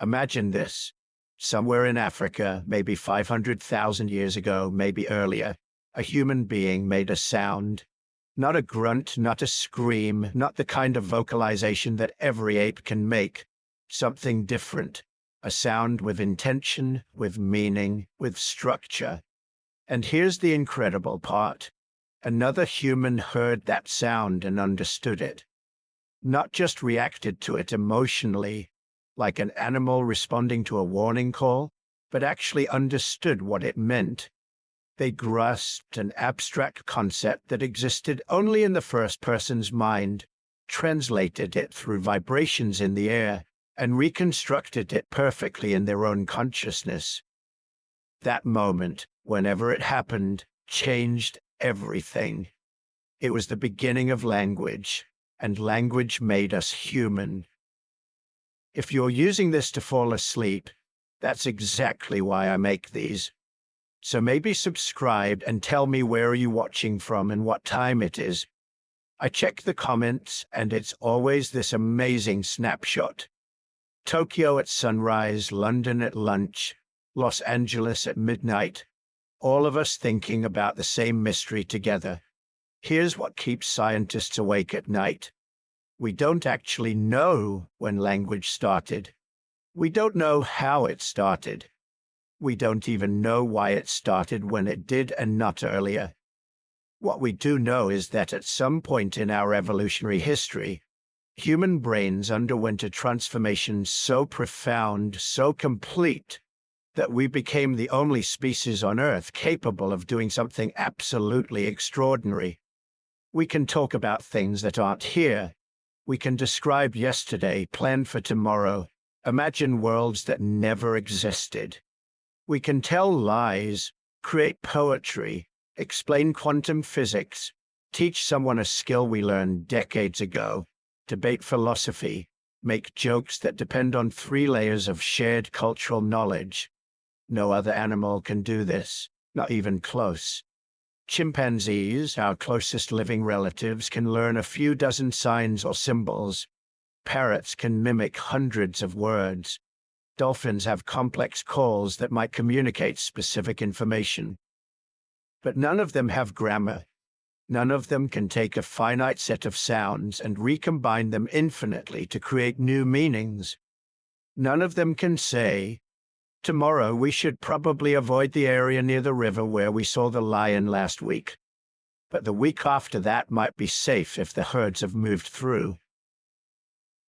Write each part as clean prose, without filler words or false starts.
Imagine this. Somewhere in Africa, maybe 500,000 years ago, maybe earlier, a human being made a sound. Not a grunt, not a scream, not the kind of vocalization that every ape can make. Something different. A sound with intention, with meaning, with structure. And here's the incredible part. Another human heard that sound and understood it. Not just reacted to it emotionally, like an animal responding to a warning call, but actually understood what it meant. They grasped an abstract concept that existed only in the first person's mind, translated it through vibrations in the air, and reconstructed it perfectly in their own consciousness. That moment, whenever it happened, changed everything. It was the beginning of language, and language made us human. If you're using this to fall asleep, that's exactly why I make these. So maybe subscribe and tell me where are you watching from and what time it is. I check the comments and it's always this amazing snapshot. Tokyo at sunrise, London at lunch, Los Angeles at midnight. All of us thinking about the same mystery together. Here's what keeps scientists awake at night. We don't actually know when language started. We don't know how it started. We don't even know why it started when it did and not earlier. What we do know is that at some point in our evolutionary history, human brains underwent a transformation so profound, so complete, that we became the only species on Earth capable of doing something absolutely extraordinary. We can talk about things that aren't here. We can describe yesterday, plan for tomorrow, imagine worlds that never existed. We can tell lies, create poetry, explain quantum physics, teach someone a skill we learned decades ago, debate philosophy, make jokes that depend on 3 layers of shared cultural knowledge. No other animal can do this, not even close. Chimpanzees, our closest living relatives, can learn a few dozen signs or symbols. Parrots can mimic hundreds of words. Dolphins have complex calls that might communicate specific information. But none of them have grammar. None of them can take a finite set of sounds and recombine them infinitely to create new meanings. None of them can say, "Tomorrow we should probably avoid the area near the river where we saw the lion last week. But the week after that might be safe if the herds have moved through."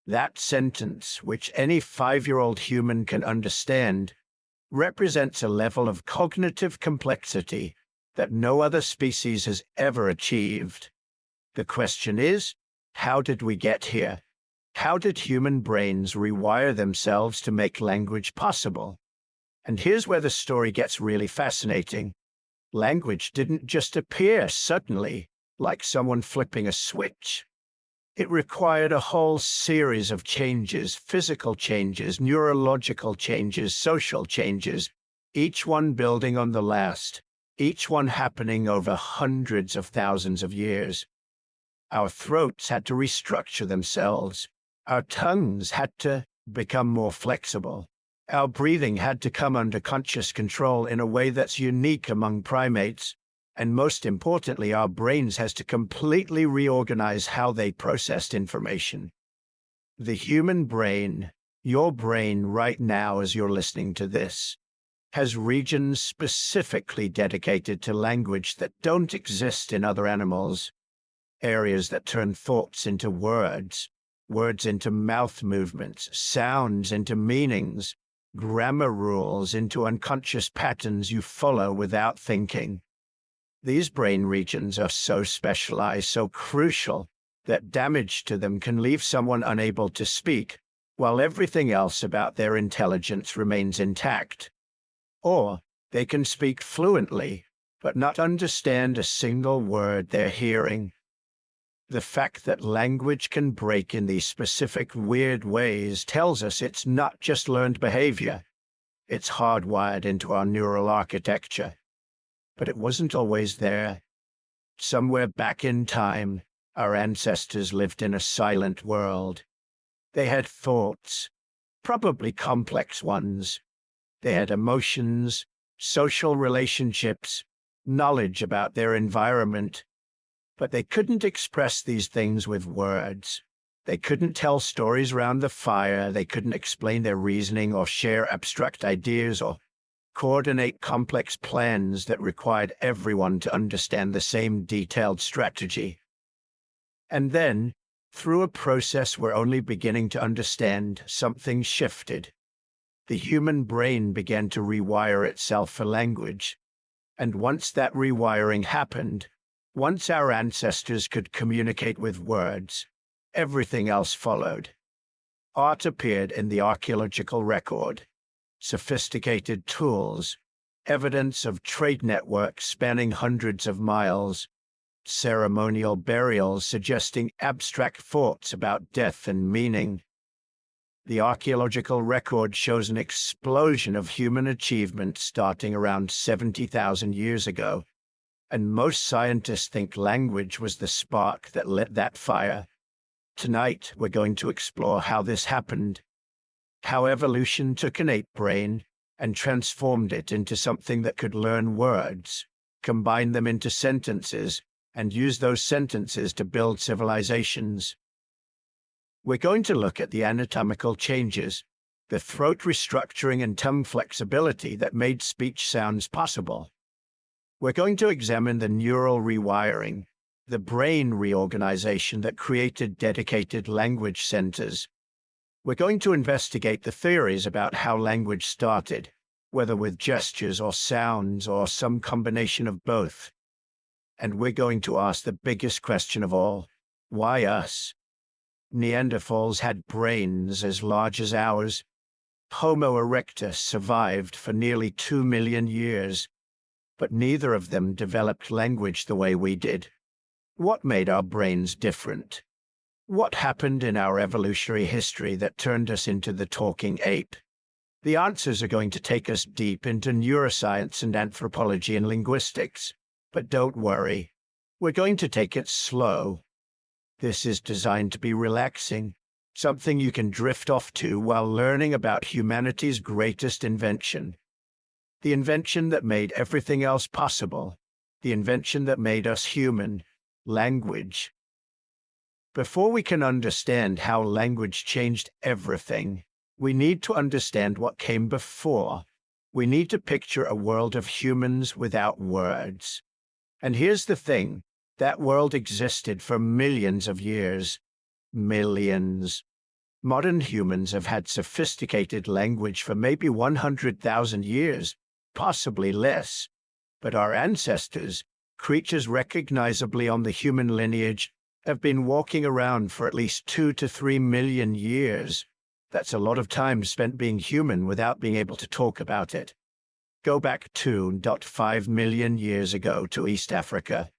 That sentence, which any 5-year-old human can understand, represents a level of cognitive complexity that no other species has ever achieved. The question is, how did we get here? How did human brains rewire themselves to make language possible? And here's where the story gets really fascinating. Language didn't just appear suddenly, like someone flipping a switch. It required a whole series of changes, physical changes, neurological changes, social changes, each one building on the last, each one happening over hundreds of thousands of years. Our throats had to restructure themselves. Our tongues had to become more flexible. Our breathing had to come under conscious control in a way that's unique among primates. And most importantly, our brains has to completely reorganize how they processed information. The human brain, your brain right now as you're listening to this, has regions specifically dedicated to language that don't exist in other animals. Areas that turn thoughts into words, words into mouth movements, sounds into meanings, grammar rules into unconscious patterns you follow without thinking. These brain regions are so specialized, so crucial, that damage to them can leave someone unable to speak, while everything else about their intelligence remains intact. Or they can speak fluently, but not understand a single word they're hearing. The fact that language can break in these specific weird ways tells us it's not just learned behavior. It's hardwired into our neural architecture. But it wasn't always there. Somewhere back in time, our ancestors lived in a silent world. They had thoughts. probably complex ones. They had emotions, social relationships, knowledge about their environment, but they couldn't express these things with words. They couldn't tell stories around the fire, they couldn't explain their reasoning or share abstract ideas or coordinate complex plans that required everyone to understand the same detailed strategy. And then, through a process we're only beginning to understand, something shifted. The human brain began to rewire itself for language. And once that rewiring happened, once our ancestors could communicate with words, everything else followed. Art appeared in the archaeological record, sophisticated tools, evidence of trade networks spanning hundreds of miles, ceremonial burials suggesting abstract thoughts about death and meaning. The archaeological record shows an explosion of human achievement starting around 70,000 years ago, and most scientists think language was the spark that lit that fire. Tonight, we're going to explore how this happened, how evolution took an ape brain and transformed it into something that could learn words, combine them into sentences, and use those sentences to build civilizations. We're going to look at the anatomical changes, the throat restructuring and tongue flexibility that made speech sounds possible. We're going to examine the neural rewiring, the brain reorganization that created dedicated language centers. We're going to investigate the theories about how language started, whether with gestures or sounds or some combination of both. And we're going to ask the biggest question of all: why us? Neanderthals had brains as large as ours. Homo erectus survived for nearly 2 million years, but neither of them developed language the way we did. What made our brains different? What happened in our evolutionary history that turned us into the talking ape? The answers are going to take us deep into neuroscience and anthropology and linguistics. But don't worry, we're going to take it slow. This is designed to be relaxing, something you can drift off to while learning about humanity's greatest invention. The invention that made everything else possible. The invention that made us human. Language. Before we can understand how language changed everything, we need to understand what came before. We need to picture a world of humans without words. And here's the thing. That world existed for millions of years. Millions. Modern humans have had sophisticated language for maybe 100,000 years, possibly less. But our ancestors, creatures recognizably on the human lineage, have been walking around for at least 2 to 3 million years. That's a lot of time spent being human without being able to talk about it. Go back 2.5 million years ago to East Africa.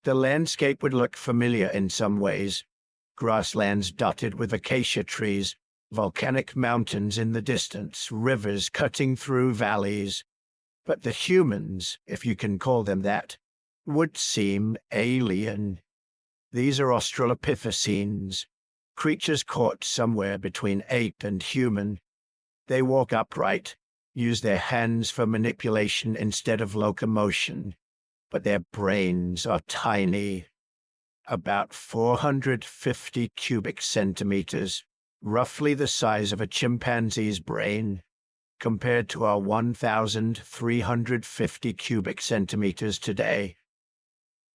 The landscape would look familiar in some ways. Grasslands dotted with acacia trees, volcanic mountains in the distance, rivers cutting through valleys. But the humans, if you can call them that, would seem alien. These are Australopithecines, creatures caught somewhere between ape and human. They walk upright, use their hands for manipulation instead of locomotion, but their brains are tiny, about 450 cubic centimeters, roughly the size of a chimpanzee's brain, compared to our 1,350 cubic centimeters today.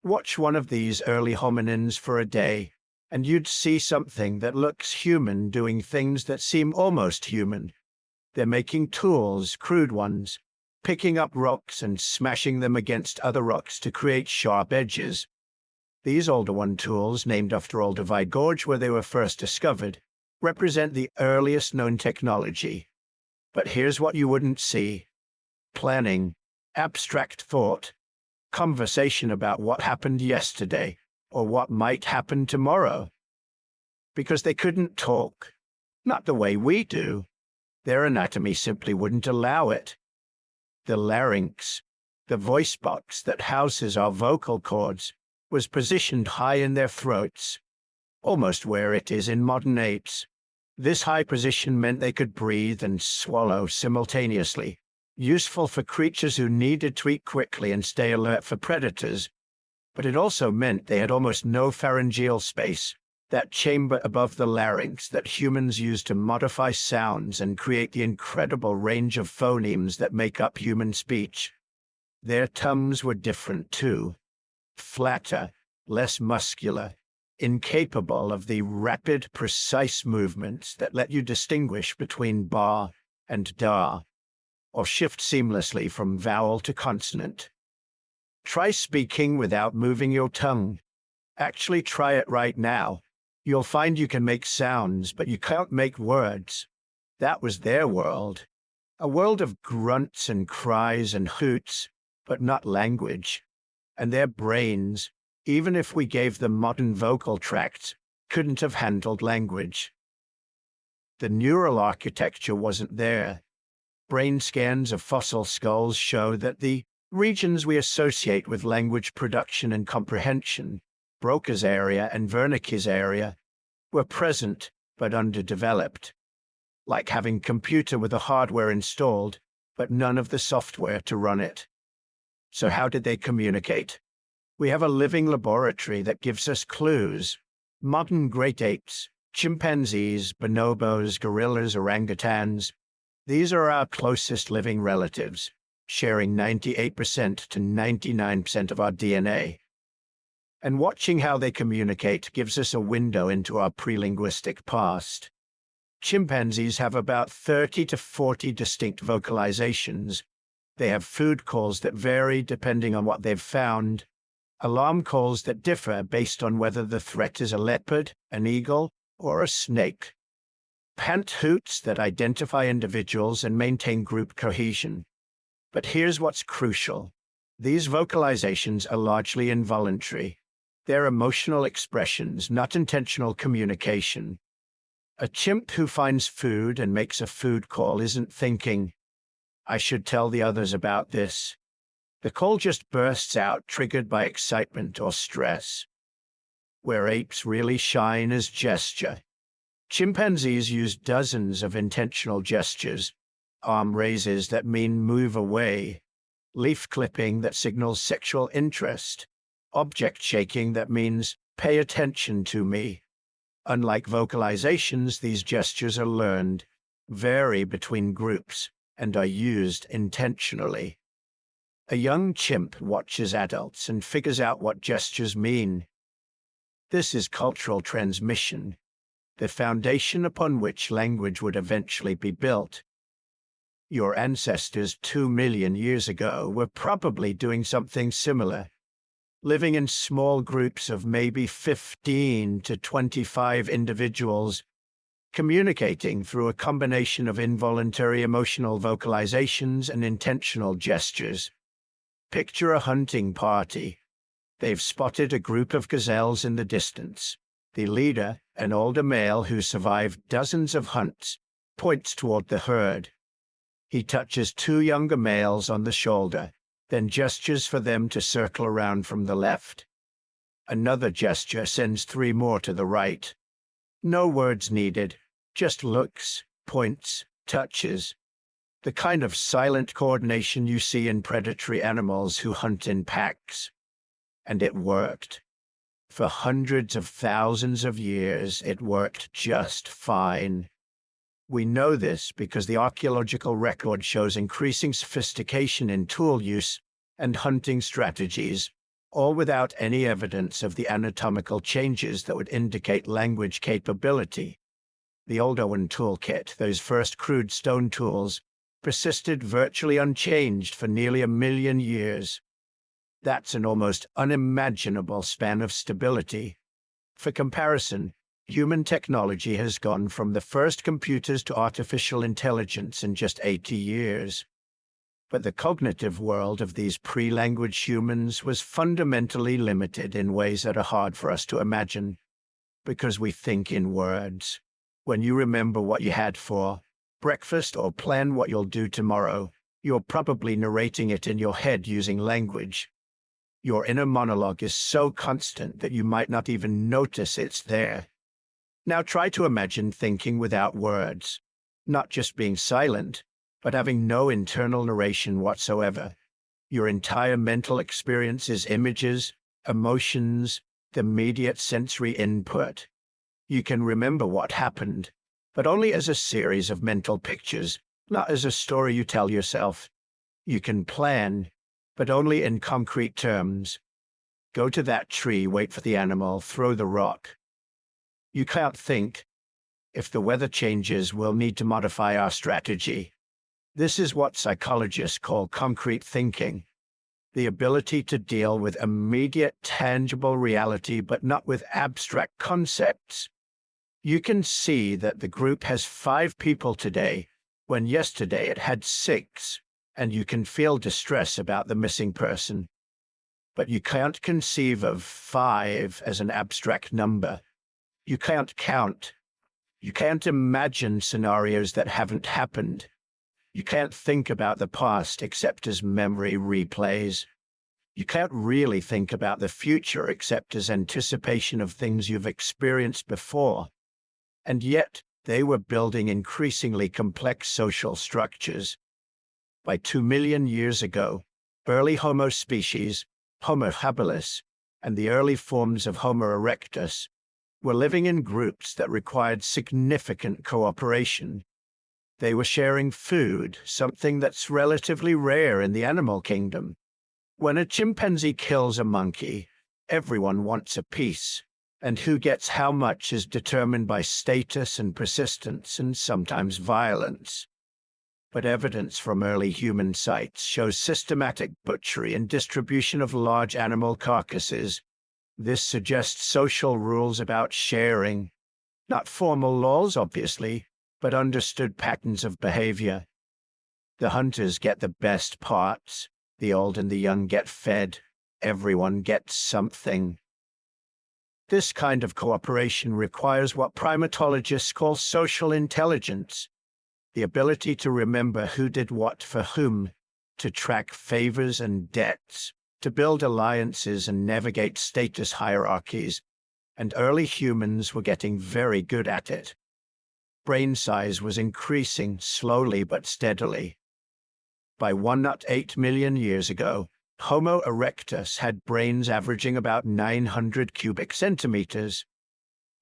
Watch one of these early hominins for a day, and you'd see something that looks human doing things that seem almost human. They're making tools, crude ones, picking up rocks and smashing them against other rocks to create sharp edges. These Oldowan tools, named after Olduvai Gorge where they were first discovered, represent the earliest known technology. But here's what you wouldn't see: planning, abstract thought, conversation about what happened yesterday or what might happen tomorrow. Because they couldn't talk, not the way we do. Their anatomy simply wouldn't allow it. The larynx, the voice box that houses our vocal cords, was positioned high in their throats, almost where it is in modern apes. This high position meant they could breathe and swallow simultaneously, useful for creatures who needed to eat quickly and stay alert for predators. But it also meant they had almost no pharyngeal space, that chamber above the larynx that humans use to modify sounds and create the incredible range of phonemes that make up human speech. Their tongues were different too, flatter, less muscular, incapable of the rapid, precise movements that let you distinguish between ba and da, or shift seamlessly from vowel to consonant. Try speaking without moving your tongue. Actually try it right now. You'll find you can make sounds, but you can't make words. That was their world. A world of grunts and cries and hoots, but not language. And their brains, even if we gave them modern vocal tracts, couldn't have handled language. The neural architecture wasn't there. Brain scans of fossil skulls show that the regions we associate with language production and comprehension, Broca's area and Wernicke's area, were present but underdeveloped, like having a computer with the hardware installed, but none of the software to run it. So how did they communicate? We have a living laboratory that gives us clues. Modern great apes, chimpanzees, bonobos, gorillas, orangutans, these are our closest living relatives, sharing 98% to 99% of our DNA. And watching how they communicate gives us a window into our prelinguistic past. Chimpanzees have about 30 to 40 distinct vocalizations. They have food calls that vary depending on what they've found, alarm calls that differ based on whether the threat is a leopard, an eagle, or a snake, pant hoots that identify individuals and maintain group cohesion. But here's what's crucial. These vocalizations are largely involuntary. They're emotional expressions, not intentional communication. A chimp who finds food and makes a food call isn't thinking, "I should tell the others about this." The call just bursts out, triggered by excitement or stress. Where apes really shine is gesture. Chimpanzees use dozens of intentional gestures, arm raises that mean move away, leaf clipping that signals sexual interest, object shaking that means pay attention to me. Unlike vocalizations, these gestures are learned, vary between groups, and are used intentionally. A young chimp watches adults and figures out what gestures mean. This is cultural transmission, the foundation upon which language would eventually be built. Your ancestors 2 million years ago were probably doing something similar, living in small groups of maybe 15 to 25 individuals, communicating through a combination of involuntary emotional vocalizations and intentional gestures. Picture a hunting party. They've spotted a group of gazelles in the distance. The leader, an older male who survived dozens of hunts, points toward the herd. He touches 2 younger males on the shoulder, then gestures for them to circle around from the left. Another gesture sends 3 more to the right. No words needed, just looks, points, touches. The kind of silent coordination you see in predatory animals who hunt in packs. And it worked. For hundreds of thousands of years, it worked just fine. We know this because the archaeological record shows increasing sophistication in tool use and hunting strategies, all without any evidence of the anatomical changes that would indicate language capability. The Oldowan toolkit, those first crude stone tools, persisted virtually unchanged for nearly 1 million years. That's an almost unimaginable span of stability. For comparison, human technology has gone from the first computers to artificial intelligence in just 80 years. But the cognitive world of these pre-language humans was fundamentally limited in ways that are hard for us to imagine, because we think in words. When you remember what you had for breakfast or plan what you'll do tomorrow, you're probably narrating it in your head using language. Your inner monologue is so constant that you might not even notice it's there. Now try to imagine thinking without words, not just being silent, but having no internal narration whatsoever. Your entire mental experience is images, emotions, the immediate sensory input. You can remember what happened, but only as a series of mental pictures, not as a story you tell yourself. You can plan, but only in concrete terms. Go to that tree, wait for the animal, throw the rock. You can't think. If the weather changes, we'll need to modify our strategy. This is what psychologists call concrete thinking, the ability to deal with immediate, tangible reality, but not with abstract concepts. You can see that the group has 5 people today, when yesterday it had 6, and you can feel distress about the missing person. But you can't conceive of 5 as an abstract number. You can't count. You can't imagine scenarios that haven't happened. You can't think about the past except as memory replays. You can't really think about the future except as anticipation of things you've experienced before. And yet, they were building increasingly complex social structures. By 2 million years ago, early Homo species, Homo habilis, and the early forms of Homo erectus were living in groups that required significant cooperation. They were sharing food, something that's relatively rare in the animal kingdom. When a chimpanzee kills a monkey, everyone wants a piece, and who gets how much is determined by status and persistence and sometimes violence. But evidence from early human sites shows systematic butchery and distribution of large animal carcasses. This suggests social rules about sharing, not formal laws, obviously, but understood patterns of behavior. The hunters get the best parts, the old and the young get fed, everyone gets something. This kind of cooperation requires what primatologists call social intelligence, the ability to remember who did what for whom, to track favors and debts, to build alliances and navigate status hierarchies, and early humans were getting very good at it. Brain size was increasing slowly but steadily. By 1.8 million years ago, Homo erectus had brains averaging about 900 cubic centimeters,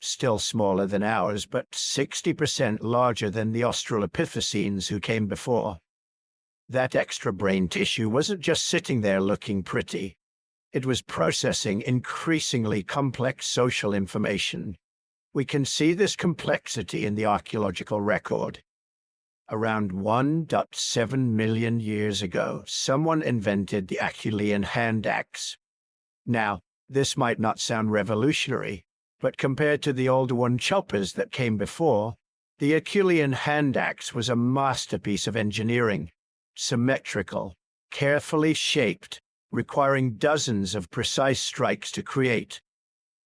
still smaller than ours, but 60% larger than the Australopithecines who came before. That extra brain tissue wasn't just sitting there looking pretty. It was processing increasingly complex social information. We can see this complexity in the archaeological record. Around 1.7 million years ago, someone invented the Acheulean hand axe. Now, this might not sound revolutionary, but compared to the older one choppers that came before, the Acheulean hand axe was a masterpiece of engineering, symmetrical, carefully shaped, requiring dozens of precise strikes to create.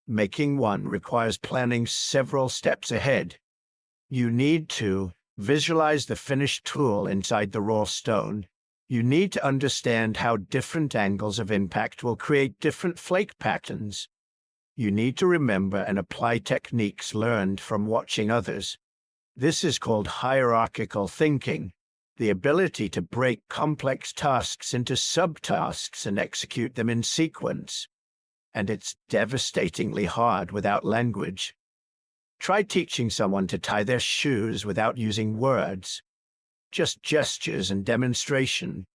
Making one requires planning several steps ahead. You need to visualize the finished tool inside the raw stone. You need to understand how different angles of impact will create different flake patterns. You need to remember and apply techniques learned from watching others. This is called hierarchical thinking, the ability to break complex tasks into subtasks and execute them in sequence. And it's devastatingly hard without language. Try teaching someone to tie their shoes without using words, just gestures and demonstration.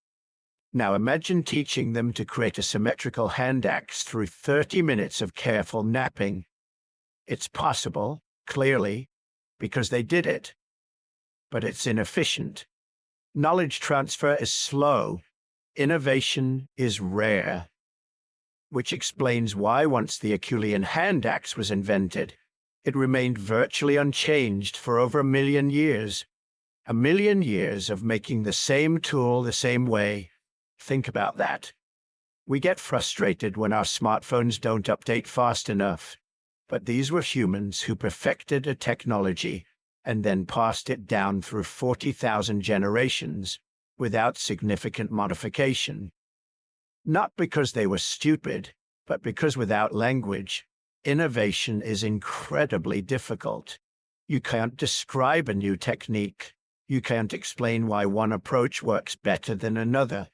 Now imagine teaching them to create a symmetrical hand axe through 30 minutes of careful napping. It's possible, clearly, because they did it. But it's inefficient. Knowledge transfer is slow. Innovation is rare. Which explains why once the Acheulean hand axe was invented, it remained virtually unchanged for over 1 million years. 1 million years of making the same tool the same way. Think about that. We get frustrated when our smartphones don't update fast enough. But these were humans who perfected a technology and then passed it down through 40,000 generations without significant modification. Not because they were stupid, but because without language, innovation is incredibly difficult. You can't describe a new technique. You can't explain why one approach works better than another.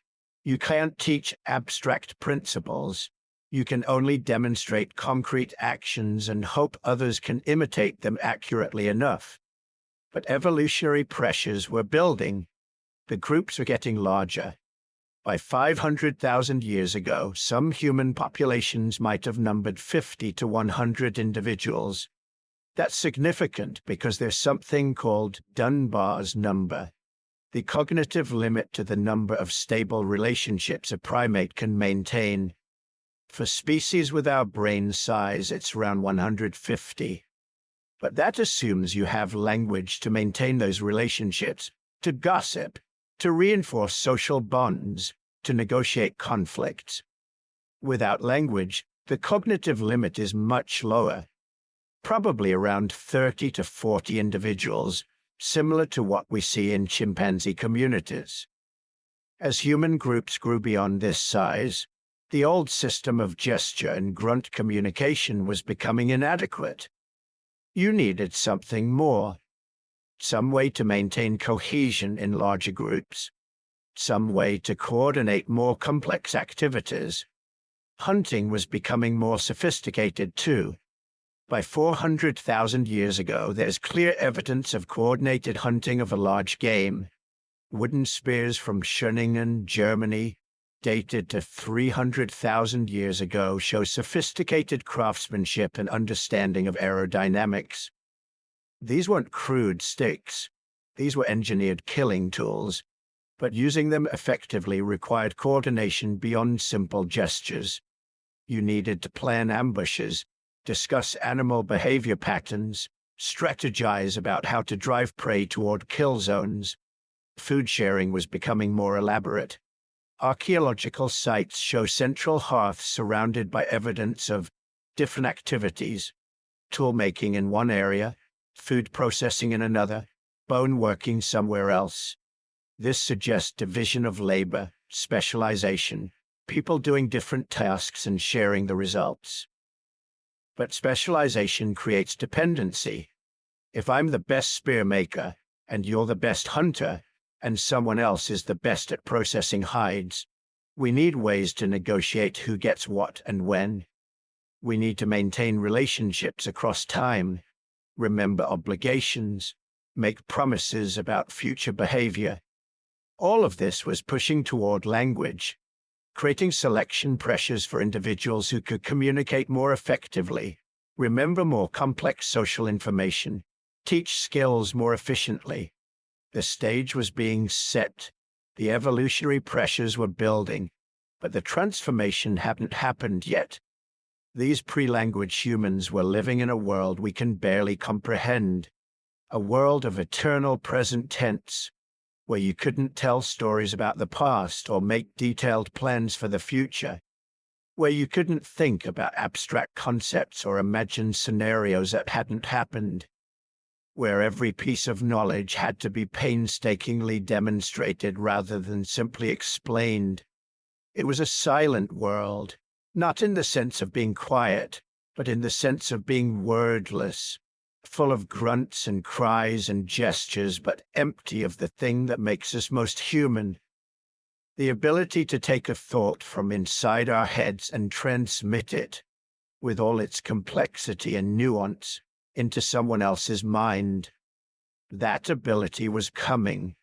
You can't teach abstract principles. You can only demonstrate concrete actions and hope others can imitate them accurately enough. But evolutionary pressures were building. The groups were getting larger. By 500,000 years ago, some human populations might have numbered 50 to 100 individuals. That's significant because there's something called Dunbar's number, the cognitive limit to the number of stable relationships a primate can maintain. For species with our brain size, it's around 150. But that assumes you have language to maintain those relationships, to gossip, to reinforce social bonds, to negotiate conflicts. Without language, the cognitive limit is much lower, probably around 30 to 40 individuals, similar to what we see in chimpanzee communities. As human groups grew beyond this size, the old system of gesture and grunt communication was becoming inadequate. You needed something more, some way to maintain cohesion in larger groups, some way to coordinate more complex activities. Hunting was becoming more sophisticated too. By 400,000 years ago, there's clear evidence of coordinated hunting of a large game. Wooden spears from Schöningen, Germany, dated to 300,000 years ago, show sophisticated craftsmanship and understanding of aerodynamics. These weren't crude sticks. These were engineered killing tools, but using them effectively required coordination beyond simple gestures. You needed to plan ambushes, discuss animal behavior patterns, strategize about how to drive prey toward kill zones. Food sharing was becoming more elaborate. Archaeological sites show central hearths surrounded by evidence of different activities: tool-making in one area, food processing in another, bone working somewhere else. This suggests division of labor, specialization, people doing different tasks and sharing the results. But specialization creates dependency. If I'm the best spear maker, and you're the best hunter, and someone else is the best at processing hides, we need ways to negotiate who gets what and when. We need to maintain relationships across time, remember obligations, make promises about future behavior. All of this was pushing toward language, creating selection pressures for individuals who could communicate more effectively, remember more complex social information, teach skills more efficiently. The stage was being set, the evolutionary pressures were building, but the transformation hadn't happened yet. These pre-language humans were living in a world we can barely comprehend, a world of eternal present tense, where you couldn't tell stories about the past or make detailed plans for the future, where you couldn't think about abstract concepts or imagine scenarios that hadn't happened, where every piece of knowledge had to be painstakingly demonstrated rather than simply explained. It was a silent world, not in the sense of being quiet, but in the sense of being wordless, full of grunts and cries and gestures, but empty of the thing that makes us most human. The ability to take a thought from inside our heads and transmit it, with all its complexity and nuance, into someone else's mind. That ability was coming.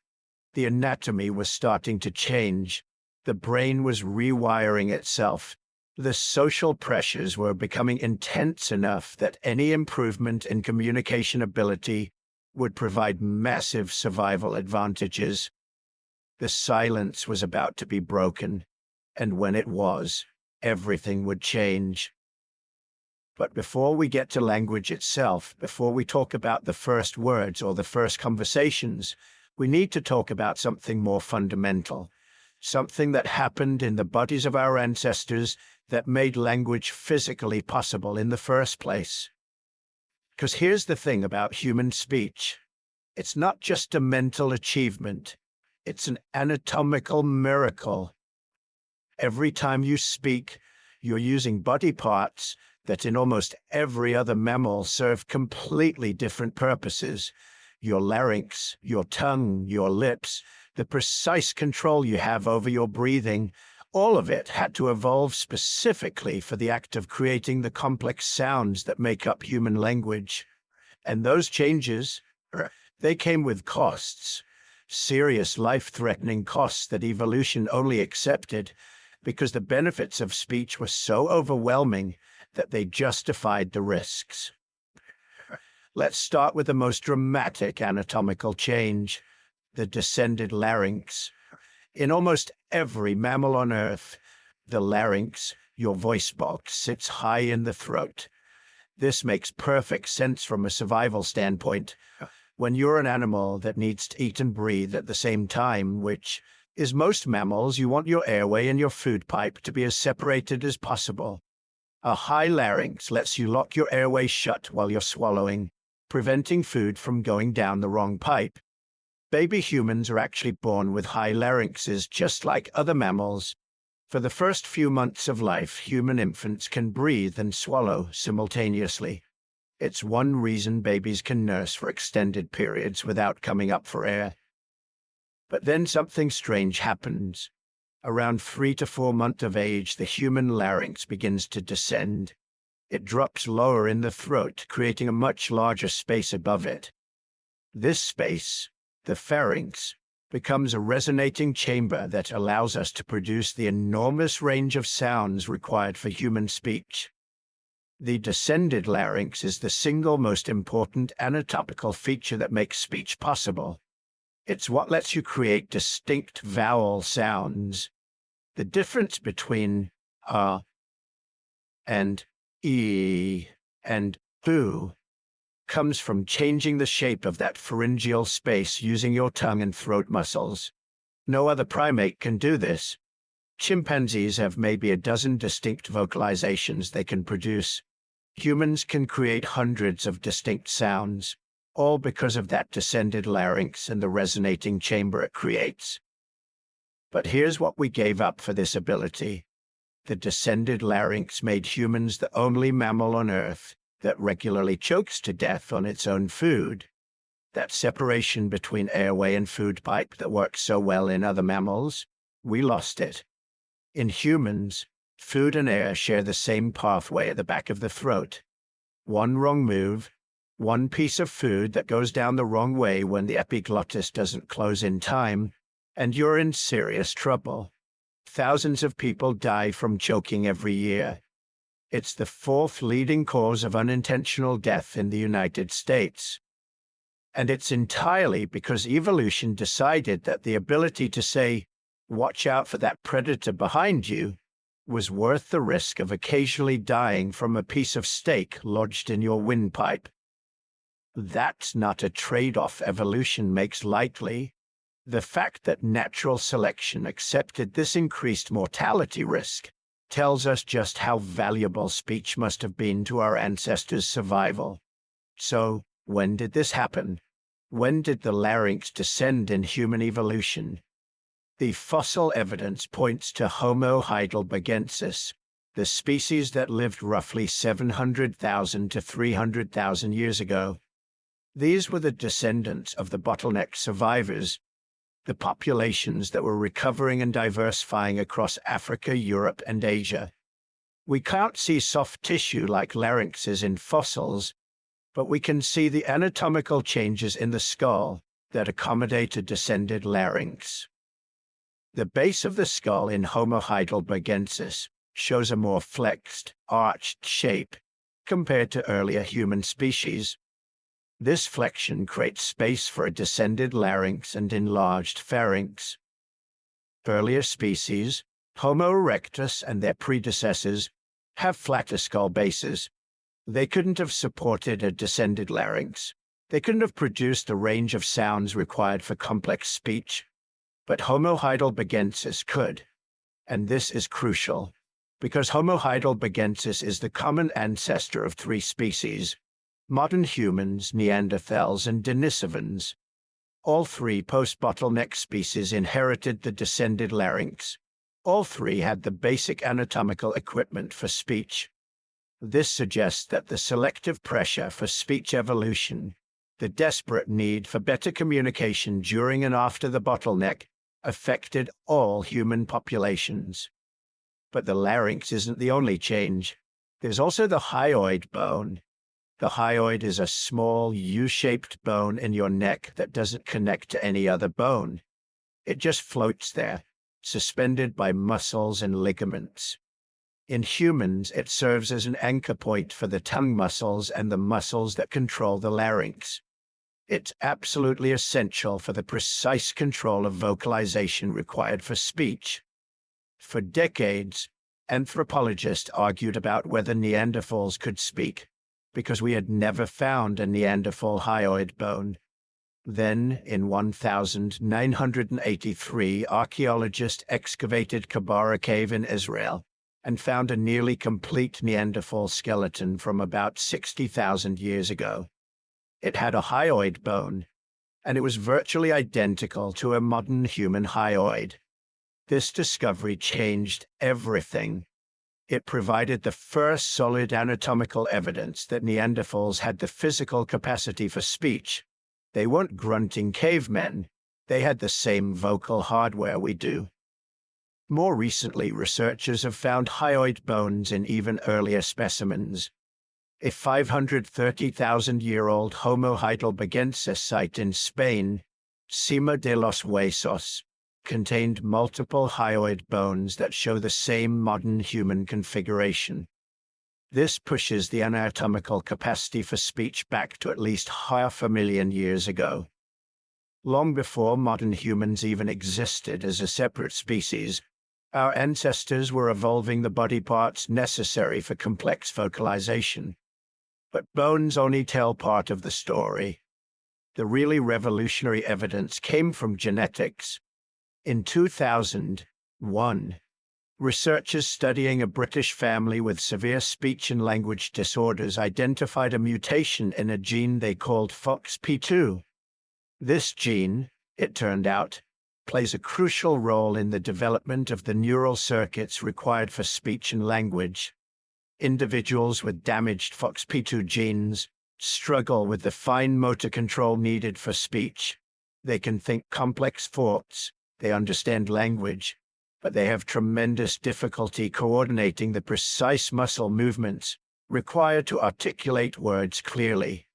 The anatomy was starting to change. The brain was rewiring itself. The social pressures were becoming intense enough that any improvement in communication ability would provide massive survival advantages. The silence was about to be broken, and when it was, everything would change. But before we get to language itself, before we talk about the first words or the first conversations, we need to talk about something more fundamental, something that happened in the bodies of our ancestors that made language physically possible in the first place. Because here's the thing about human speech. It's not just a mental achievement. It's an anatomical miracle. Every time you speak, you're using body parts that in almost every other mammal serve completely different purposes. Your larynx, your tongue, your lips, the precise control you have over your breathing, all of it had to evolve specifically for the act of creating the complex sounds that make up human language. And those changes, they came with costs, serious life-threatening costs that evolution only accepted because the benefits of speech were so overwhelming that they justified the risks. Let's start with the most dramatic anatomical change, the descended larynx. In almost every mammal on Earth, the larynx, your voice box, sits high in the throat. This makes perfect sense from a survival standpoint. When you're an animal that needs to eat and breathe at the same time, which is most mammals, you want your airway and your food pipe to be as separated as possible. A high larynx lets you lock your airway shut while you're swallowing, preventing food from going down the wrong pipe. Baby humans are actually born with high larynxes just like other mammals. For the first few months of life, human infants can breathe and swallow simultaneously. It's one reason babies can nurse for extended periods without coming up for air. But then something strange happens. Around 3 to 4 months of age, the human larynx begins to descend. It drops lower in the throat, creating a much larger space above it. This space, the pharynx, becomes a resonating chamber that allows us to produce the enormous range of sounds required for human speech. The descended larynx is the single most important anatomical feature that makes speech possible. It's what lets you create distinct vowel sounds. The difference between and e and u comes from changing the shape of that pharyngeal space using your tongue and throat muscles. No other primate can do this. Chimpanzees have maybe a dozen distinct vocalizations they can produce. Humans can create hundreds of distinct sounds, all because of that descended larynx and the resonating chamber it creates. But here's what we gave up for this ability. The descended larynx made humans the only mammal on Earth that regularly chokes to death on its own food. That separation between airway and food pipe that works so well in other mammals, we lost it. In humans, food and air share the same pathway at the back of the throat. One wrong move, one piece of food that goes down the wrong way when the epiglottis doesn't close in time, and you're in serious trouble. Thousands of people die from choking every year. It's the 4th leading cause of unintentional death in the United States. And it's entirely because evolution decided that the ability to say, "Watch out for that predator behind you," was worth the risk of occasionally dying from a piece of steak lodged in your windpipe. That's not a trade-off evolution makes lightly. The fact that natural selection accepted this increased mortality risk tells us just how valuable speech must have been to our ancestors' survival. So, when did this happen? When did the larynx descend in human evolution? The fossil evidence points to Homo heidelbergensis, the species that lived roughly 700,000 to 300,000 years ago. These were the descendants of the bottleneck survivors, the populations that were recovering and diversifying across Africa, Europe, and Asia. We can't see soft tissue like larynxes in fossils, but we can see the anatomical changes in the skull that accommodate a descended larynx. The base of the skull in Homo heidelbergensis shows a more flexed, arched shape compared to earlier human species. This flexion creates space for a descended larynx and enlarged pharynx. Earlier species, Homo erectus and their predecessors, have flatter skull bases. They couldn't have supported a descended larynx. They couldn't have produced the range of sounds required for complex speech. But Homo heidelbergensis could. And this is crucial, because Homo heidelbergensis is the common ancestor of 3 species: modern humans, Neanderthals, and Denisovans. All 3 post-bottleneck species inherited the descended larynx. All 3 had the basic anatomical equipment for speech. This suggests that the selective pressure for speech evolution, the desperate need for better communication during and after the bottleneck, affected all human populations. But the larynx isn't the only change. There's also the hyoid bone. The hyoid is a small U-shaped bone in your neck that doesn't connect to any other bone. It just floats there, suspended by muscles and ligaments. In humans, it serves as an anchor point for the tongue muscles and the muscles that control the larynx. It's absolutely essential for the precise control of vocalization required for speech. For decades, anthropologists argued about whether Neanderthals could speak, because we had never found a Neanderthal hyoid bone. Then, in 1983, archaeologists excavated Kabara Cave in Israel and found a nearly complete Neanderthal skeleton from about 60,000 years ago. It had a hyoid bone, and it was virtually identical to a modern human hyoid. This discovery changed everything. It provided the first solid anatomical evidence that Neanderthals had the physical capacity for speech. They weren't grunting cavemen. They had the same vocal hardware we do. More recently, researchers have found hyoid bones in even earlier specimens. A 530,000-year-old Homo heidelbergensis site in Spain, Cima de los Huesos, contained multiple hyoid bones that show the same modern human configuration. This pushes the anatomical capacity for speech back to at least 500,000 years ago. Long before modern humans even existed as a separate species, our ancestors were evolving the body parts necessary for complex vocalization. But bones only tell part of the story. The really revolutionary evidence came from genetics. In 2001, researchers studying a British family with severe speech and language disorders identified a mutation in a gene they called FOXP2. This gene, it turned out, plays a crucial role in the development of the neural circuits required for speech and language. Individuals with damaged FOXP2 genes struggle with the fine motor control needed for speech. They can think complex thoughts, they understand language, but they have tremendous difficulty coordinating the precise muscle movements required to articulate words clearly.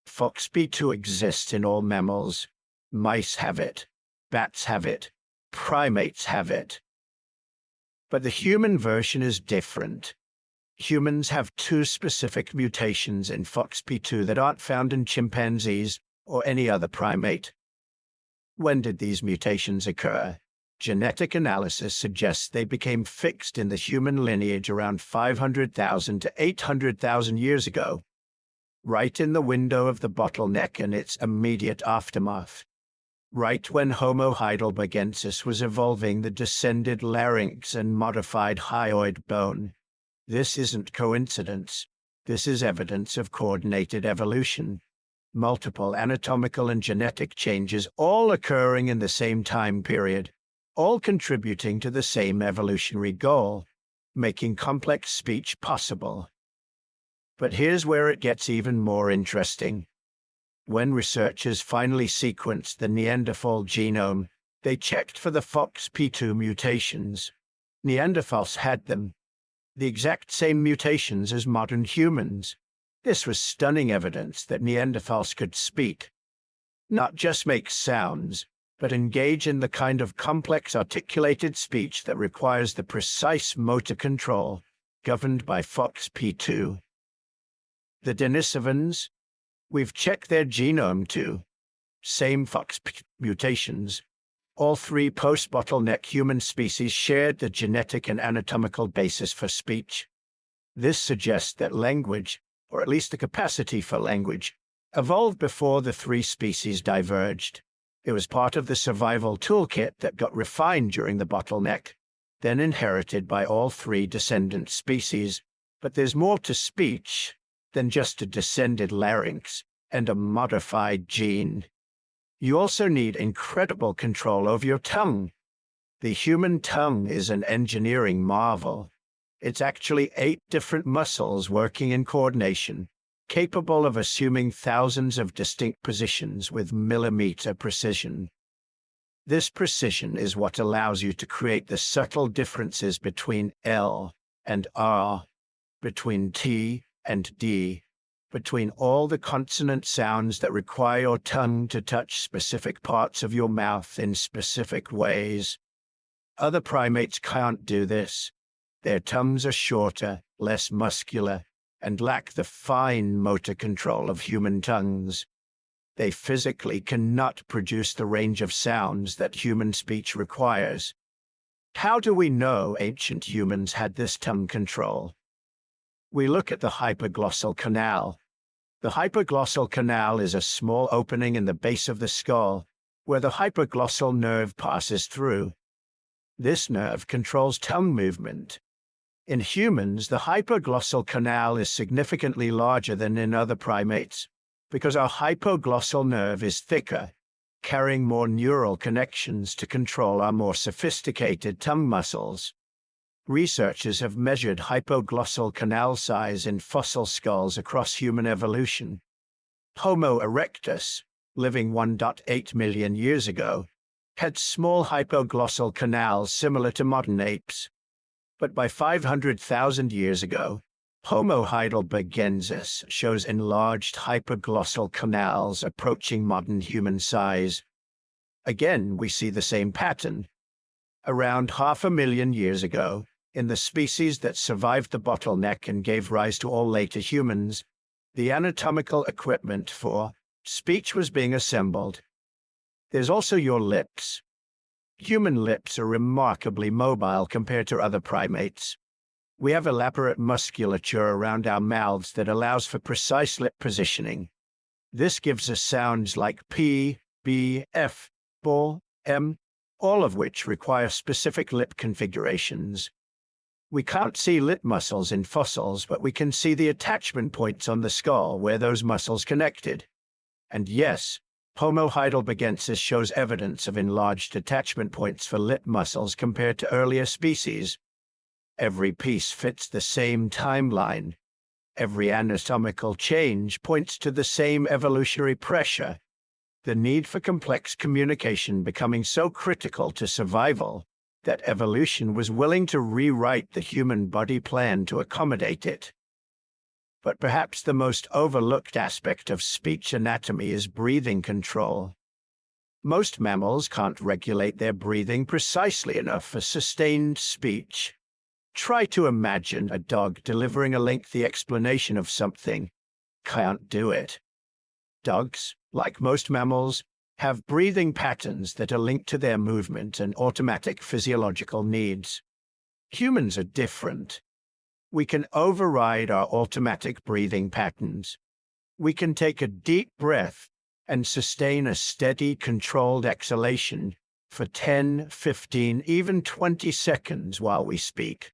FOXP2 exists in all mammals. Mice have it, bats have it, primates have it. But the human version is different. Humans have two specific mutations in FOXP2 that aren't found in chimpanzees or any other primate. When did these mutations occur? Genetic analysis suggests they became fixed in the human lineage around 500,000 to 800,000 years ago, right in the window of the bottleneck and its immediate aftermath. Right when Homo heidelbergensis was evolving the descended larynx and modified hyoid bone. This isn't coincidence. This is evidence of coordinated evolution. Multiple anatomical and genetic changes all occurring in the same time period, all contributing to the same evolutionary goal, making complex speech possible. But here's where it gets even more interesting. When researchers finally sequenced the Neanderthal genome, they checked for the FOXP2 mutations. Neanderthals had them. The exact same mutations as modern humans. This was stunning evidence that Neanderthals could speak. Not just make sounds, but engage in the kind of complex articulated speech that requires the precise motor control governed by FOXP2. The Denisovans, we've checked their genome too. Same FOXP2 mutations. All three post-bottleneck human species shared the genetic and anatomical basis for speech. This suggests that language, or at least the capacity for language, evolved before the three species diverged. It was part of the survival toolkit that got refined during the bottleneck, then inherited by all three descendant species. But there's more to speech than just a descended larynx and a modified gene. You also need incredible control over your tongue. The human tongue is an engineering marvel. It's actually 8 different muscles working in coordination, capable of assuming thousands of distinct positions with millimeter precision. This precision is what allows you to create the subtle differences between L and R, between T and D, between all the consonant sounds that require your tongue to touch specific parts of your mouth in specific ways. Other primates can't do this. Their tongues are shorter, less muscular, and lack the fine motor control of human tongues. They physically cannot produce the range of sounds that human speech requires. How do we know ancient humans had this tongue control? We look at the hypoglossal canal. The hypoglossal canal is a small opening in the base of the skull where the hypoglossal nerve passes through. This nerve controls tongue movement. In humans, the hypoglossal canal is significantly larger than in other primates because our hypoglossal nerve is thicker, carrying more neural connections to control our more sophisticated tongue muscles. Researchers have measured hypoglossal canal size in fossil skulls across human evolution. Homo erectus, living 1.8 million years ago, had small hypoglossal canals similar to modern apes. But by 500,000 years ago, Homo heidelbergensis shows enlarged hypoglossal canals approaching modern human size. Again, we see the same pattern. Around 500,000 years ago, in the species that survived the bottleneck and gave rise to all later humans, the anatomical equipment for speech was being assembled. There's also your lips. Human lips are remarkably mobile compared to other primates. We have elaborate musculature around our mouths that allows for precise lip positioning. This gives us sounds like P, B, F, B, M, all of which require specific lip configurations. We can't see lip muscles in fossils, but we can see the attachment points on the skull where those muscles connected. And yes, Homo heidelbergensis shows evidence of enlarged attachment points for lip muscles compared to earlier species. Every piece fits the same timeline. Every anatomical change points to the same evolutionary pressure, the need for complex communication becoming so critical to survival that evolution was willing to rewrite the human body plan to accommodate it. But perhaps the most overlooked aspect of speech anatomy is breathing control. Most mammals can't regulate their breathing precisely enough for sustained speech. Try to imagine a dog delivering a lengthy explanation of something. Can't do it. Dogs, like most mammals, have breathing patterns that are linked to their movement and automatic physiological needs. Humans are different. We can override our automatic breathing patterns. We can take a deep breath and sustain a steady, controlled exhalation for 10, 15, even 20 seconds while we speak.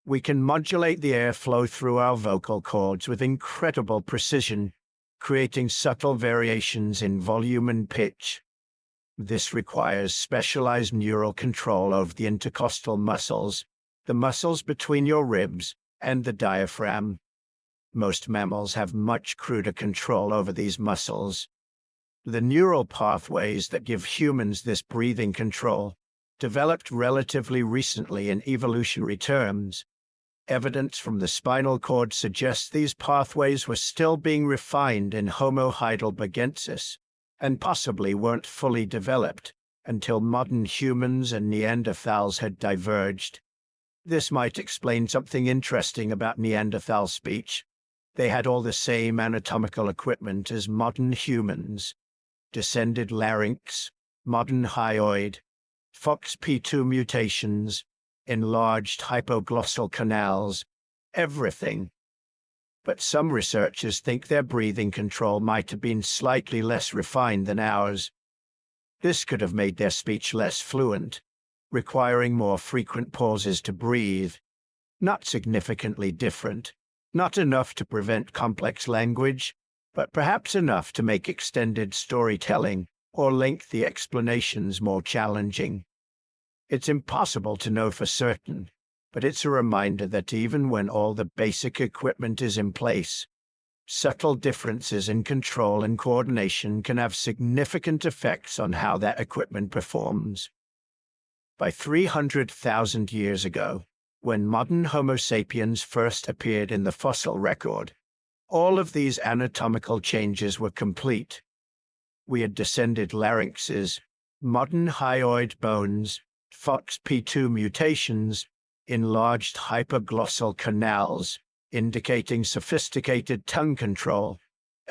We can modulate the airflow through our vocal cords with incredible precision, creating subtle variations in volume and pitch. This requires specialized neural control over the intercostal muscles, the muscles between your ribs, and the diaphragm. Most mammals have much cruder control over these muscles. The neural pathways that give humans this breathing control developed relatively recently in evolutionary terms. Evidence from the spinal cord suggests these pathways were still being refined in Homo heidelbergensis and possibly weren't fully developed until modern humans and Neanderthals had diverged. This might explain something interesting about Neanderthal speech. They had all the same anatomical equipment as modern humans: descended larynx, modern hyoid, FOXP2 mutations, enlarged hypoglossal canals, everything. But some researchers think their breathing control might have been slightly less refined than ours. This could have made their speech less fluent, requiring more frequent pauses to breathe. Not significantly different, not enough to prevent complex language, but perhaps enough to make extended storytelling or lengthy explanations more challenging. It's impossible to know for certain, but it's a reminder that even when all the basic equipment is in place, subtle differences in control and coordination can have significant effects on how that equipment performs. By 300,000 years ago, when modern Homo sapiens first appeared in the fossil record, all of these anatomical changes were complete. We had descended larynxes, modern hyoid bones, FOXP2 mutations, enlarged hypoglossal canals, indicating sophisticated tongue control,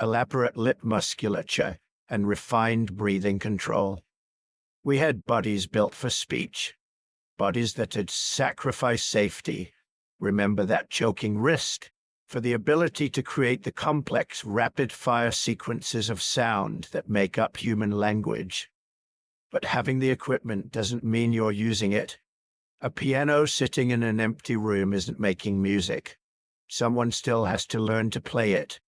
elaborate lip musculature, and refined breathing control. We had bodies built for speech, bodies that had sacrificed safety, remember that choking wrist, for the ability to create the complex, rapid-fire sequences of sound that make up human language. But having the equipment doesn't mean you're using it. A piano sitting in an empty room isn't making music. Someone still has to learn to play it.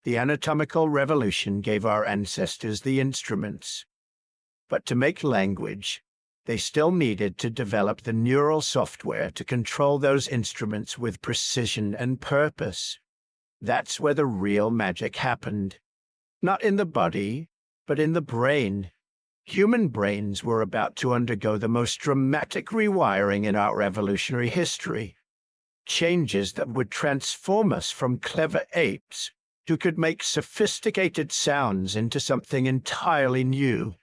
The anatomical revolution gave our ancestors the instruments. But to make language, they still needed to develop the neural software to control those instruments with precision and purpose. That's where the real magic happened. Not in the body, but in the brain. Human brains were about to undergo the most dramatic rewiring in our evolutionary history. Changes that would transform us from clever apes who could make sophisticated sounds into something entirely new.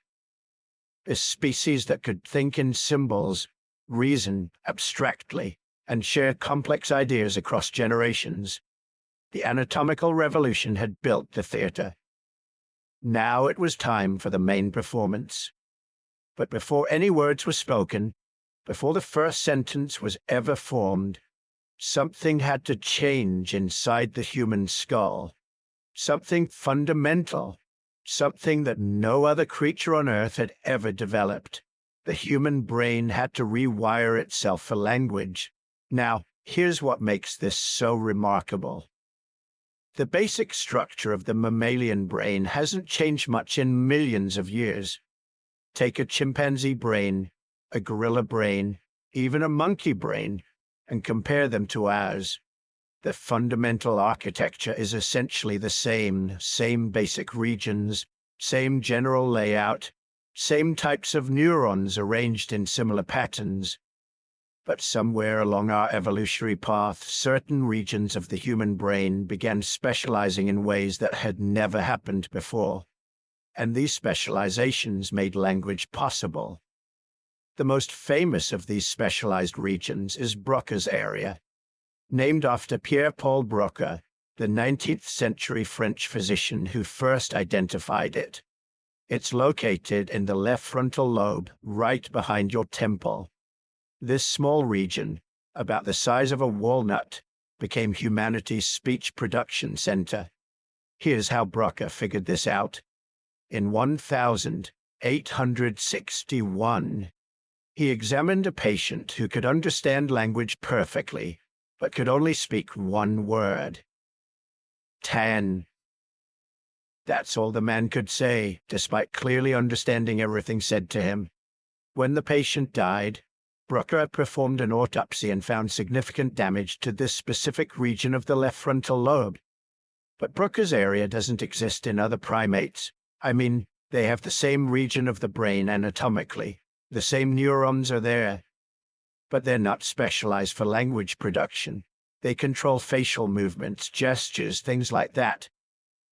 A species that could think in symbols, reason abstractly, and share complex ideas across generations. The anatomical revolution had built the theater. Now it was time for the main performance. But before any words were spoken, before the first sentence was ever formed, something had to change inside the human skull. Something fundamental. Something that no other creature on Earth had ever developed. The human brain had to rewire itself for language. Now, here's what makes this so remarkable. The basic structure of the mammalian brain hasn't changed much in millions of years. Take a chimpanzee brain, a gorilla brain, even a monkey brain, and compare them to ours. The fundamental architecture is essentially the same basic regions, same general layout, same types of neurons arranged in similar patterns. But somewhere along our evolutionary path, certain regions of the human brain began specializing in ways that had never happened before. And these specializations made language possible. The most famous of these specialized regions is Broca's area, named after Pierre-Paul Broca, the 19th century French physician who first identified it. It's located in the left frontal lobe, right behind your temple. This small region, about the size of a walnut, became humanity's speech production center. Here's how Broca figured this out. In 1861, he examined a patient who could understand language perfectly, but could only speak one word. 10. That's all the man could say, despite clearly understanding everything said to him. When the patient died, Broca performed an autopsy and found significant damage to this specific region of the left frontal lobe. But Broca's area doesn't exist in other primates. I mean, they have the same region of the brain anatomically. The same neurons are there. But they're not specialized for language production. They control facial movements, gestures, things like that.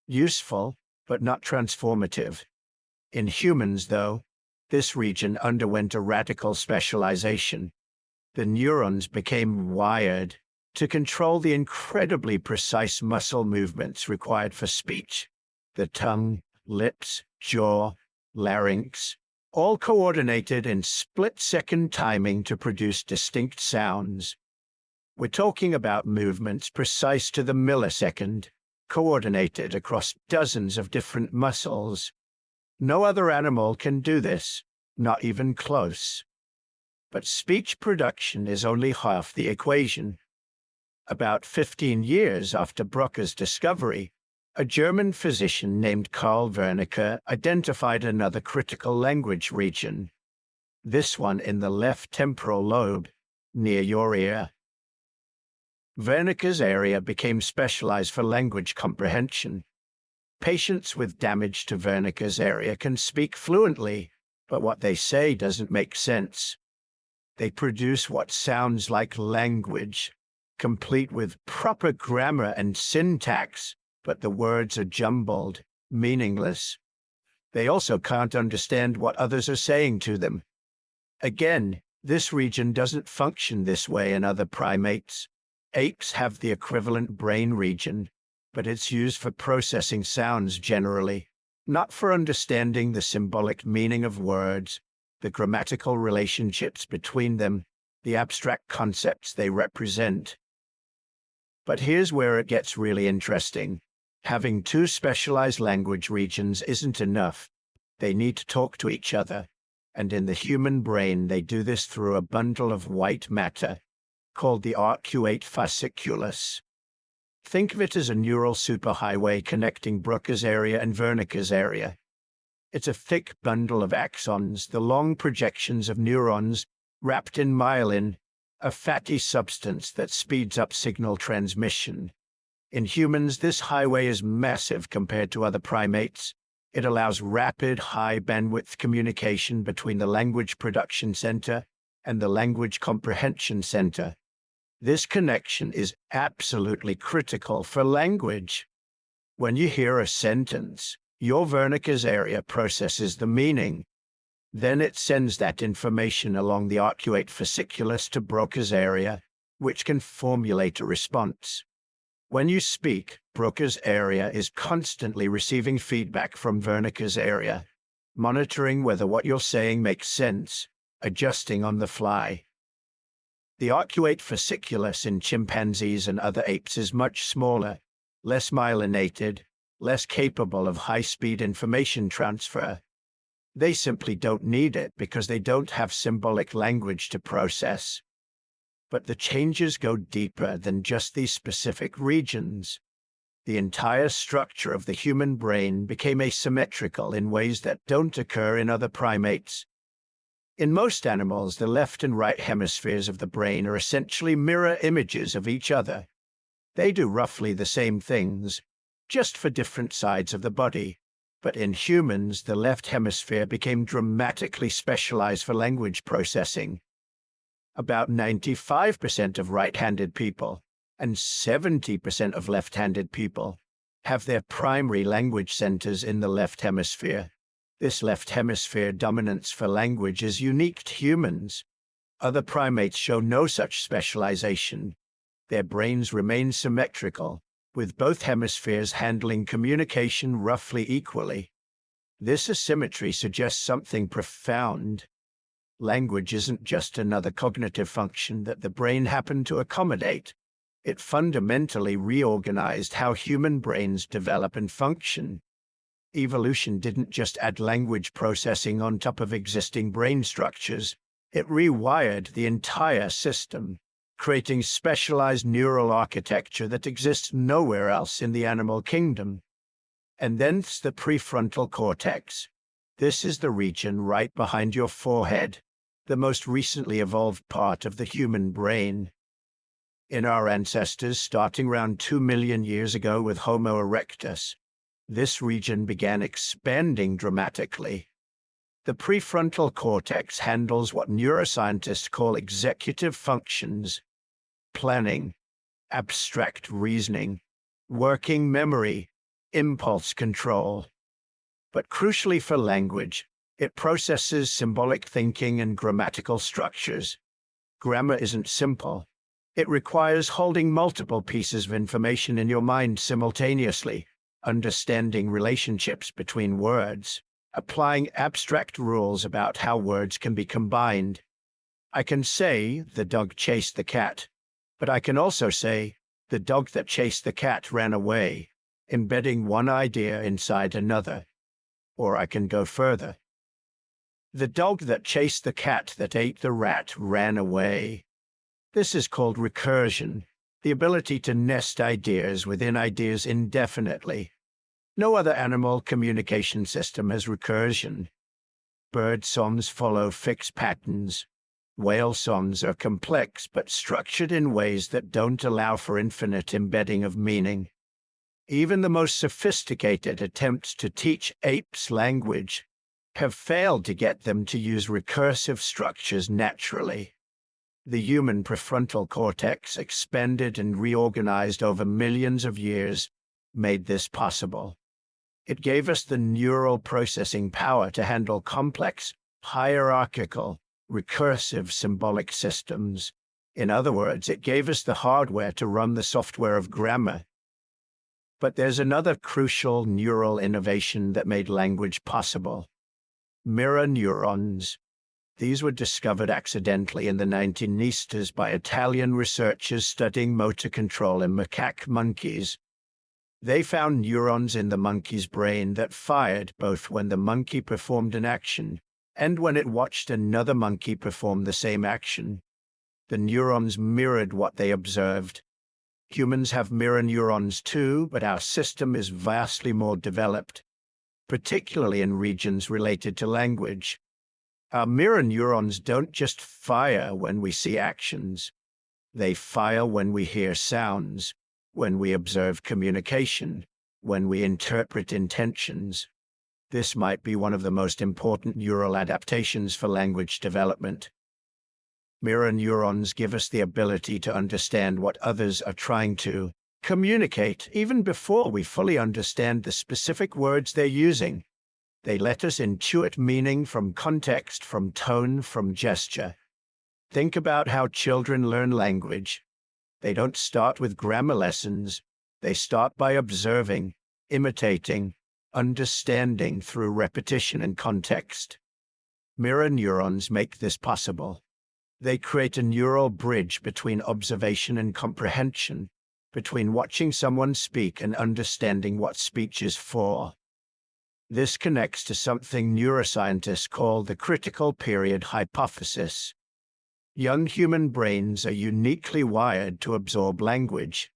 Useful, but not transformative. In humans, though, this region underwent a radical specialization. The neurons became wired to control the incredibly precise muscle movements required for speech. The tongue, lips, jaw, larynx, all coordinated in split-second timing to produce distinct sounds. We're talking about movements precise to the millisecond, coordinated across dozens of different muscles. No other animal can do this, not even close. But speech production is only half the equation. About 15 years after Broca's discovery, a German physician named Karl Wernicke identified another critical language region, this one in the left temporal lobe. near your ear. Wernicke's area became specialized for language comprehension. Patients with damage to Wernicke's area can speak fluently, but what they say doesn't make sense. They produce what sounds like language, complete with proper grammar and syntax, but the words are jumbled, meaningless. They also can't understand what others are saying to them. Again, this region doesn't function this way in other primates. Apes have the equivalent brain region, but it's used for processing sounds generally, not for understanding the symbolic meaning of words, the grammatical relationships between them, the abstract concepts they represent. But here's where it gets really interesting. Having two specialized language regions isn't enough. They need to talk to each other, and in the human brain they do this through a bundle of white matter called the arcuate fasciculus. Think of it as a neural superhighway connecting Bruca's area and Wernicke's area. It's a thick bundle of axons, the long projections of neurons wrapped in myelin, a fatty substance that speeds up signal transmission. In humans, this highway is massive compared to other primates. It allows rapid, high-bandwidth communication between the language production center and the language comprehension center. This connection is absolutely critical for language. When you hear a sentence, your Wernicke's area processes the meaning. Then it sends that information along the arcuate fasciculus to Broca's area, which can formulate a response. When you speak, Broca's area is constantly receiving feedback from Wernicke's area, monitoring whether what you're saying makes sense, adjusting on the fly. The arcuate fasciculus in chimpanzees and other apes is much smaller, less myelinated, less capable of high-speed information transfer. They simply don't need it because they don't have symbolic language to process. But the changes go deeper than just these specific regions. The entire structure of the human brain became asymmetrical in ways that don't occur in other primates. In most animals, the left and right hemispheres of the brain are essentially mirror images of each other. They do roughly the same things, just for different sides of the body. But in humans, the left hemisphere became dramatically specialized for language processing. About 95% of right-handed people and 70% of left-handed people have their primary language centers in the left hemisphere. This left hemisphere dominance for language is unique to humans. Other primates show no such specialization. Their brains remain symmetrical, with both hemispheres handling communication roughly equally. This asymmetry suggests something profound. Language isn't just another cognitive function that the brain happened to accommodate. It fundamentally reorganized how human brains develop and function. Evolution didn't just add language processing on top of existing brain structures. It rewired the entire system, creating specialized neural architecture that exists nowhere else in the animal kingdom. And then there's the prefrontal cortex. This is the region right behind your forehead, the most recently evolved part of the human brain. In our ancestors, starting around 2 million years ago with Homo erectus, this region began expanding dramatically. The prefrontal cortex handles what neuroscientists call executive functions: planning, abstract reasoning, working memory, impulse control. But crucially for language, it processes symbolic thinking and grammatical structures. Grammar isn't simple. It requires holding multiple pieces of information in your mind simultaneously, understanding relationships between words, applying abstract rules about how words can be combined. I can say, the dog chased the cat, but I can also say, the dog that chased the cat ran away, embedding one idea inside another. Or I can go further. The dog that chased the cat that ate the rat ran away. This is called recursion, the ability to nest ideas within ideas indefinitely. No other animal communication system has recursion. Bird songs follow fixed patterns. Whale songs are complex but structured in ways that don't allow for infinite embedding of meaning. Even the most sophisticated attempts to teach apes language have failed to get them to use recursive structures naturally. The human prefrontal cortex, expanded and reorganized over millions of years, made this possible. It gave us the neural processing power to handle complex, hierarchical, recursive symbolic systems. In other words, it gave us the hardware to run the software of grammar. But there's another crucial neural innovation that made language possible: mirror neurons. These were discovered accidentally in the 1990s by Italian researchers studying motor control in macaque monkeys. They found neurons in the monkey's brain that fired both when the monkey performed an action and when it watched another monkey perform the same action. The neurons mirrored what they observed. Humans have mirror neurons too, but our system is vastly more developed, particularly in regions related to language. Our mirror neurons don't just fire when we see actions. They fire when we hear sounds, when we observe communication, when we interpret intentions. This might be one of the most important neural adaptations for language development. Mirror neurons give us the ability to understand what others are trying to communicate even before we fully understand the specific words they're using. They let us intuit meaning from context, from tone, from gesture. Think about how children learn language. They don't start with grammar lessons. They start by observing, imitating, understanding through repetition and context. Mirror neurons make this possible. They create a neural bridge between observation and comprehension, between watching someone speak and understanding what speech is for. This connects to something neuroscientists call the critical period hypothesis. Young human brains are uniquely wired to absorb language.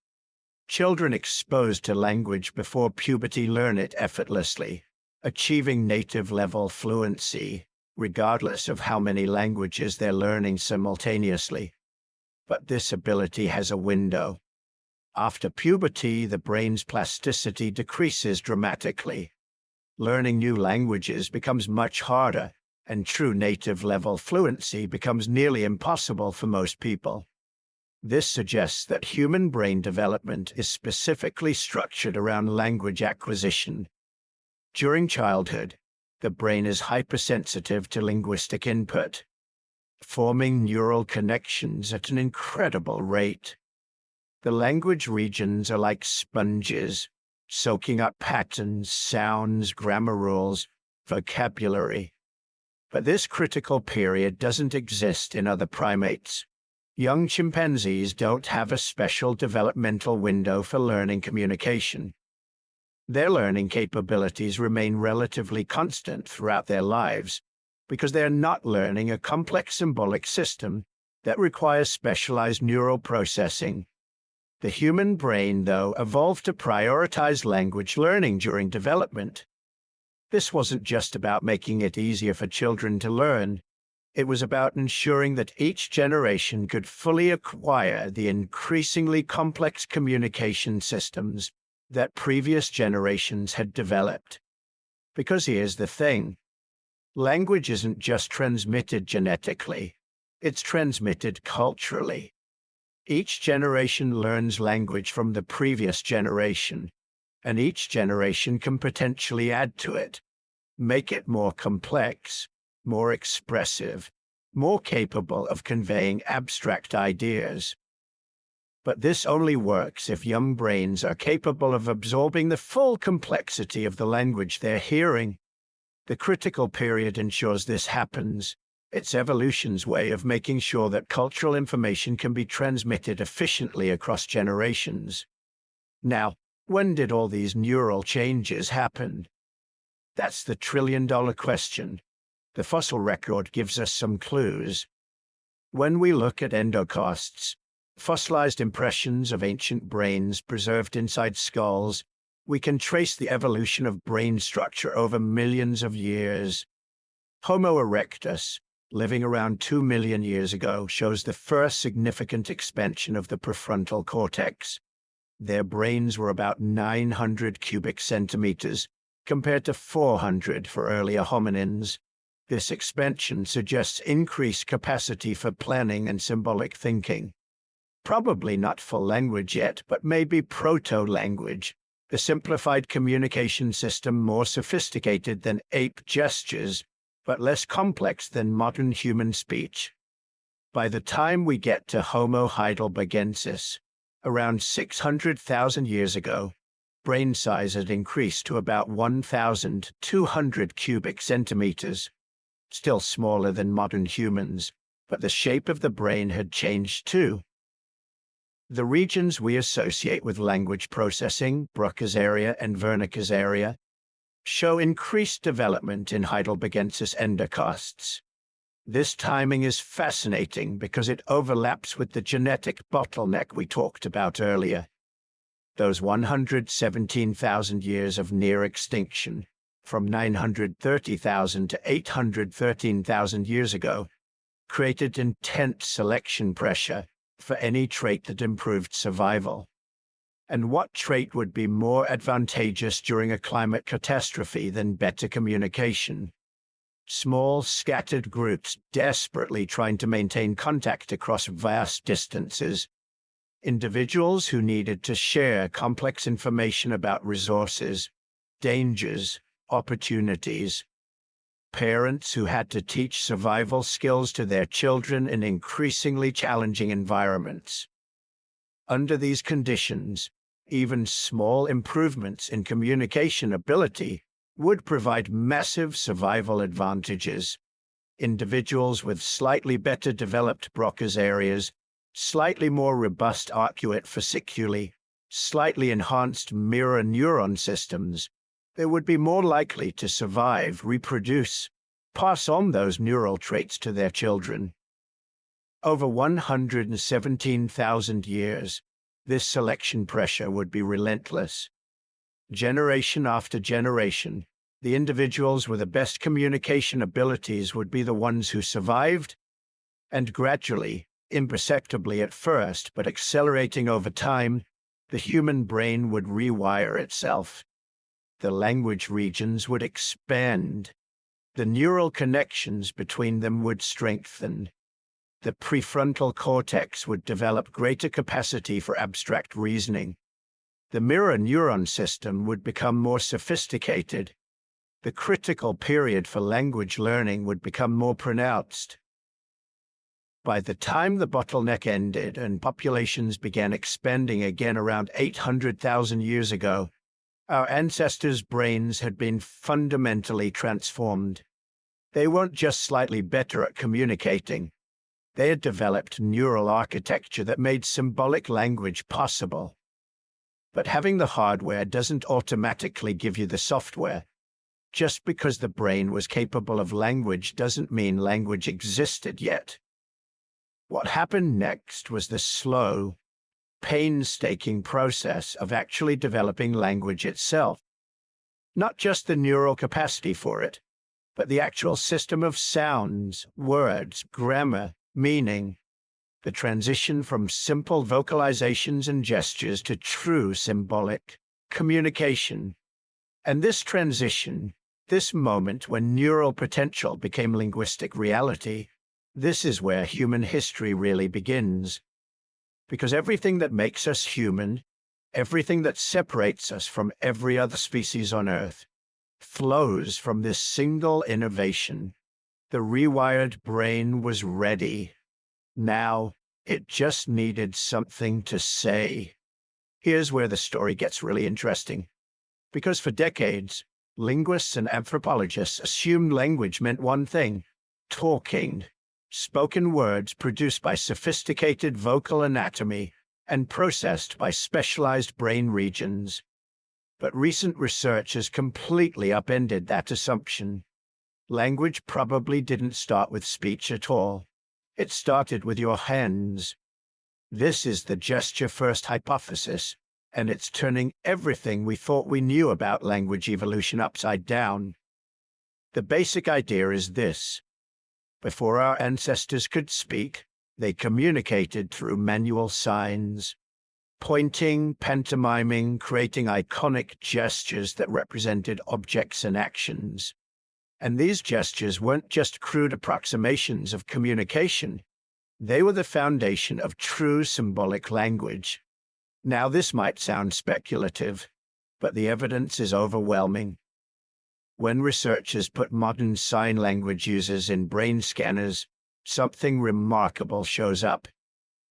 Children exposed to language before puberty learn it effortlessly, achieving native-level fluency, regardless of how many languages they're learning simultaneously. But this ability has a window. After puberty, the brain's plasticity decreases dramatically. Learning new languages becomes much harder, and true native-level fluency becomes nearly impossible for most people. This suggests that human brain development is specifically structured around language acquisition. During childhood, the brain is hypersensitive to linguistic input, forming neural connections at an incredible rate. The language regions are like sponges, soaking up patterns, sounds, grammar rules, vocabulary. But this critical period doesn't exist in other primates. Young chimpanzees don't have a special developmental window for learning communication. Their learning capabilities remain relatively constant throughout their lives because they are not learning a complex symbolic system that requires specialized neural processing. The human brain, though, evolved to prioritize language learning during development. This wasn't just about making it easier for children to learn. It was about ensuring that each generation could fully acquire the increasingly complex communication systems that previous generations had developed. Because here's the thing: language isn't just transmitted genetically, it's transmitted culturally. Each generation learns language from the previous generation, and each generation can potentially add to it, make it more complex, more expressive, more capable of conveying abstract ideas. But this only works if young brains are capable of absorbing the full complexity of the language they're hearing. The critical period ensures this happens. It's evolution's way of making sure that cultural information can be transmitted efficiently across generations. Now, when did all these neural changes happen? That's the trillion-dollar question. The fossil record gives us some clues. When we look at endocasts, fossilized impressions of ancient brains preserved inside skulls, we can trace the evolution of brain structure over millions of years. Homo erectus, living around 2 million years ago, shows the first significant expansion of the prefrontal cortex. Their brains were about 900 cubic centimeters, compared to 400 for earlier hominins. This expansion suggests increased capacity for planning and symbolic thinking. Probably not full language yet, but maybe proto-language, the simplified communication system more sophisticated than ape gestures, but less complex than modern human speech. By the time we get to Homo heidelbergensis, around 600,000 years ago, brain size had increased to about 1,200 cubic centimeters, still smaller than modern humans, but the shape of the brain had changed too. The regions we associate with language processing, Broca's area and Wernicke's area, show increased development in heidelbergensis endocasts. This timing is fascinating because it overlaps with the genetic bottleneck we talked about earlier. Those 117,000 years of near extinction, from 930,000 to 813,000 years ago, created intense selection pressure for any trait that improved survival. And what trait would be more advantageous during a climate catastrophe than better communication? Small, scattered groups desperately trying to maintain contact across vast distances. Individuals who needed to share complex information about resources, dangers, opportunities. Parents who had to teach survival skills to their children in increasingly challenging environments. Under these conditions, even small improvements in communication ability would provide massive survival advantages. Individuals with slightly better developed Broca's areas, slightly more robust arcuate fasciculi, slightly enhanced mirror neuron systems, they would be more likely to survive, reproduce, pass on those neural traits to their children. Over 117,000 years, this selection pressure would be relentless. Generation after generation, the individuals with the best communication abilities would be the ones who survived, and gradually, imperceptibly at first, but accelerating over time, the human brain would rewire itself. The language regions would expand. The neural connections between them would strengthen. The prefrontal cortex would develop greater capacity for abstract reasoning. The mirror neuron system would become more sophisticated. The critical period for language learning would become more pronounced. By the time the bottleneck ended and populations began expanding again around 800,000 years ago, our ancestors' brains had been fundamentally transformed. They weren't just slightly better at communicating. They had developed neural architecture that made symbolic language possible. But having the hardware doesn't automatically give you the software. Just because the brain was capable of language doesn't mean language existed yet. What happened next was the slow, painstaking process of actually developing language itself. Not just the neural capacity for it, but the actual system of sounds, words, grammar, meaning. The transition from simple vocalizations and gestures to true symbolic communication. And this transition, this moment when neural potential became linguistic reality, this is where human history really begins. Because everything that makes us human, everything that separates us from every other species on Earth, flows from this single innovation. The rewired brain was ready. Now, it just needed something to say. Here's where the story gets really interesting. Because for decades, linguists and anthropologists assumed language meant one thing: talking. Spoken words produced by sophisticated vocal anatomy and processed by specialized brain regions. But recent research has completely upended that assumption. Language probably didn't start with speech at all. It started with your hands. This is the gesture-first hypothesis, and it's turning everything we thought we knew about language evolution upside down. The basic idea is this. Before our ancestors could speak, they communicated through manual signs, pointing, pantomiming, creating iconic gestures that represented objects and actions. And these gestures weren't just crude approximations of communication. They were the foundation of true symbolic language. Now, this might sound speculative, but the evidence is overwhelming. When researchers put modern sign language users in brain scanners, something remarkable shows up.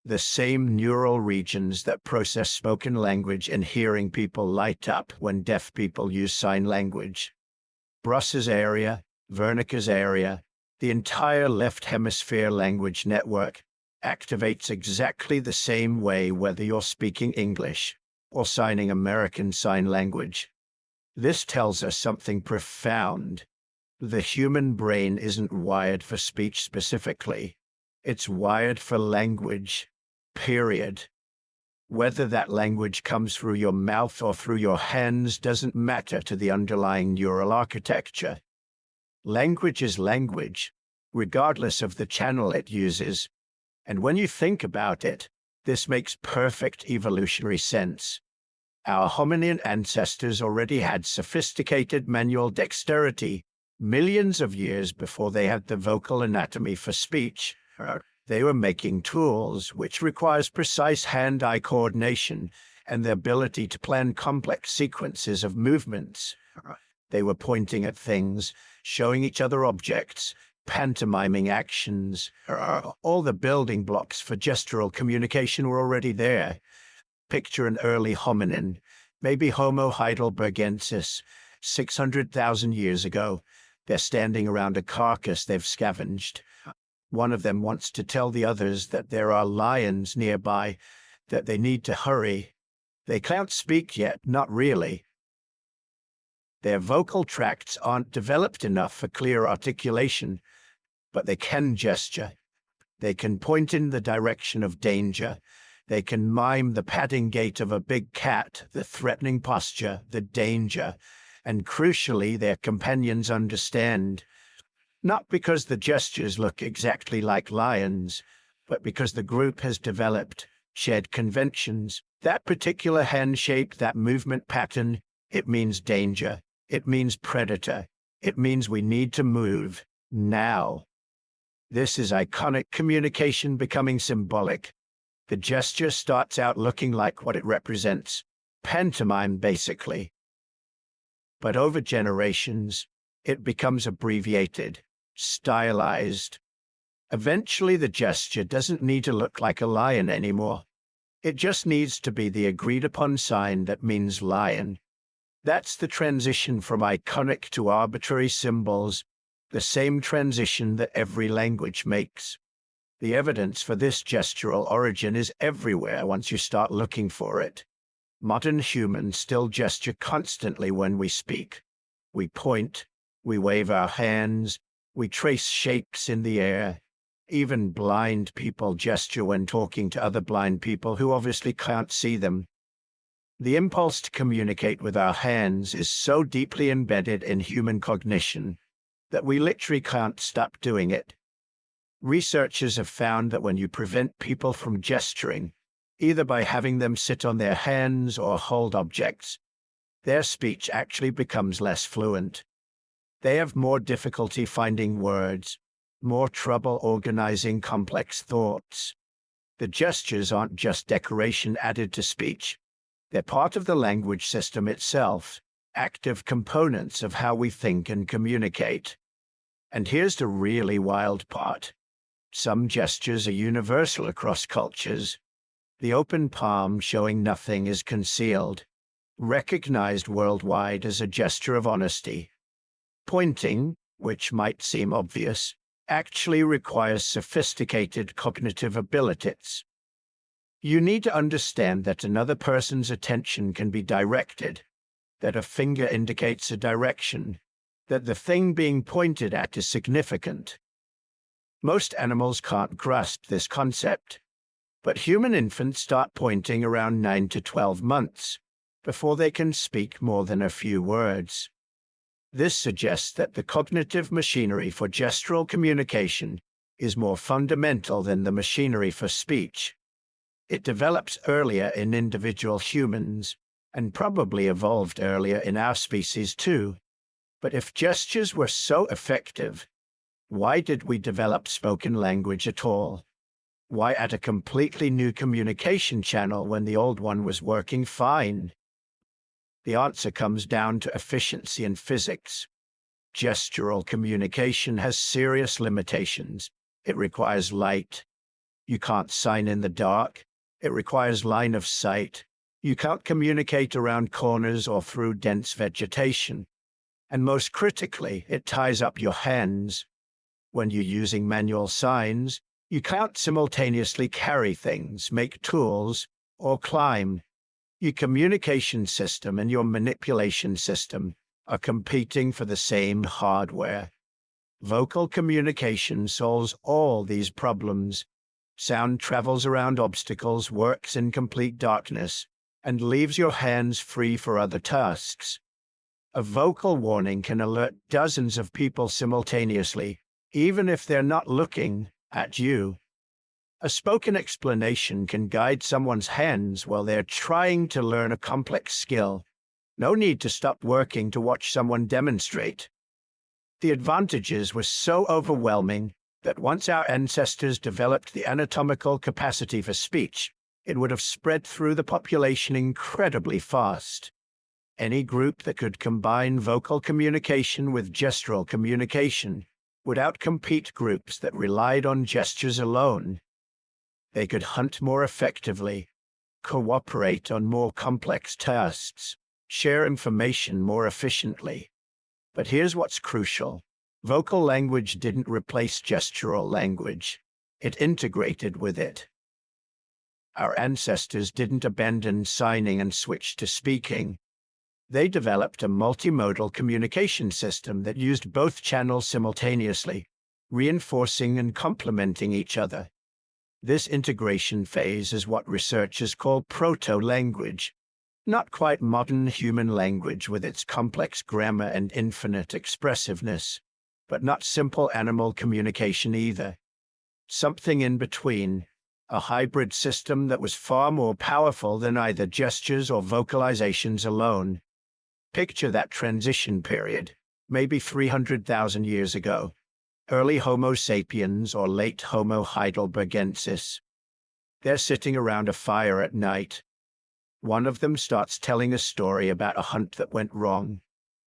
The same neural regions that process spoken language and hearing people light up when deaf people use sign language. Broca's area, Wernicke's area, the entire left hemisphere language network activates exactly the same way whether you're speaking English or signing American Sign Language. This tells us something profound. The human brain isn't wired for speech specifically. It's wired for language, period. Whether that language comes through your mouth or through your hands doesn't matter to the underlying neural architecture. Language is language, regardless of the channel it uses. And when you think about it, this makes perfect evolutionary sense. Our hominin ancestors already had sophisticated manual dexterity millions of years before they had the vocal anatomy for speech. They were making tools, which requires precise hand-eye coordination and the ability to plan complex sequences of movements. They were pointing at things, showing each other objects, pantomiming actions. All the building blocks for gestural communication were already there. Picture an early hominin, maybe Homo heidelbergensis, 600,000 years ago. They're standing around a carcass they've scavenged. One of them wants to tell the others that there are lions nearby, that they need to hurry. They can't speak yet, not really. Their vocal tracts aren't developed enough for clear articulation, but they can gesture. They can point in the direction of danger. They can mime the padding gait of a big cat, the threatening posture, the danger, and crucially, their companions understand. Not because the gestures look exactly like lions, but because the group has developed shared conventions. That particular hand shape, that movement pattern, it means danger. It means predator. It means we need to move now. This is iconic communication becoming symbolic. The gesture starts out looking like what it represents, pantomime basically. But over generations, it becomes abbreviated, stylized. Eventually, the gesture doesn't need to look like a lion anymore. It just needs to be the agreed-upon sign that means lion. That's the transition from iconic to arbitrary symbols, the same transition that every language makes. The evidence for this gestural origin is everywhere once you start looking for it. Modern humans still gesture constantly when we speak. We point, we wave our hands, we trace shapes in the air. Even blind people gesture when talking to other blind people who obviously can't see them. The impulse to communicate with our hands is so deeply embedded in human cognition that we literally can't stop doing it. Researchers have found that when you prevent people from gesturing, either by having them sit on their hands or hold objects, their speech actually becomes less fluent. They have more difficulty finding words, more trouble organizing complex thoughts. The gestures aren't just decoration added to speech. They're part of the language system itself, active components of how we think and communicate. And here's the really wild part. Some gestures are universal across cultures. The open palm showing nothing is concealed, recognized worldwide as a gesture of honesty. Pointing, which might seem obvious, actually requires sophisticated cognitive abilities. You need to understand that another person's attention can be directed, that a finger indicates a direction, that the thing being pointed at is significant. Most animals can't grasp this concept, but human infants start pointing around 9 to 12 months before they can speak more than a few words. This suggests that the cognitive machinery for gestural communication is more fundamental than the machinery for speech. It develops earlier in individual humans, and probably evolved earlier in our species too. But if gestures were so effective, why did we develop spoken language at all? Why add a completely new communication channel when the old one was working fine? The answer comes down to efficiency and physics. Gestural communication has serious limitations. It requires light. You can't sign in the dark. It requires line of sight. You can't communicate around corners or through dense vegetation. And most critically, it ties up your hands. When you're using manual signs, you can't simultaneously carry things, make tools, or climb. Your communication system and your manipulation system are competing for the same hardware. Vocal communication solves all these problems. Sound travels around obstacles, works in complete darkness, and leaves your hands free for other tasks. A vocal warning can alert dozens of people simultaneously, even if they're not looking at you. A spoken explanation can guide someone's hands while they're trying to learn a complex skill. No need to stop working to watch someone demonstrate. The advantages were so overwhelming that once our ancestors developed the anatomical capacity for speech, it would have spread through the population incredibly fast. Any group that could combine vocal communication with gestural communication would outcompete groups that relied on gestures alone. They could hunt more effectively, cooperate on more complex tasks, share information more efficiently. But here's what's crucial. Vocal language didn't replace gestural language. It integrated with it. Our ancestors didn't abandon signing and switch to speaking. They developed a multimodal communication system that used both channels simultaneously, reinforcing and complementing each other. This integration phase is what researchers call proto-language. Not quite modern human language with its complex grammar and infinite expressiveness, but not simple animal communication either. Something in between, a hybrid system that was far more powerful than either gestures or vocalizations alone. Picture that transition period, maybe 300,000 years ago. Early Homo sapiens or late Homo heidelbergensis. They're sitting around a fire at night. One of them starts telling a story about a hunt that went wrong.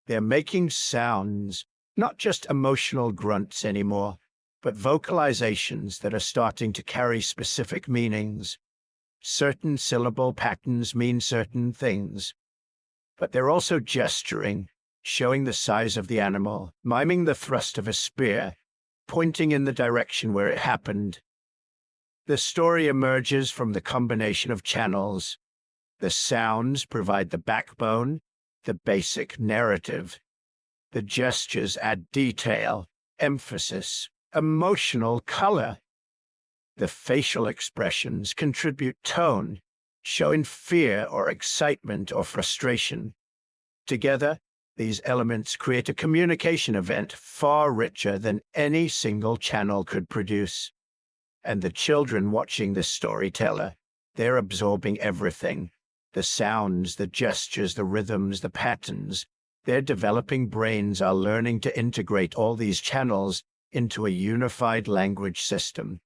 They're making sounds, not just emotional grunts anymore, but vocalizations that are starting to carry specific meanings. Certain syllable patterns mean certain things. But they're also gesturing, showing the size of the animal, miming the thrust of a spear, pointing in the direction where it happened. The story emerges from the combination of channels. The sounds provide the backbone, the basic narrative. The gestures add detail, emphasis, emotional color. The facial expressions contribute tone, showing fear or excitement or frustration. Together, these elements create a communication event far richer than any single channel could produce. And the children watching this storyteller, they're absorbing everything. The sounds, the gestures, the rhythms, the patterns. Their developing brains are learning to integrate all these channels into a unified language system.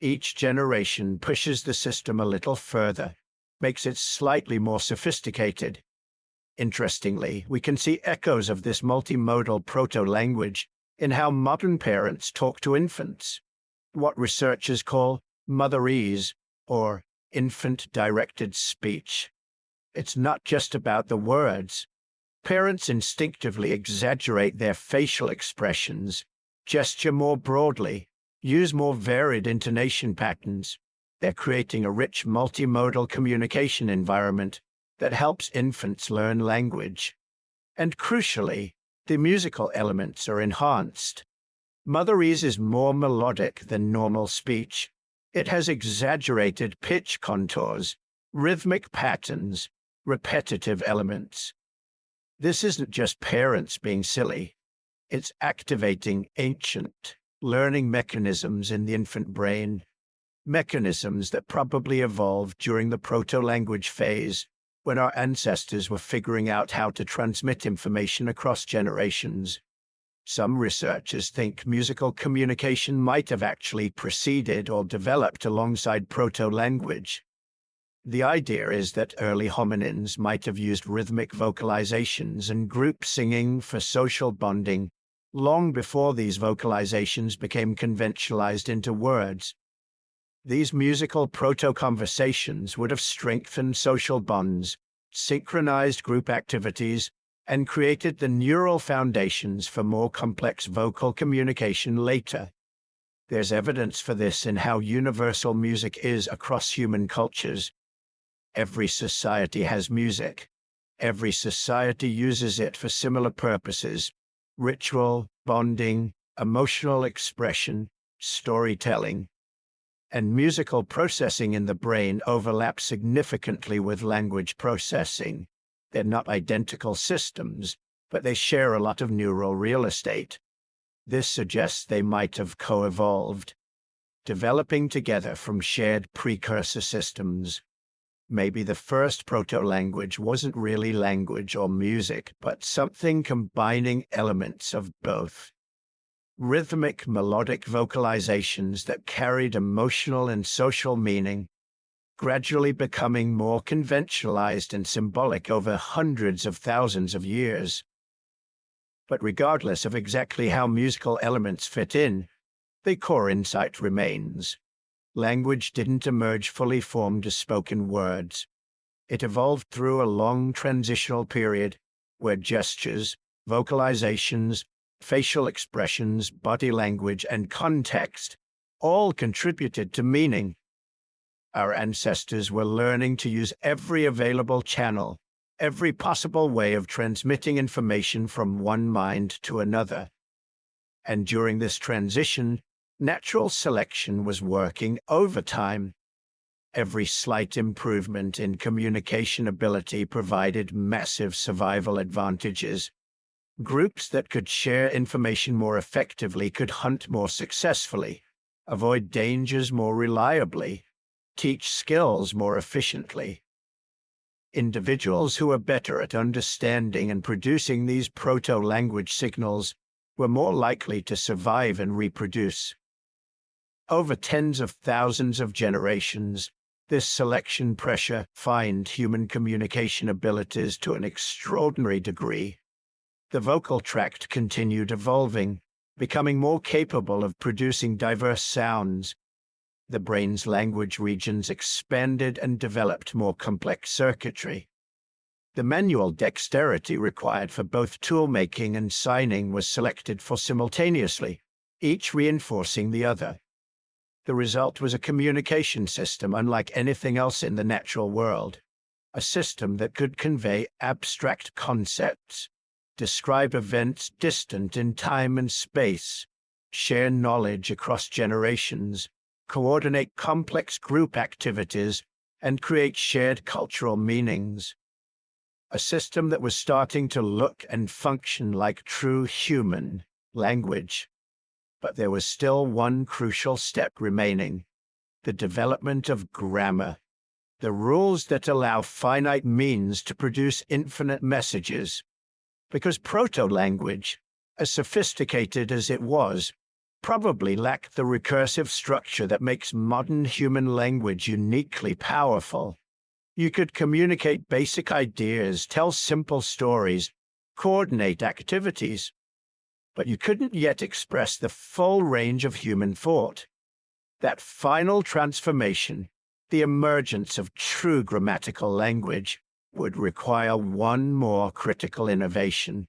Each generation pushes the system a little further, makes it slightly more sophisticated. Interestingly, we can see echoes of this multimodal proto-language in how modern parents talk to infants, what researchers call motherese, or infant-directed speech. It's not just about the words. Parents instinctively exaggerate their facial expressions, gesture more broadly, use more varied intonation patterns. They're creating a rich multimodal communication environment that helps infants learn language. And crucially, the musical elements are enhanced. Motherese is more melodic than normal speech. It has exaggerated pitch contours, rhythmic patterns, repetitive elements. This isn't just parents being silly. It's activating ancient learning mechanisms in the infant brain, mechanisms that probably evolved during the proto-language phase when our ancestors were figuring out how to transmit information across generations. Some researchers think musical communication might have actually preceded or developed alongside proto-language. The idea is that early hominins might have used rhythmic vocalizations and group singing for social bonding long before these vocalizations became conventionalized into words. These musical proto-conversations would have strengthened social bonds, synchronized group activities, and created the neural foundations for more complex vocal communication later. There's evidence for this in how universal music is across human cultures. Every society has music. Every society uses it for similar purposes: ritual, bonding, emotional expression, storytelling. And musical processing in the brain overlaps significantly with language processing. They're not identical systems, but they share a lot of neural real estate. This suggests they might have co-evolved, developing together from shared precursor systems. Maybe the first proto-language wasn't really language or music, but something combining elements of both. Rhythmic, melodic vocalizations that carried emotional and social meaning, gradually becoming more conventionalized and symbolic over hundreds of thousands of years. But regardless of exactly how musical elements fit in, the core insight remains. Language didn't emerge fully formed as spoken words. It evolved through a long transitional period where gestures, vocalizations, facial expressions, body language, and context all contributed to meaning. Our ancestors were learning to use every available channel, every possible way of transmitting information from one mind to another. And during this transition, natural selection was working overtime. Every slight improvement in communication ability provided massive survival advantages. Groups that could share information more effectively could hunt more successfully, avoid dangers more reliably, teach skills more efficiently. Individuals who were better at understanding and producing these proto-language signals were more likely to survive and reproduce. Over tens of thousands of generations, this selection pressure refined human communication abilities to an extraordinary degree. The vocal tract continued evolving, becoming more capable of producing diverse sounds. The brain's language regions expanded and developed more complex circuitry. The manual dexterity required for both tool-making and signing was selected for simultaneously, each reinforcing the other. The result was a communication system unlike anything else in the natural world, a system that could convey abstract concepts, describe events distant in time and space, share knowledge across generations, coordinate complex group activities, and create shared cultural meanings. A system that was starting to look and function like true human language. But there was still one crucial step remaining: the development of grammar, the rules that allow finite means to produce infinite messages. Because proto-language, as sophisticated as it was, probably lacked the recursive structure that makes modern human language uniquely powerful. You could communicate basic ideas, tell simple stories, coordinate activities, but you couldn't yet express the full range of human thought. That final transformation, the emergence of true grammatical language, would require one more critical innovation.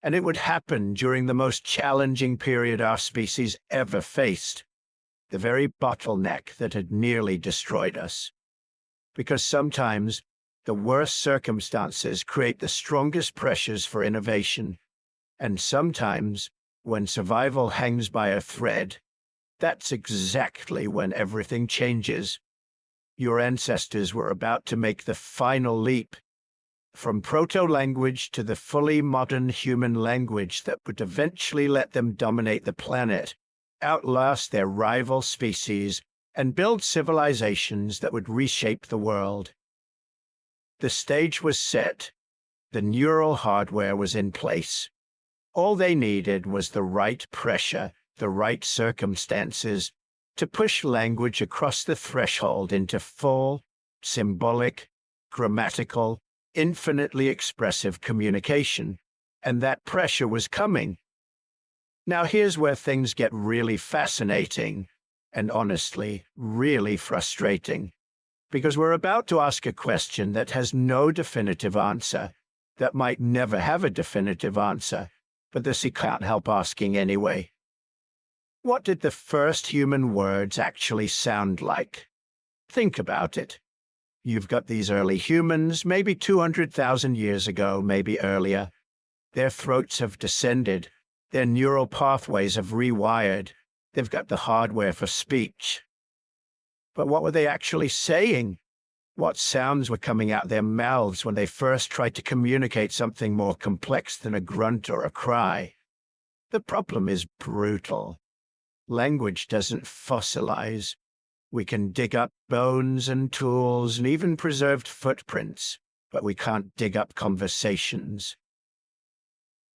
And it would happen during the most challenging period our species ever faced, the very bottleneck that had nearly destroyed us. Because sometimes the worst circumstances create the strongest pressures for innovation. And sometimes, when survival hangs by a thread, that's exactly when everything changes. Your ancestors were about to make the final leap, from proto-language to the fully modern human language that would eventually let them dominate the planet, outlast their rival species, and build civilizations that would reshape the world. The stage was set. The neural hardware was in place. All they needed was the right pressure, the right circumstances, to push language across the threshold into full, symbolic, grammatical, infinitely expressive communication. And that pressure was coming. Now here's where things get really fascinating, and honestly, really frustrating. Because we're about to ask a question that has no definitive answer, that might never have a definitive answer, but this he can't help asking anyway. What did the first human words actually sound like? Think about it. You've got these early humans, maybe 200,000 years ago, maybe earlier. Their throats have descended. Their neural pathways have rewired. They've got the hardware for speech. But what were they actually saying? What sounds were coming out their mouths when they first tried to communicate something more complex than a grunt or a cry? The problem is brutal. Language doesn't fossilize. We can dig up bones and tools and even preserved footprints, but we can't dig up conversations.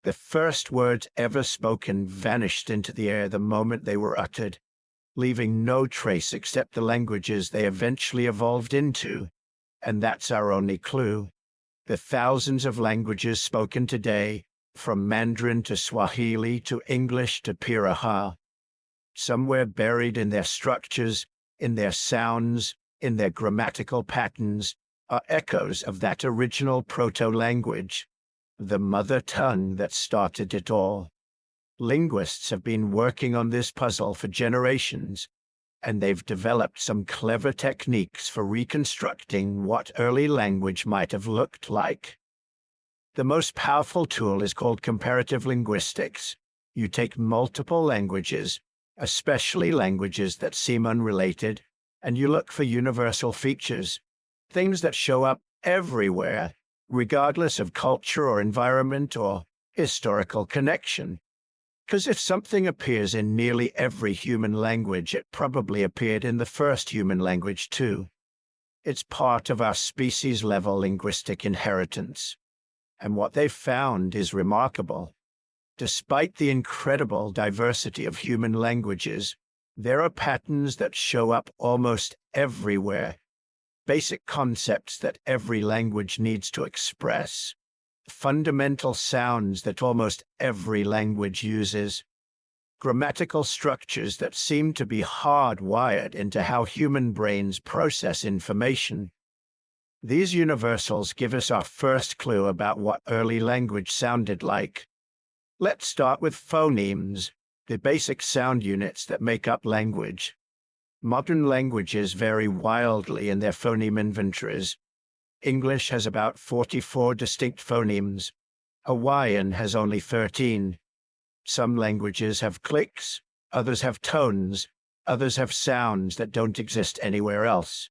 The first words ever spoken vanished into the air the moment they were uttered, leaving no trace except the languages they eventually evolved into. And that's our only clue. The thousands of languages spoken today, from Mandarin to Swahili to English to Piraha, somewhere buried in their structures, in their sounds, in their grammatical patterns, are echoes of that original proto-language, the mother tongue that started it all. Linguists have been working on this puzzle for generations, and they've developed some clever techniques for reconstructing what early language might have looked like. The most powerful tool is called comparative linguistics. You take multiple languages, especially languages that seem unrelated, and you look for universal features, things that show up everywhere, regardless of culture or environment or historical connection. Because if something appears in nearly every human language, it probably appeared in the first human language too. It's part of our species-level linguistic inheritance. And what they've found is remarkable. Despite the incredible diversity of human languages, there are patterns that show up almost everywhere, basic concepts that every language needs to express, fundamental sounds that almost every language uses, grammatical structures that seem to be hardwired into how human brains process information. These universals give us our first clue about what early language sounded like. Let's start with phonemes, the basic sound units that make up language. Modern languages vary wildly in their phoneme inventories. English has about 44 distinct phonemes. Hawaiian has only 13. Some languages have clicks, others have tones, others have sounds that don't exist anywhere else.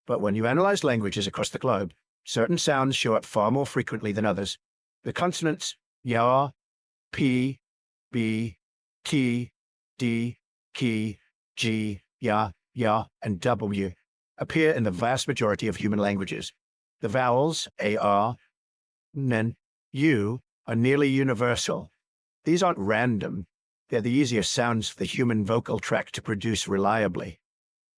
But when you analyze languages across the globe, certain sounds show up far more frequently than others. The consonants ya, p, b, t, d, ki, g, ya, and w appear in the vast majority of human languages. The vowels ar, n, u are nearly universal. These aren't random. They're the easiest sounds for the human vocal tract to produce reliably.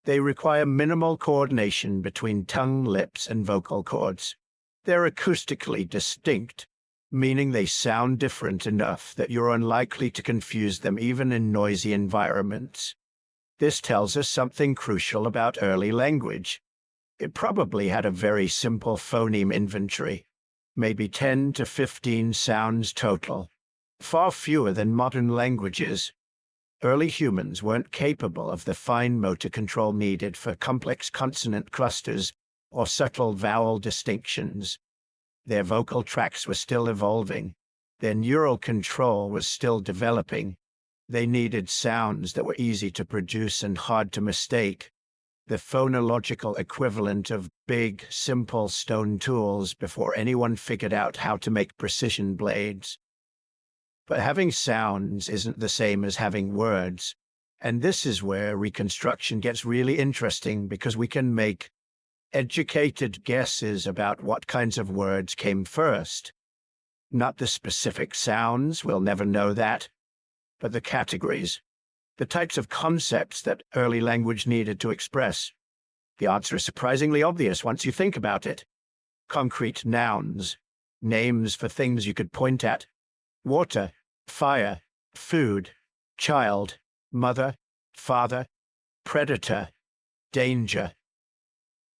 They require minimal coordination between tongue, lips, and vocal cords. They're acoustically distinct, meaning they sound different enough that you're unlikely to confuse them even in noisy environments. This tells us something crucial about early language. It probably had a very simple phoneme inventory, maybe 10 to 15 sounds total, far fewer than modern languages. Early humans weren't capable of the fine motor control needed for complex consonant clusters or subtle vowel distinctions. Their vocal tracts were still evolving. Their neural control was still developing. They needed sounds that were easy to produce and hard to mistake. the phonological equivalent of big, simple stone tools before anyone figured out how to make precision blades. But having sounds isn't the same as having words, and this is where reconstruction gets really interesting because we can make educated guesses about what kinds of words came first. Not the specific sounds, we'll never know that, but the categories, the types of concepts that early language needed to express. The answer is surprisingly obvious once you think about it. Concrete nouns, names for things you could point at. Water, fire, food, child, mother, father, predator, danger.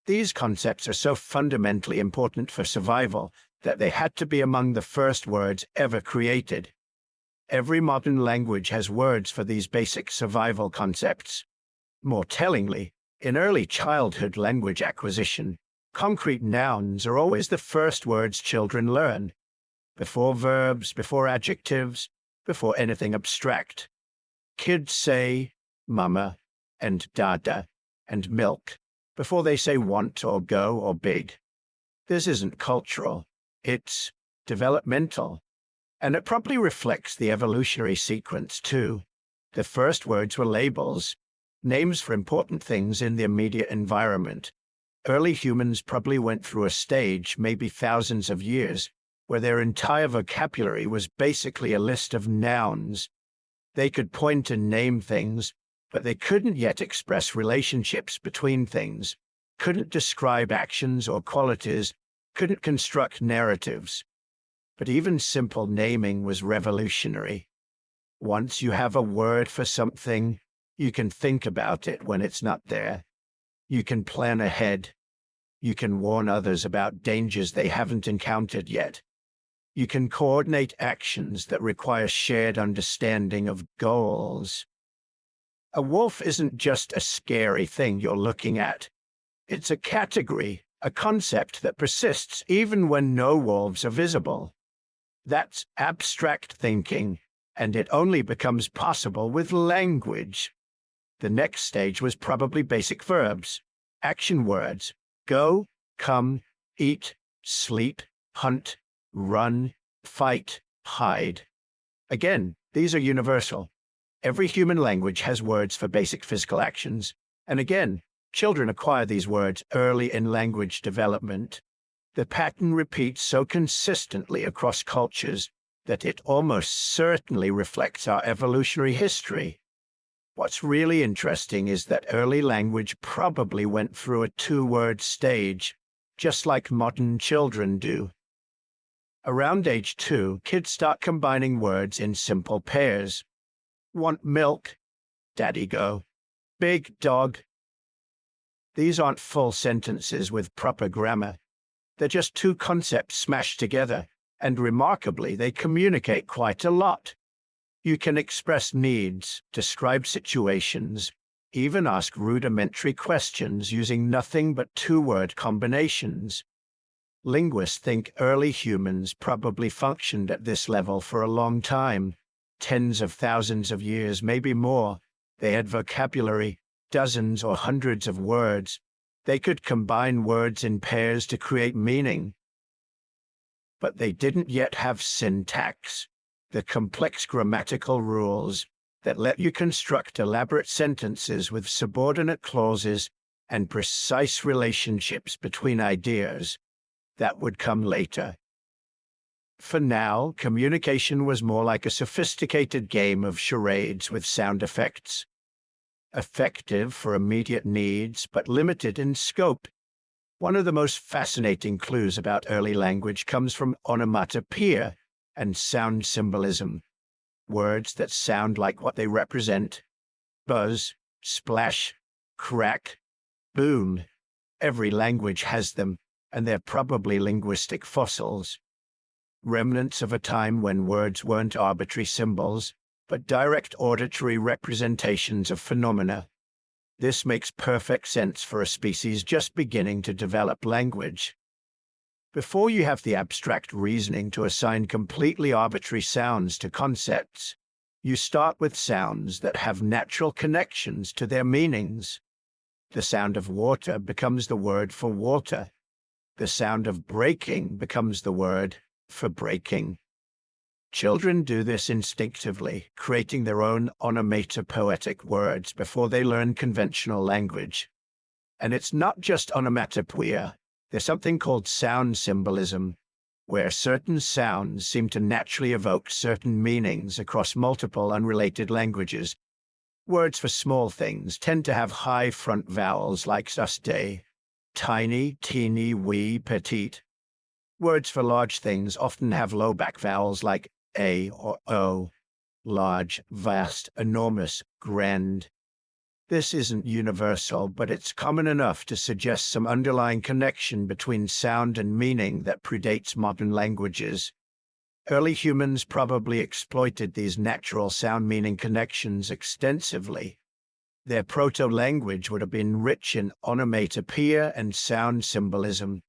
These concepts are so fundamentally important for survival that they had to be among the first words ever created. Every modern language has words for these basic survival concepts. More tellingly, in early childhood language acquisition, concrete nouns are always the first words children learn, before verbs, before adjectives, before anything abstract. Kids say mama and dada and milk before they say want or go or big. This isn't cultural, it's developmental. And it probably reflects the evolutionary sequence, too. The first words were labels, names for important things in the immediate environment. Early humans probably went through a stage, maybe thousands of years, where their entire vocabulary was basically a list of nouns. They could point and name things, but they couldn't yet express relationships between things, couldn't describe actions or qualities, couldn't construct narratives. But even simple naming was revolutionary. Once you have a word for something, you can think about it when it's not there. You can plan ahead. You can warn others about dangers they haven't encountered yet. You can coordinate actions that require shared understanding of goals. A wolf isn't just a scary thing you're looking at. It's a category, a concept that persists even when no wolves are visible. That's abstract thinking, and it only becomes possible with language. The next stage was probably basic verbs, action words: go, come, eat, sleep, hunt, run, fight, hide. Again, these are universal. Every human language has words for basic physical actions, and again, children acquire these words early in language development. The pattern repeats so consistently across cultures that it almost certainly reflects our evolutionary history. What's really interesting is that early language probably went through a two-word stage, just like modern children do. Around age 2, kids start combining words in simple pairs. Want milk? Daddy go. Big dog. These aren't full sentences with proper grammar. They're just two concepts smashed together, and remarkably, they communicate quite a lot. You can express needs, describe situations, even ask rudimentary questions using nothing but two-word combinations. Linguists think early humans probably functioned at this level for a long time, tens of thousands of years, maybe more. They had vocabulary, dozens or hundreds of words. They could combine words in pairs to create meaning. But they didn't yet have syntax, the complex grammatical rules that let you construct elaborate sentences with subordinate clauses and precise relationships between ideas. That would come later. For now, communication was more like a sophisticated game of charades with sound effects. Effective for immediate needs, but limited in scope. One of the most fascinating clues about early language comes from onomatopoeia and sound symbolism. Words that sound like what they represent. Buzz, splash, crack, boom. Every language has them, and they're probably linguistic fossils. Remnants of a time when words weren't arbitrary symbols, but direct auditory representations of phenomena. This makes perfect sense for a species just beginning to develop language. Before you have the abstract reasoning to assign completely arbitrary sounds to concepts, you start with sounds that have natural connections to their meanings. The sound of water becomes the word for water. The sound of breaking becomes the word for breaking. Children do this instinctively, creating their own onomatopoetic words before they learn conventional language. And it's not just onomatopoeia. There's something called sound symbolism, where certain sounds seem to naturally evoke certain meanings across multiple unrelated languages. Words for small things tend to have high front vowels like susde, tiny, teeny, wee, petite. Words for large things often have low back vowels like a or o, large, vast, enormous, grand. This isn't universal, but it's common enough to suggest some underlying connection between sound and meaning that predates modern languages. Early humans probably exploited these natural sound-meaning connections extensively. Their proto-language would have been rich in onomatopoeia and sound symbolism.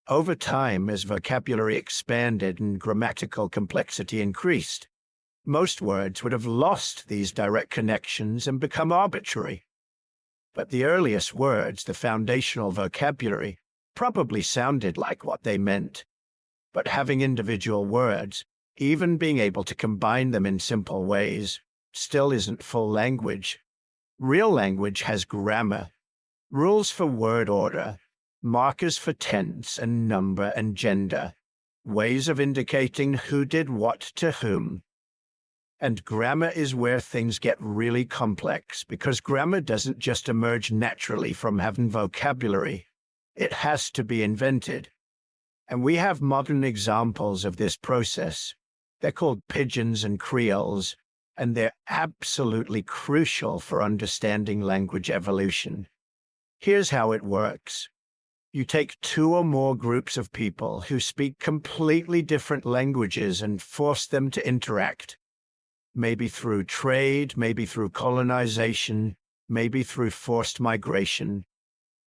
Over time, as vocabulary expanded and grammatical complexity increased, most words would have lost these direct connections and become arbitrary. But the earliest words, the foundational vocabulary, probably sounded like what they meant. But having individual words, even being able to combine them in simple ways, still isn't full language. Real language has grammar, rules for word order, markers for tense and number and gender, ways of indicating who did what to whom. And grammar is where things get really complex, because grammar doesn't just emerge naturally from having vocabulary. It has to be invented. And we have modern examples of this process. They're called pidgins and creoles, and they're absolutely crucial for understanding language evolution. Here's how it works. You take two or more groups of people who speak completely different languages and force them to interact. Maybe through trade, maybe through colonization, maybe through forced migration.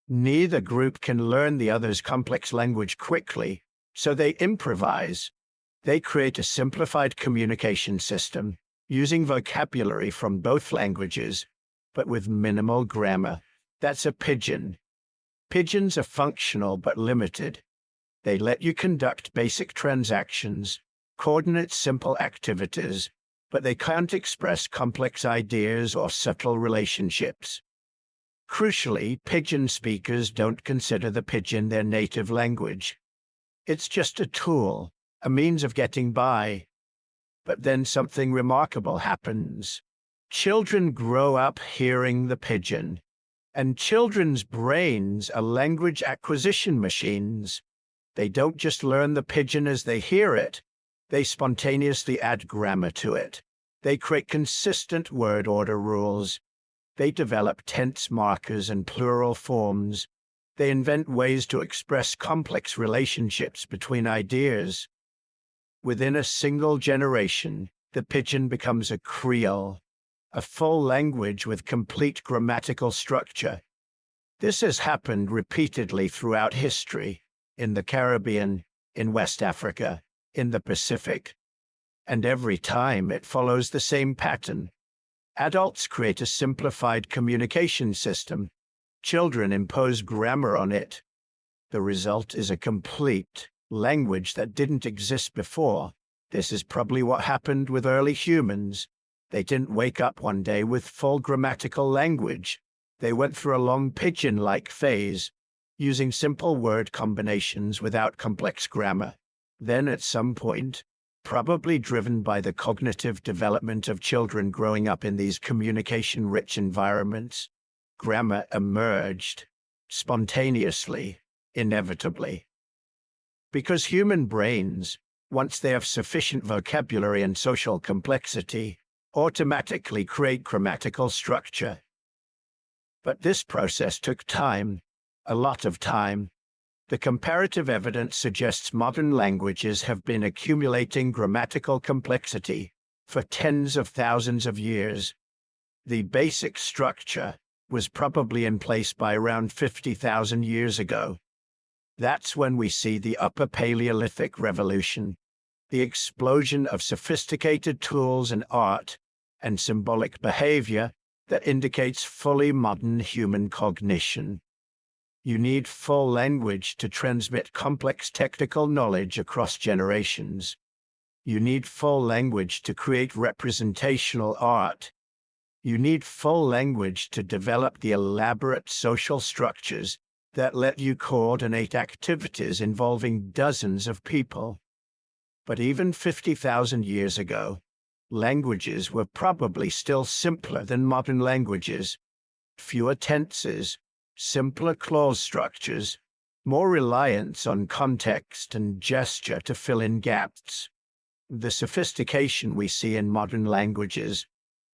Neither group can learn the other's complex language quickly, so they improvise. They create a simplified communication system, using vocabulary from both languages, but with minimal grammar. That's a pidgin. Pidgins are functional but limited. They let you conduct basic transactions, coordinate simple activities, but they can't express complex ideas or subtle relationships. Crucially, pidgin speakers don't consider the pidgin their native language. It's just a tool, a means of getting by. But then something remarkable happens. Children grow up hearing the pidgin, and children's brains are language acquisition machines. They don't just learn the pidgin as they hear it. They spontaneously add grammar to it. They create consistent word order rules. They develop tense markers and plural forms. They invent ways to express complex relationships between ideas. Within a single generation, the pidgin becomes a creole, a full language with complete grammatical structure. This has happened repeatedly throughout history, in the Caribbean, in West Africa, in the Pacific. And every time it follows the same pattern. Adults create a simplified communication system. Children impose grammar on it. The result is a complete language that didn't exist before. This is probably what happened with early humans. They didn't wake up one day with full grammatical language. They went through a long pidgin-like phase, using simple word combinations without complex grammar. Then at some point, probably driven by the cognitive development of children growing up in these communication-rich environments, grammar emerged, spontaneously, inevitably. Because human brains, once they have sufficient vocabulary and social complexity, automatically create grammatical structure. But this process took time, a lot of time. The comparative evidence suggests modern languages have been accumulating grammatical complexity for tens of thousands of years. The basic structure was probably in place by around 50,000 years ago. That's when we see the Upper Paleolithic Revolution, the explosion of sophisticated tools and art and symbolic behavior that indicates fully modern human cognition. You need full language to transmit complex technical knowledge across generations. You need full language to create representational art. You need full language to develop the elaborate social structures that let you coordinate activities involving dozens of people. But even 50,000 years ago, languages were probably still simpler than modern languages. Fewer tenses, simpler clause structures, more reliance on context and gesture to fill in gaps. The sophistication we see in modern languages,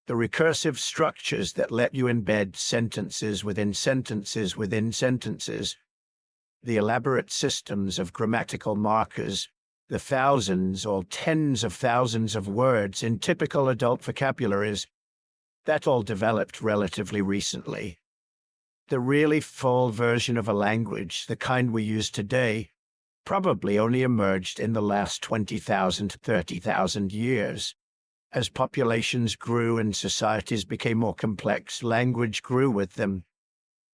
the recursive structures that let you embed sentences within sentences within sentences, the elaborate systems of grammatical markers, the thousands or tens of thousands of words in typical adult vocabularies, that all developed relatively recently. The really full version of a language, the kind we use today, probably only emerged in the last 20,000 to 30,000 years. As populations grew and societies became more complex, language grew with them.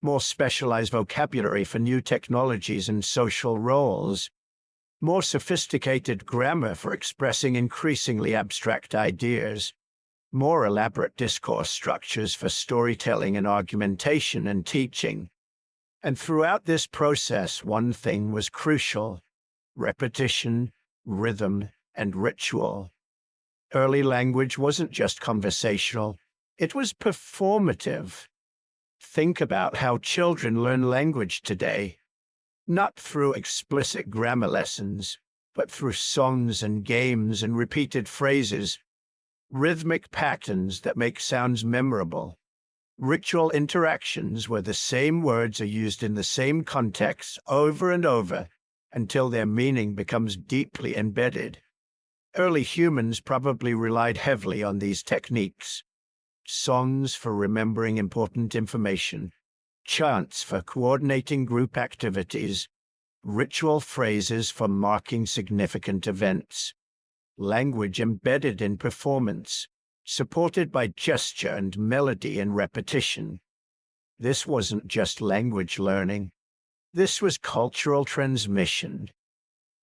More specialized vocabulary for new technologies and social roles. More sophisticated grammar for expressing increasingly abstract ideas. More elaborate discourse structures for storytelling and argumentation and teaching. And throughout this process, one thing was crucial: repetition, rhythm, and ritual. Early language wasn't just conversational, it was performative. Think about how children learn language today. Not through explicit grammar lessons, but through songs and games and repeated phrases. Rhythmic patterns that make sounds memorable. Ritual interactions where the same words are used in the same context over and over until their meaning becomes deeply embedded. Early humans probably relied heavily on these techniques. Songs for remembering important information, chants for coordinating group activities, ritual phrases for marking significant events. Language embedded in performance, supported by gesture and melody and repetition. This wasn't just language learning. This was cultural transmission.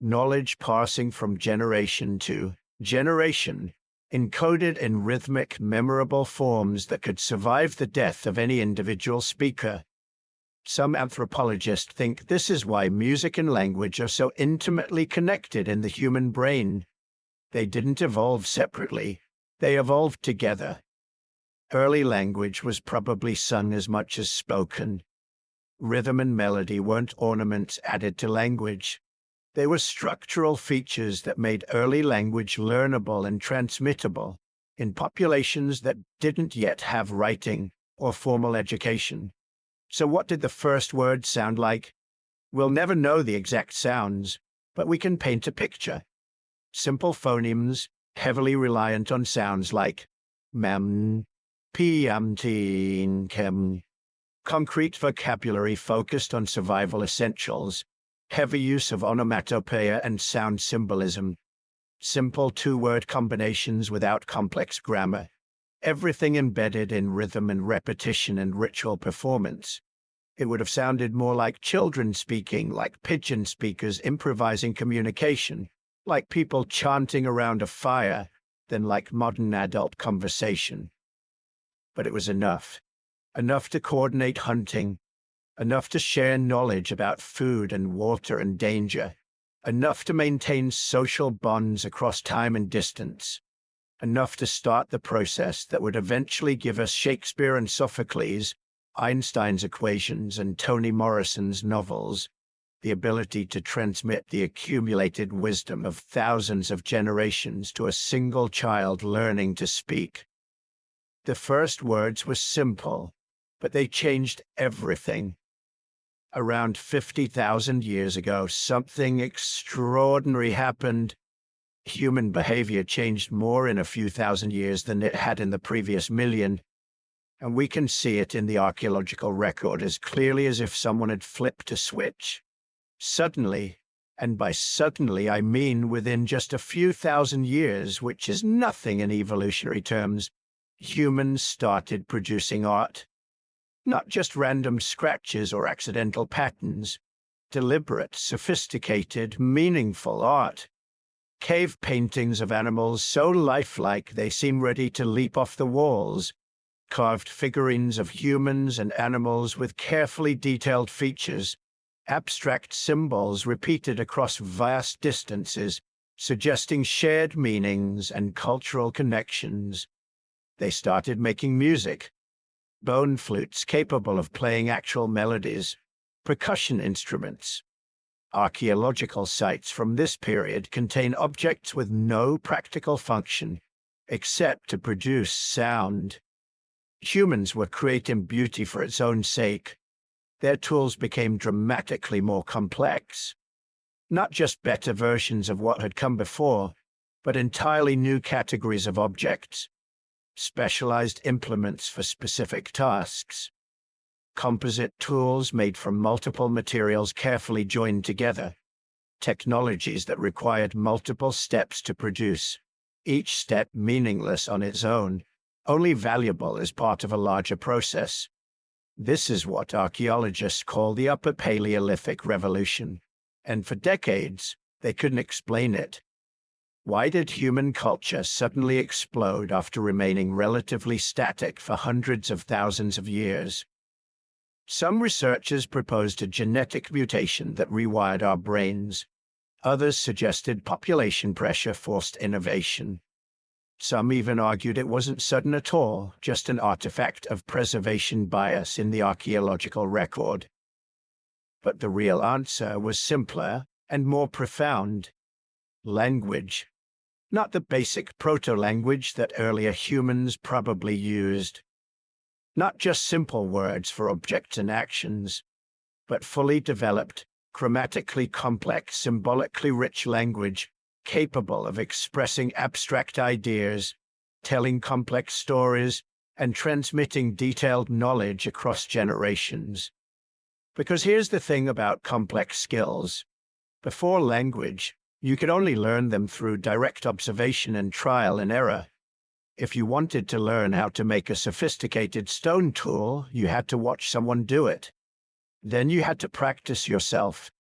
Knowledge passing from generation to generation, encoded in rhythmic, memorable forms that could survive the death of any individual speaker. Some anthropologists think this is why music and language are so intimately connected in the human brain. They didn't evolve separately, they evolved together. Early language was probably sung as much as spoken. Rhythm and melody weren't ornaments added to language. They were structural features that made early language learnable and transmittable in populations that didn't yet have writing or formal education. So what did the first word sound like? We'll never know the exact sounds, but we can paint a picture. Simple phonemes, heavily reliant on sounds like mem, kem. Concrete vocabulary focused on survival essentials, heavy use of onomatopoeia and sound symbolism, simple two-word combinations without complex grammar, everything embedded in rhythm and repetition and ritual performance. It would have sounded more like children speaking, like pigeon speakers improvising communication, like people chanting around a fire, than like modern adult conversation. But it was enough. Enough to coordinate hunting, enough to share knowledge about food and water and danger, enough to maintain social bonds across time and distance, enough to start the process that would eventually give us Shakespeare and Sophocles, Einstein's equations and Toni Morrison's novels, the ability to transmit the accumulated wisdom of thousands of generations to a single child learning to speak. The first words were simple, but they changed everything. Around 50,000 years ago, something extraordinary happened. Human behavior changed more in a few thousand years than it had in the previous million, and we can see it in the archaeological record as clearly as if someone had flipped a switch. Suddenly, and by suddenly I mean within just a few thousand years, which is nothing in evolutionary terms, humans started producing art. Not just random scratches or accidental patterns, deliberate, sophisticated, meaningful art. Cave paintings of animals so lifelike they seem ready to leap off the walls. Carved figurines of humans and animals with carefully detailed features. Abstract symbols repeated across vast distances, suggesting shared meanings and cultural connections. They started making music. Bone flutes capable of playing actual melodies. Percussion instruments. Archaeological sites from this period contain objects with no practical function except to produce sound. Humans were creating beauty for its own sake. Their tools became dramatically more complex. Not just better versions of what had come before, but entirely new categories of objects. Specialized implements for specific tasks. Composite tools made from multiple materials carefully joined together. Technologies that required multiple steps to produce, each step meaningless on its own, only valuable as part of a larger process. This is what archaeologists call the Upper Paleolithic Revolution, and for decades they couldn't explain it. Why did human culture suddenly explode after remaining relatively static for hundreds of thousands of years? Some researchers proposed a genetic mutation that rewired our brains. Others suggested population pressure forced innovation. Some even argued it wasn't sudden at all, just an artifact of preservation bias in the archaeological record. But the real answer was simpler and more profound. Language. Not the basic proto-language that earlier humans probably used. Not just simple words for objects and actions, but fully developed, grammatically complex, symbolically rich language capable of expressing abstract ideas, telling complex stories, and transmitting detailed knowledge across generations. Because here's the thing about complex skills. Before language, you could only learn them through direct observation and trial and error. If you wanted to learn how to make a sophisticated stone tool, you had to watch someone do it. Then you had to practice yourself,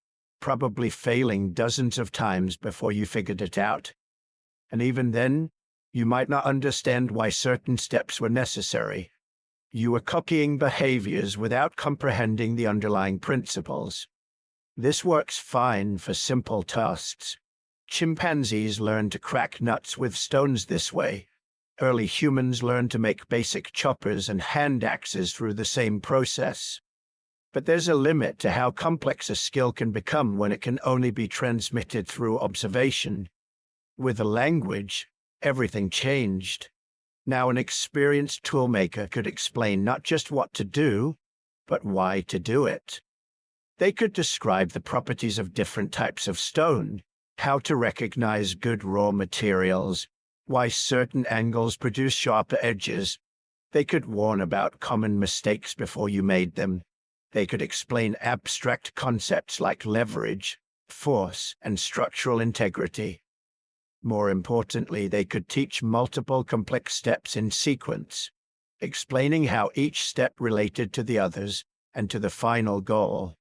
probably failing dozens of times before you figured it out. And even then, you might not understand why certain steps were necessary. You were copying behaviors without comprehending the underlying principles. This works fine for simple tasks. Chimpanzees learned to crack nuts with stones this way. Early humans learned to make basic choppers and hand axes through the same process. But there's a limit to how complex a skill can become when it can only be transmitted through observation. With a language, everything changed. Now an experienced toolmaker could explain not just what to do, but why to do it. They could describe the properties of different types of stone, how to recognize good raw materials, why certain angles produce sharper edges. They could warn about common mistakes before you made them. They could explain abstract concepts like leverage, force, and structural integrity. More importantly, they could teach multiple complex steps in sequence, explaining how each step related to the others and to the final goal.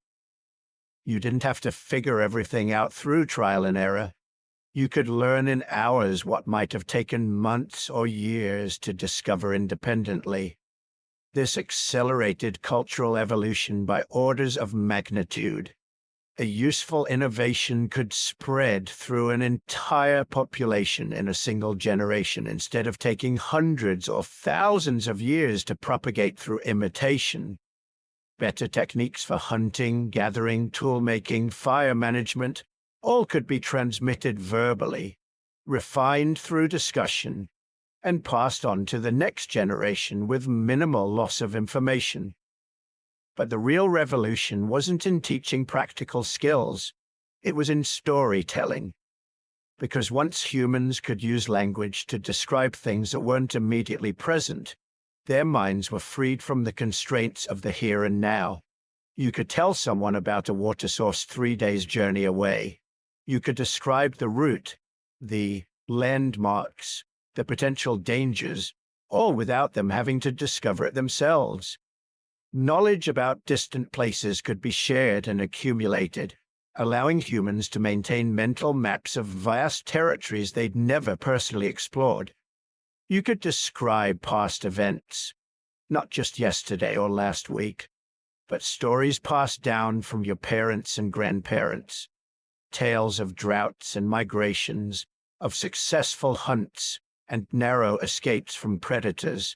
You didn't have to figure everything out through trial and error. You could learn in hours what might have taken months or years to discover independently. This accelerated cultural evolution by orders of magnitude. A useful innovation could spread through an entire population in a single generation instead of taking hundreds or thousands of years to propagate through imitation. Better techniques for hunting, gathering, tool-making, fire management, all could be transmitted verbally, refined through discussion, and passed on to the next generation with minimal loss of information. But the real revolution wasn't in teaching practical skills, it was in storytelling. Because once humans could use language to describe things that weren't immediately present, their minds were freed from the constraints of the here and now. You could tell someone about a water source 3 days' journey away. You could describe the route, the landmarks, the potential dangers, all without them having to discover it themselves. Knowledge about distant places could be shared and accumulated, allowing humans to maintain mental maps of vast territories they'd never personally explored. You could describe past events, not just yesterday or last week, but stories passed down from your parents and grandparents, tales of droughts and migrations, of successful hunts and narrow escapes from predators.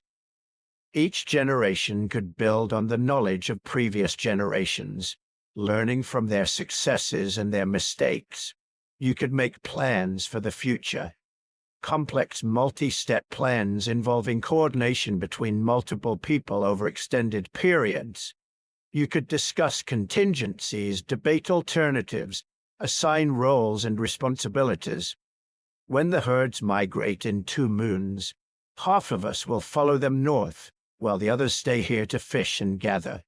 Each generation could build on the knowledge of previous generations, learning from their successes and their mistakes. You could make plans for the future, complex multi-step plans involving coordination between multiple people over extended periods. You could discuss contingencies, debate alternatives, assign roles and responsibilities. When the herds migrate in 2 moons, half of us will follow them north, while the others stay here to fish and gather.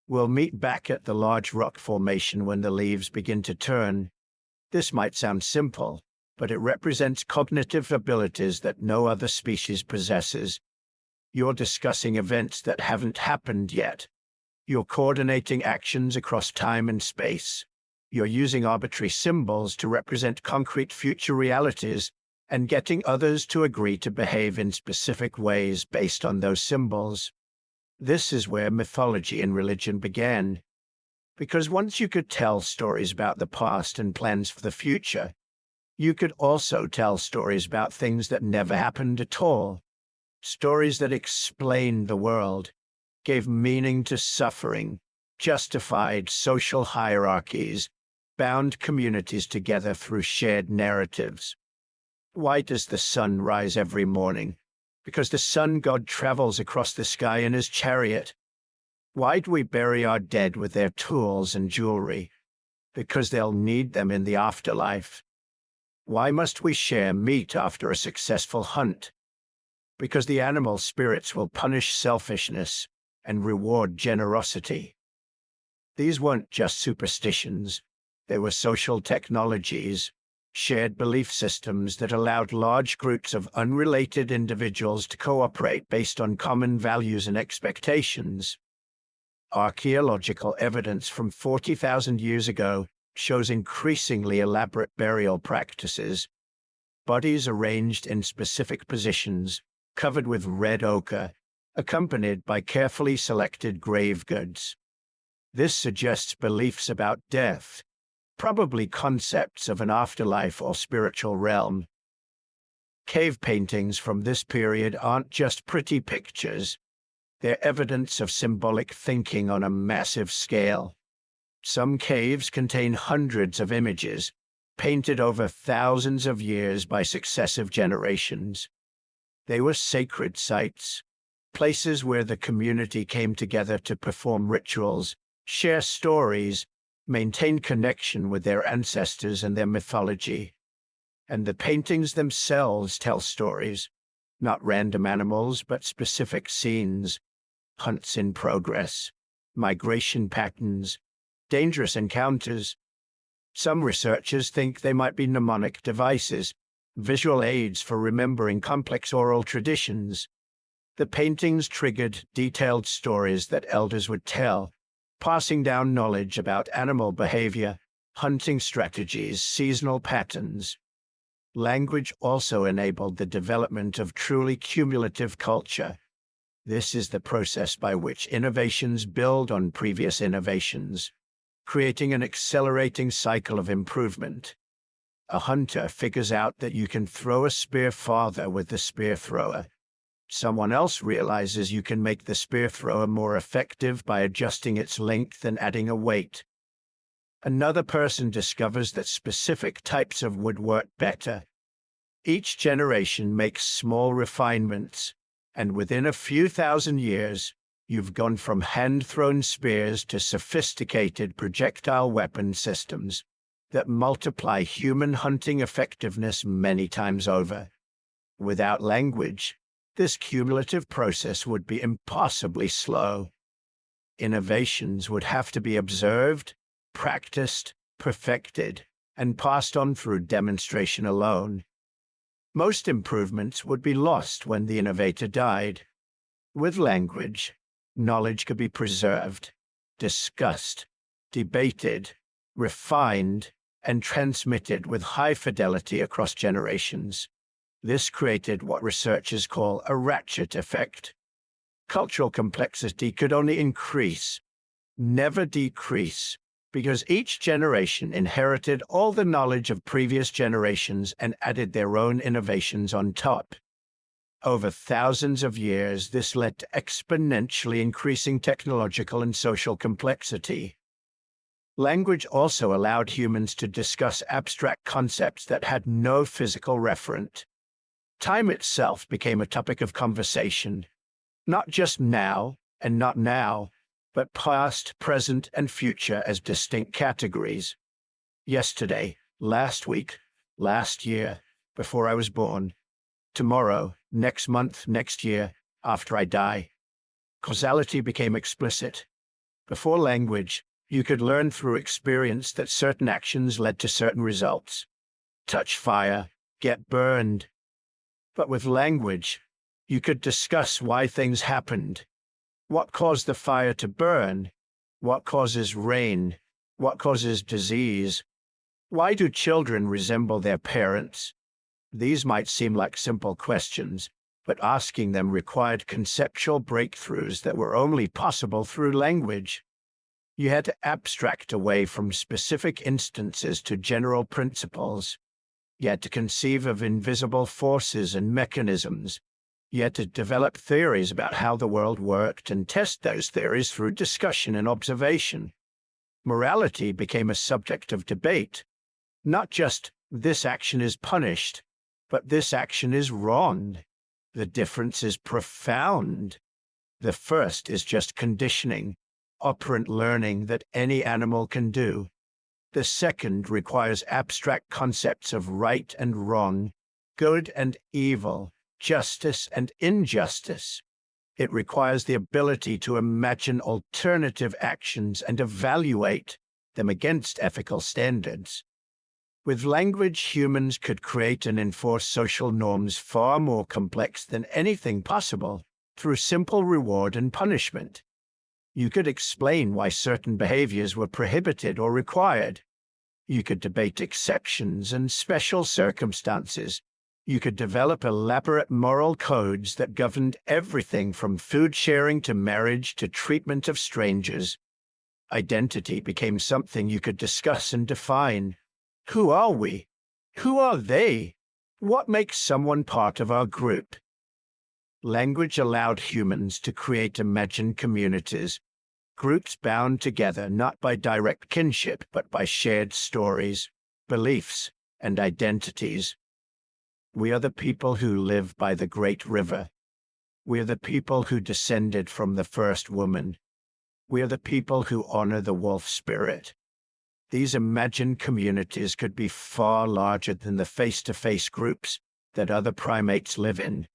We'll meet back at the large rock formation when the leaves begin to turn. This might sound simple, but it represents cognitive abilities that no other species possesses. You're discussing events that haven't happened yet. You're coordinating actions across time and space. You're using arbitrary symbols to represent concrete future realities and getting others to agree to behave in specific ways based on those symbols. This is where mythology and religion began. Because once you could tell stories about the past and plans for the future, you could also tell stories about things that never happened at all. Stories that explained the world, gave meaning to suffering, justified social hierarchies, bound communities together through shared narratives. Why does the sun rise every morning? Because the sun god travels across the sky in his chariot. Why do we bury our dead with their tools and jewelry? Because they'll need them in the afterlife. Why must we share meat after a successful hunt? Because the animal spirits will punish selfishness and reward generosity. These weren't just superstitions. They were social technologies, shared belief systems that allowed large groups of unrelated individuals to cooperate based on common values and expectations. Archaeological evidence from 40,000 years ago shows increasingly elaborate burial practices. Bodies arranged in specific positions, covered with red ochre, accompanied by carefully selected grave goods. This suggests beliefs about death, probably concepts of an afterlife or spiritual realm. Cave paintings from this period aren't just pretty pictures. They're evidence of symbolic thinking on a massive scale. Some caves contain hundreds of images, painted over thousands of years by successive generations. They were sacred sites, places where the community came together to perform rituals, share stories, maintain connection with their ancestors and their mythology. And the paintings themselves tell stories, not random animals, but specific scenes, hunts in progress, migration patterns, dangerous encounters. Some researchers think they might be mnemonic devices, visual aids for remembering complex oral traditions. The paintings triggered detailed stories that elders would tell, passing down knowledge about animal behavior, hunting strategies, seasonal patterns. Language also enabled the development of truly cumulative culture. This is the process by which innovations build on previous innovations, creating an accelerating cycle of improvement. A hunter figures out that you can throw a spear farther with the spear thrower. Someone else realizes you can make the spear thrower more effective by adjusting its length and adding a weight. Another person discovers that specific types of wood work better. Each generation makes small refinements, and within a few thousand years, you've gone from hand-thrown spears to sophisticated projectile weapon systems that multiply human hunting effectiveness many times over. Without language, this cumulative process would be impossibly slow. Innovations would have to be observed, practiced, perfected, and passed on through demonstration alone. Most improvements would be lost when the innovator died. With language, knowledge could be preserved, discussed, debated, refined, and transmitted with high fidelity across generations. This created what researchers call a ratchet effect. Cultural complexity could only increase, never decrease, because each generation inherited all the knowledge of previous generations and added their own innovations on top. Over thousands of years, this led to exponentially increasing technological and social complexity. Language also allowed humans to discuss abstract concepts that had no physical referent. Time itself became a topic of conversation, not just now and not now, but past, present, and future as distinct categories. Yesterday, last week, last year, before I was born, tomorrow, next month, next year, after I die. Causality became explicit. Before language, you could learn through experience that certain actions led to certain results. Touch fire, get burned. But with language, you could discuss why things happened. What caused the fire to burn? What causes rain? What causes disease? Why do children resemble their parents? These might seem like simple questions, but asking them required conceptual breakthroughs that were only possible through language. You had to abstract away from specific instances to general principles. You had to conceive of invisible forces and mechanisms. You had to develop theories about how the world worked and test those theories through discussion and observation. Morality became a subject of debate. Not just, this action is punished, but this action is wrong. The difference is profound. The first is just conditioning, operant learning that any animal can do. The second requires abstract concepts of right and wrong, good and evil, justice and injustice. It requires the ability to imagine alternative actions and evaluate them against ethical standards. With language, humans could create and enforce social norms far more complex than anything possible through simple reward and punishment. You could explain why certain behaviors were prohibited or required. You could debate exceptions and special circumstances. You could develop elaborate moral codes that governed everything from food sharing to marriage to treatment of strangers. Identity became something you could discuss and define. Who are we? Who are they? What makes someone part of our group? Language allowed humans to create imagined communities, groups bound together not by direct kinship but by shared stories, beliefs, and identities. We are the people who live by the great river. We are the people who descended from the first woman. We are the people who honor the wolf spirit. These imagined communities could be far larger than the face-to-face groups that other primates live in.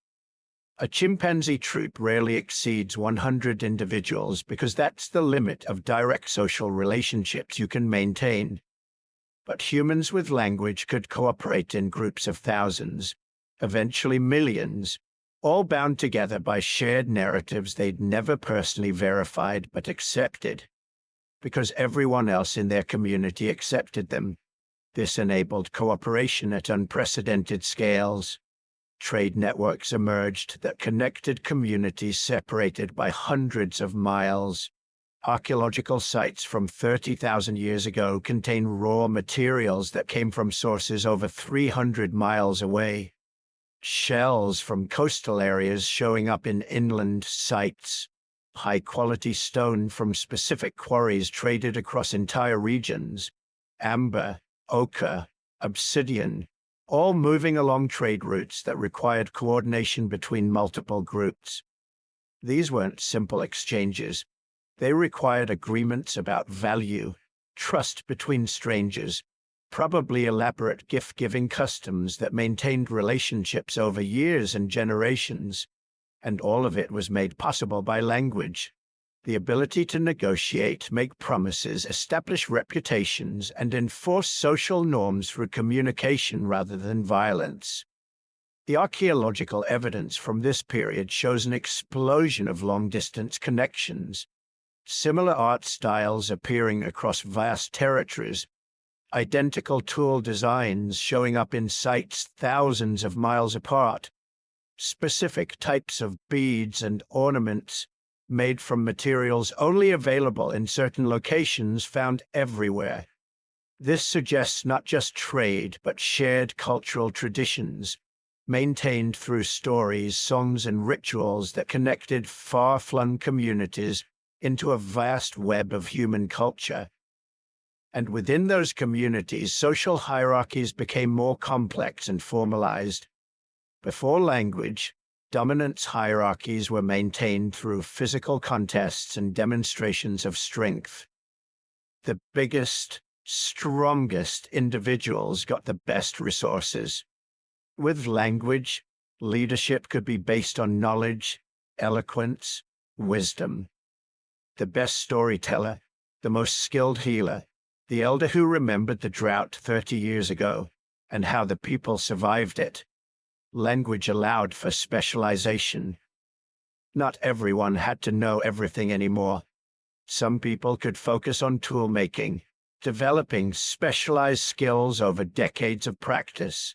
A chimpanzee troop rarely exceeds 100 individuals because that's the limit of direct social relationships you can maintain. But humans with language could cooperate in groups of thousands, eventually millions, all bound together by shared narratives they'd never personally verified but accepted, because everyone else in their community accepted them. This enabled cooperation at unprecedented scales. Trade networks emerged that connected communities separated by hundreds of miles. Archaeological sites from 30,000 years ago contain raw materials that came from sources over 300 miles away. Shells from coastal areas showing up in inland sites. High-quality stone from specific quarries traded across entire regions. Amber, ochre, obsidian, all moving along trade routes that required coordination between multiple groups. These weren't simple exchanges. They required agreements about value, trust between strangers, probably elaborate gift-giving customs that maintained relationships over years and generations. And all of it was made possible by language. The ability to negotiate, make promises, establish reputations, and enforce social norms through communication rather than violence. The archaeological evidence from this period shows an explosion of long-distance connections, similar art styles appearing across vast territories, identical tool designs showing up in sites thousands of miles apart, specific types of beads and ornaments made from materials only available in certain locations found everywhere. This suggests not just trade, but shared cultural traditions, maintained through stories, songs, and rituals that connected far-flung communities into a vast web of human culture. And within those communities, social hierarchies became more complex and formalized. Before language, dominance hierarchies were maintained through physical contests and demonstrations of strength. The biggest, strongest individuals got the best resources. With language, leadership could be based on knowledge, eloquence, wisdom. The best storyteller, the most skilled healer, the elder who remembered the drought 30 years ago and how the people survived it. Language allowed for specialization. Not everyone had to know everything anymore. Some people could focus on tool making, developing specialized skills over decades of practice.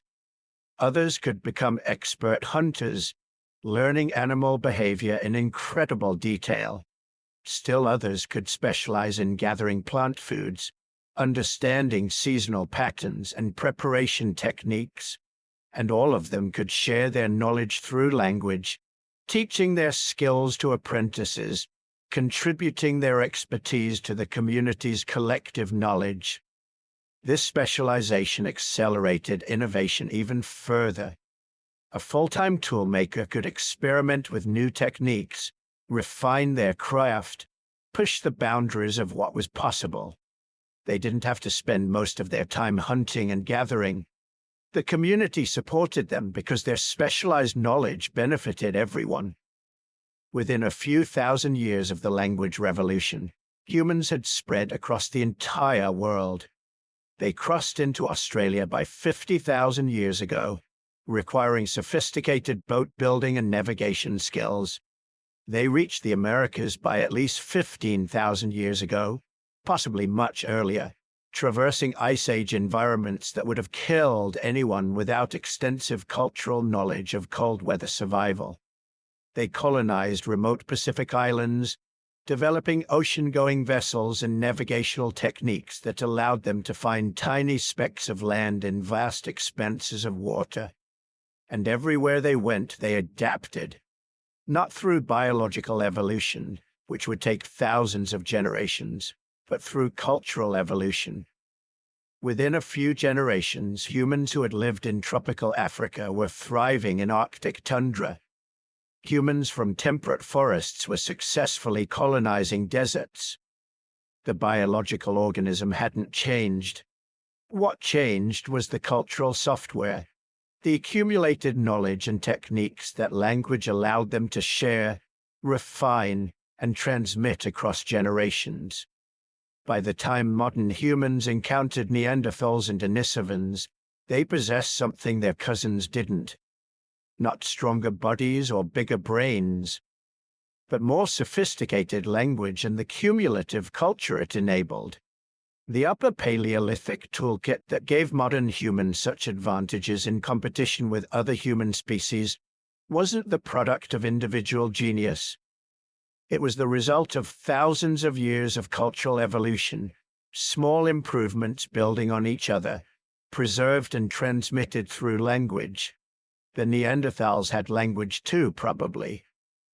Others could become expert hunters, learning animal behavior in incredible detail. Still others could specialize in gathering plant foods, understanding seasonal patterns and preparation techniques. And all of them could share their knowledge through language, teaching their skills to apprentices, contributing their expertise to the community's collective knowledge. This specialization accelerated innovation even further. A full-time toolmaker could experiment with new techniques, refine their craft, push the boundaries of what was possible. They didn't have to spend most of their time hunting and gathering. The community supported them because their specialized knowledge benefited everyone. Within a few thousand years of the language revolution, humans had spread across the entire world. They crossed into Australia by 50,000 years ago, requiring sophisticated boat building and navigation skills. They reached the Americas by at least 15,000 years ago, possibly much earlier, traversing Ice Age environments that would have killed anyone without extensive cultural knowledge of cold weather survival. They colonized remote Pacific islands, developing ocean-going vessels and navigational techniques that allowed them to find tiny specks of land in vast expanses of water. And everywhere they went, they adapted, not through biological evolution, which would take thousands of generations, but through cultural evolution. Within a few generations, humans who had lived in tropical Africa were thriving in Arctic tundra. Humans from temperate forests were successfully colonizing deserts. The biological organism hadn't changed. What changed was the cultural software, the accumulated knowledge and techniques that language allowed them to share, refine, and transmit across generations. By the time modern humans encountered Neanderthals and Denisovans, they possessed something their cousins didn't. Not stronger bodies or bigger brains, but more sophisticated language and the cumulative culture it enabled. The Upper Paleolithic toolkit that gave modern humans such advantages in competition with other human species wasn't the product of individual genius. It was the result of thousands of years of cultural evolution, small improvements building on each other, preserved and transmitted through language. The Neanderthals had language too, probably.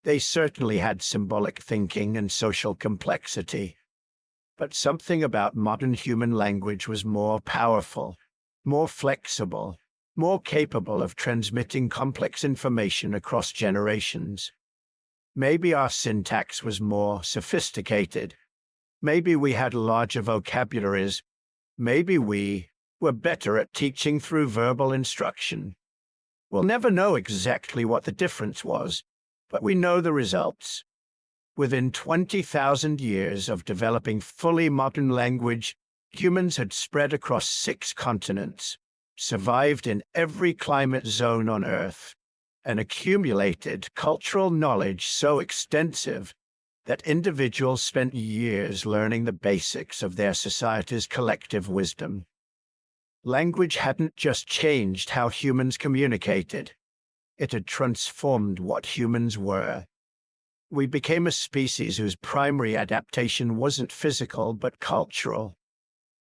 They certainly had symbolic thinking and social complexity. But something about modern human language was more powerful, more flexible, more capable of transmitting complex information across generations. Maybe our syntax was more sophisticated. Maybe we had larger vocabularies. Maybe we were better at teaching through verbal instruction. We'll never know exactly what the difference was, but we know the results. Within 20,000 years of developing fully modern language, humans had spread across 6 continents, survived in every climate zone on Earth, and accumulated cultural knowledge so extensive that individuals spent years learning the basics of their society's collective wisdom. Language hadn't just changed how humans communicated, it had transformed what humans were. We became a species whose primary adaptation wasn't physical but cultural.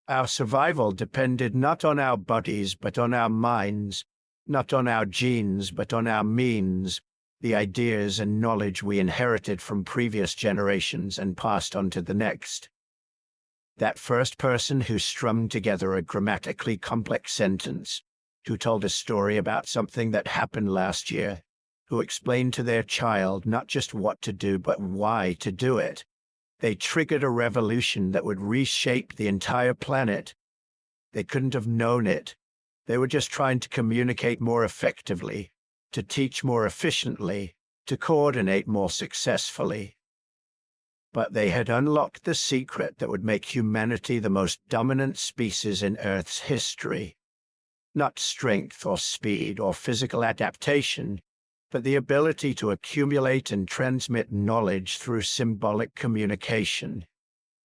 Our survival depended not on our bodies but on our minds, not on our genes but on our means, the ideas and knowledge we inherited from previous generations and passed on to the next. That first person who strung together a grammatically complex sentence, who told a story about something that happened last year, who explained to their child not just what to do but why to do it. They triggered a revolution that would reshape the entire planet. They couldn't have known it. They were just trying to communicate more effectively, to teach more efficiently, to coordinate more successfully. But they had unlocked the secret that would make humanity the most dominant species in Earth's history. Not strength or speed or physical adaptation, but the ability to accumulate and transmit knowledge through symbolic communication.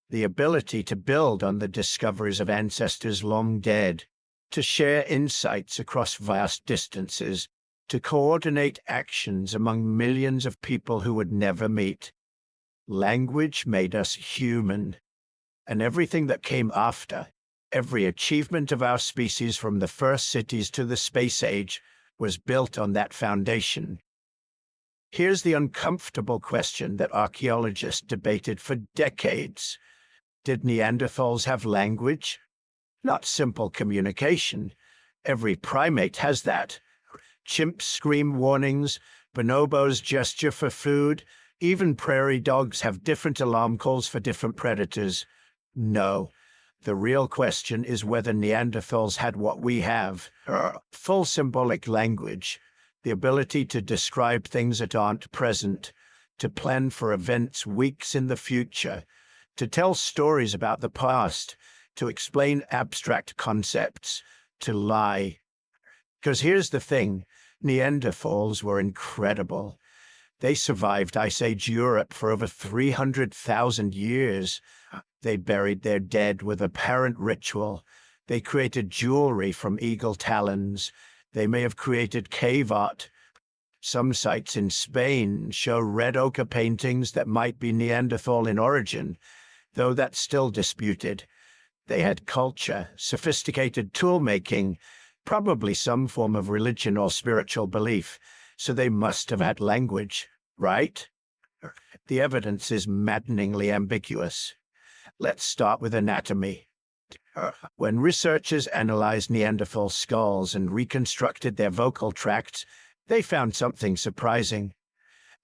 The ability to build on the discoveries of ancestors long dead, to share insights across vast distances, to coordinate actions among millions of people who would never meet. Language made us human, and everything that came after, every achievement of our species from the first cities to the space age, was built on that foundation. Here's the uncomfortable question that archaeologists debated for decades. Did Neanderthals have language? Not simple communication. Every primate has that. Chimps scream warnings, bonobos gesture for food, even prairie dogs have different alarm calls for different predators. No. The real question is whether Neanderthals had what we have, full symbolic language, the ability to describe things that aren't present, to plan for events weeks in the future, to tell stories about the past, to explain abstract concepts, to lie. Because here's the thing, Neanderthals were incredible. They survived Ice Age Europe for over 300,000 years. They buried their dead with apparent ritual. They created jewelry from eagle talons. They may have created cave art. Some sites in Spain show red ochre paintings that might be Neanderthal in origin, though that's still disputed. They had culture, sophisticated tool-making, probably some form of religion or spiritual belief, so they must have had language, right? The evidence is maddeningly ambiguous. Let's start with anatomy. When researchers analyzed Neanderthal skulls and reconstructed their vocal tracts, they found something surprising.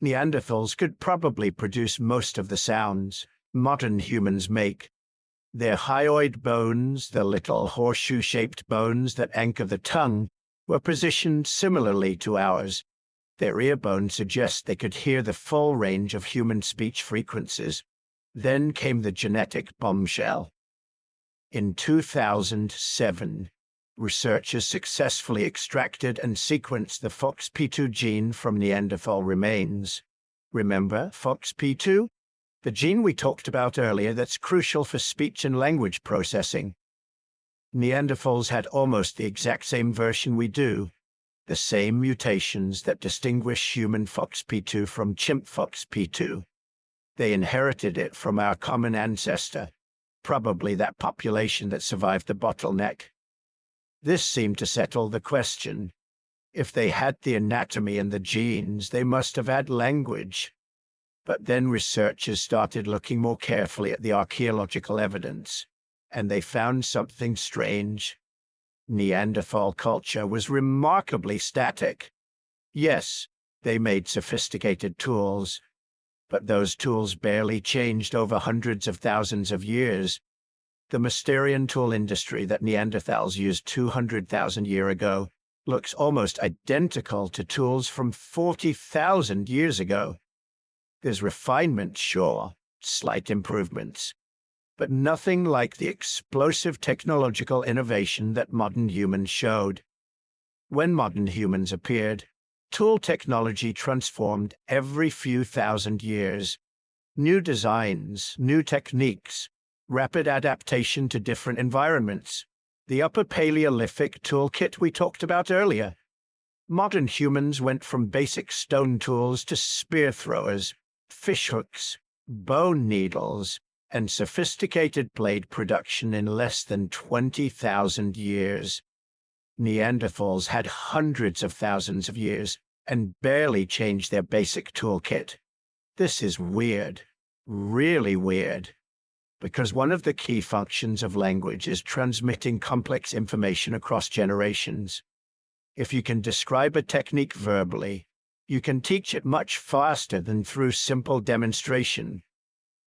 Neanderthals could probably produce most of the sounds modern humans make. Their hyoid bones, the little horseshoe-shaped bones that anchor the tongue, were positioned similarly to ours. Their ear bones suggest they could hear the full range of human speech frequencies. Then came the genetic bombshell. In 2007, researchers successfully extracted and sequenced the FOXP2 gene from Neanderthal remains. Remember FOXP2? The gene we talked about earlier that's crucial for speech and language processing. Neanderthals had almost the exact same version we do, the same mutations that distinguish human FOXP2 from chimp FOXP2. They inherited it from our common ancestor, probably that population that survived the bottleneck. This seemed to settle the question. If they had the anatomy and the genes, they must have had language. But then researchers started looking more carefully at the archaeological evidence, and they found something strange. Neanderthal culture was remarkably static. Yes, they made sophisticated tools, but those tools barely changed over hundreds of thousands of years. The Mysterian tool industry that Neanderthals used 200,000 years ago looks almost identical to tools from 40,000 years ago. There's refinement, sure, slight improvements, but nothing like the explosive technological innovation that modern humans showed. When modern humans appeared, tool technology transformed every few thousand years. New designs, new techniques, rapid adaptation to different environments. The Upper Paleolithic toolkit we talked about earlier. Modern humans went from basic stone tools to spear throwers, fishhooks, bone needles, and sophisticated blade production in less than 20,000 years. Neanderthals had hundreds of thousands of years and barely changed their basic toolkit. This is weird, really weird, because one of the key functions of language is transmitting complex information across generations. If you can describe a technique verbally, you can teach it much faster than through simple demonstration.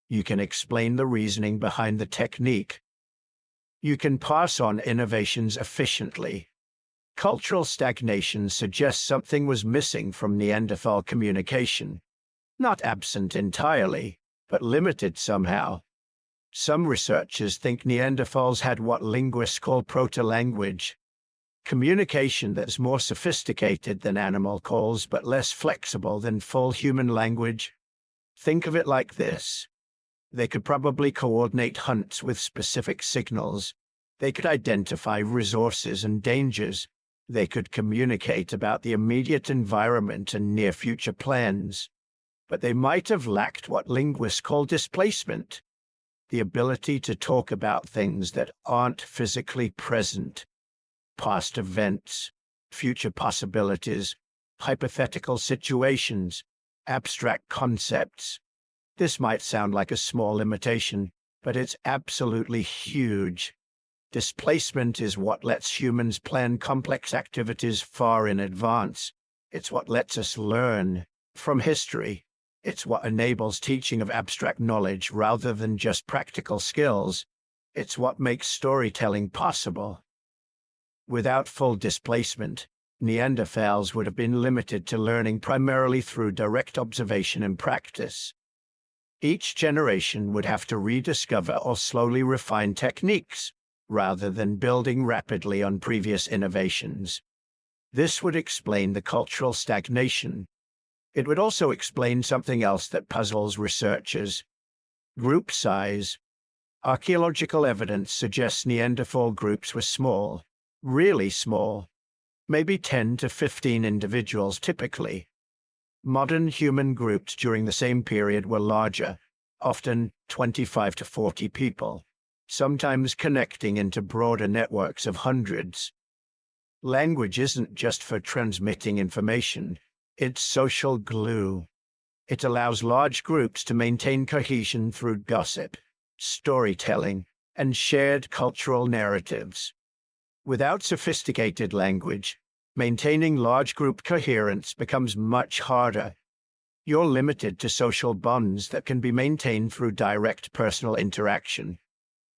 You can explain the reasoning behind the technique. You can pass on innovations efficiently. Cultural stagnation suggests something was missing from Neanderthal communication. Not absent entirely, but limited somehow. Some researchers think Neanderthals had what linguists call proto-language, communication that's more sophisticated than animal calls but less flexible than full human language. Think of it like this. They could probably coordinate hunts with specific signals. They could identify resources and dangers. They could communicate about the immediate environment and near-future plans. But they might have lacked what linguists call displacement, the ability to talk about things that aren't physically present. Past events, future possibilities, hypothetical situations, abstract concepts. This might sound like a small limitation, but it's absolutely huge. Displacement is what lets humans plan complex activities far in advance. It's what lets us learn from history. It's what enables teaching of abstract knowledge rather than just practical skills. It's what makes storytelling possible. Without full displacement, Neanderthals would have been limited to learning primarily through direct observation and practice. Each generation would have to rediscover or slowly refine techniques, rather than building rapidly on previous innovations. This would explain the cultural stagnation. It would also explain something else that puzzles researchers: group size. Archaeological evidence suggests Neanderthal groups were small, really small, maybe 10 to 15 individuals typically. Modern human groups during the same period were larger, often 25 to 40 people, sometimes connecting into broader networks of hundreds. Language isn't just for transmitting information, it's social glue. It allows large groups to maintain cohesion through gossip, storytelling, and shared cultural narratives. Without sophisticated language, maintaining large group coherence becomes much harder. You're limited to social bonds that can be maintained through direct personal interaction.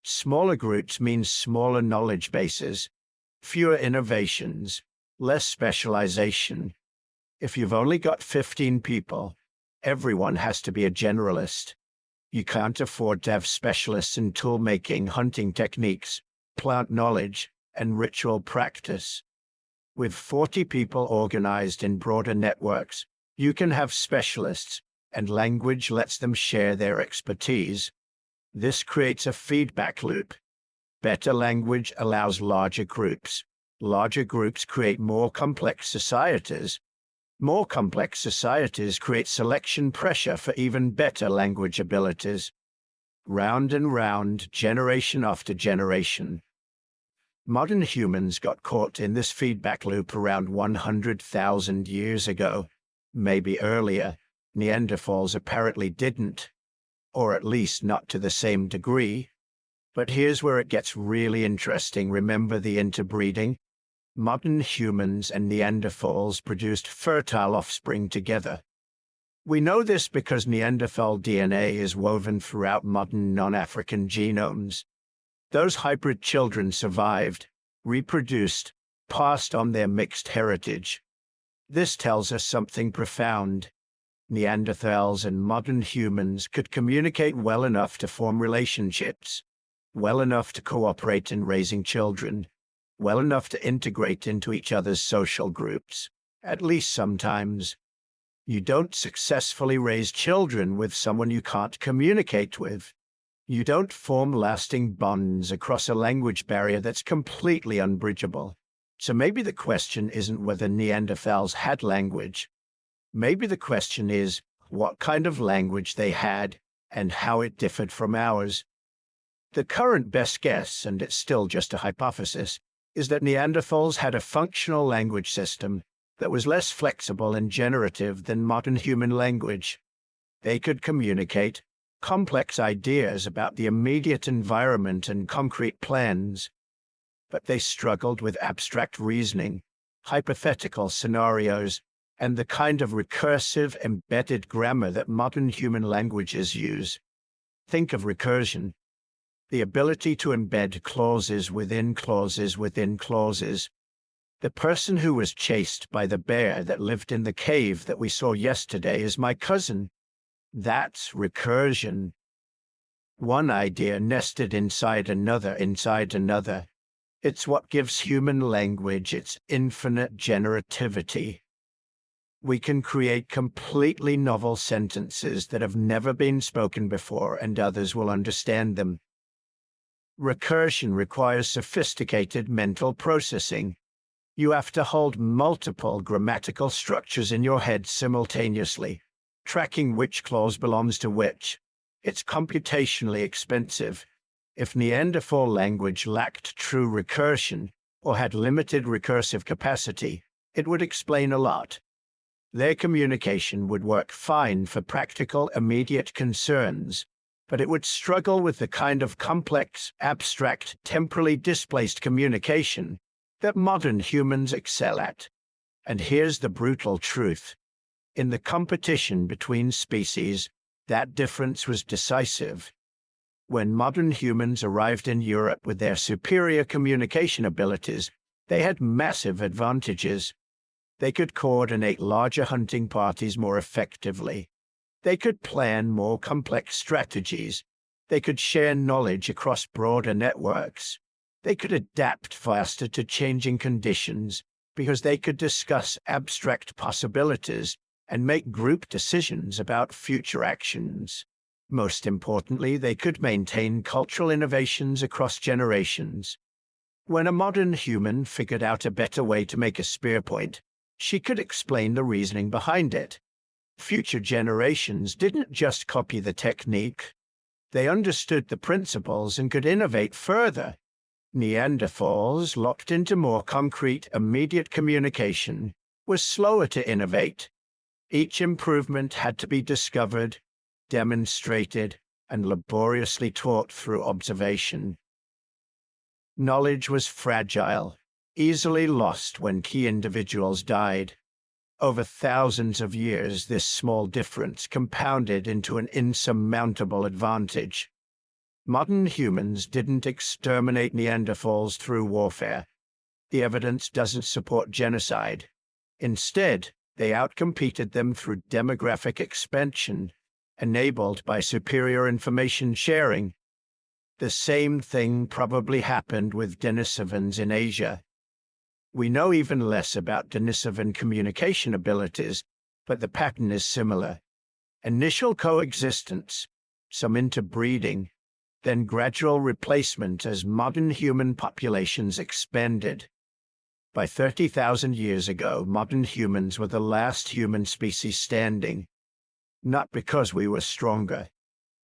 Smaller groups mean smaller knowledge bases, fewer innovations, less specialization. If you've only got 15 people, everyone has to be a generalist. You can't afford to have specialists in tool-making, hunting techniques, plant knowledge, and ritual practice. With 40 people organized in broader networks, you can have specialists, and language lets them share their expertise. This creates a feedback loop. Better language allows larger groups. Larger groups create more complex societies. More complex societies create selection pressure for even better language abilities. Round and round, generation after generation. Modern humans got caught in this feedback loop around 100,000 years ago. Maybe earlier. Neanderthals apparently didn't, or at least not to the same degree. But here's where it gets really interesting. Remember the interbreeding? Modern humans and Neanderthals produced fertile offspring together. We know this because Neanderthal DNA is woven throughout modern non-African genomes. Those hybrid children survived, reproduced, passed on their mixed heritage. This tells us something profound. Neanderthals and modern humans could communicate well enough to form relationships, well enough to cooperate in raising children, well enough to integrate into each other's social groups, at least sometimes. You don't successfully raise children with someone you can't communicate with. You don't form lasting bonds across a language barrier that's completely unbridgeable. So maybe the question isn't whether Neanderthals had language. Maybe the question is what kind of language they had and how it differed from ours. The current best guess, and it's still just a hypothesis, is that Neanderthals had a functional language system that was less flexible and generative than modern human language. They could communicate complex ideas about the immediate environment and concrete plans, but they struggled with abstract reasoning, hypothetical scenarios, and the kind of recursive embedded grammar that modern human languages use. Think of recursion, the ability to embed clauses within clauses within clauses. The person who was chased by the bear that lived in the cave that we saw yesterday is my cousin. That's recursion. One idea nested inside another inside another. It's what gives human language its infinite generativity. We can create completely novel sentences that have never been spoken before, and others will understand them. Recursion requires sophisticated mental processing. You have to hold multiple grammatical structures in your head simultaneously, tracking which clause belongs to which. It's computationally expensive. If Neanderthal language lacked true recursion or had limited recursive capacity, it would explain a lot. Their communication would work fine for practical, immediate concerns, but it would struggle with the kind of complex, abstract, temporally displaced communication that modern humans excel at. And here's the brutal truth. In the competition between species, that difference was decisive. When modern humans arrived in Europe with their superior communication abilities, they had massive advantages. They could coordinate larger hunting parties more effectively. They could plan more complex strategies. They could share knowledge across broader networks. They could adapt faster to changing conditions because they could discuss abstract possibilities and make group decisions about future actions. Most importantly, they could maintain cultural innovations across generations. When a modern human figured out a better way to make a spear point, she could explain the reasoning behind it. Future generations didn't just copy the technique. They understood the principles and could innovate further. Neanderthals, locked into more concrete, immediate communication, were slower to innovate. Each improvement had to be discovered, demonstrated, and laboriously taught through observation. Knowledge was fragile, easily lost when key individuals died. Over thousands of years, this small difference compounded into an insurmountable advantage. Modern humans didn't exterminate Neanderthals through warfare. The evidence doesn't support genocide. Instead, they outcompeted them through demographic expansion, enabled by superior information sharing. The same thing probably happened with Denisovans in Asia. We know even less about Denisovan communication abilities, but the pattern is similar. Initial coexistence, some interbreeding, then gradual replacement as modern human populations expanded. By 30,000 years ago, modern humans were the last human species standing. Not because we were stronger.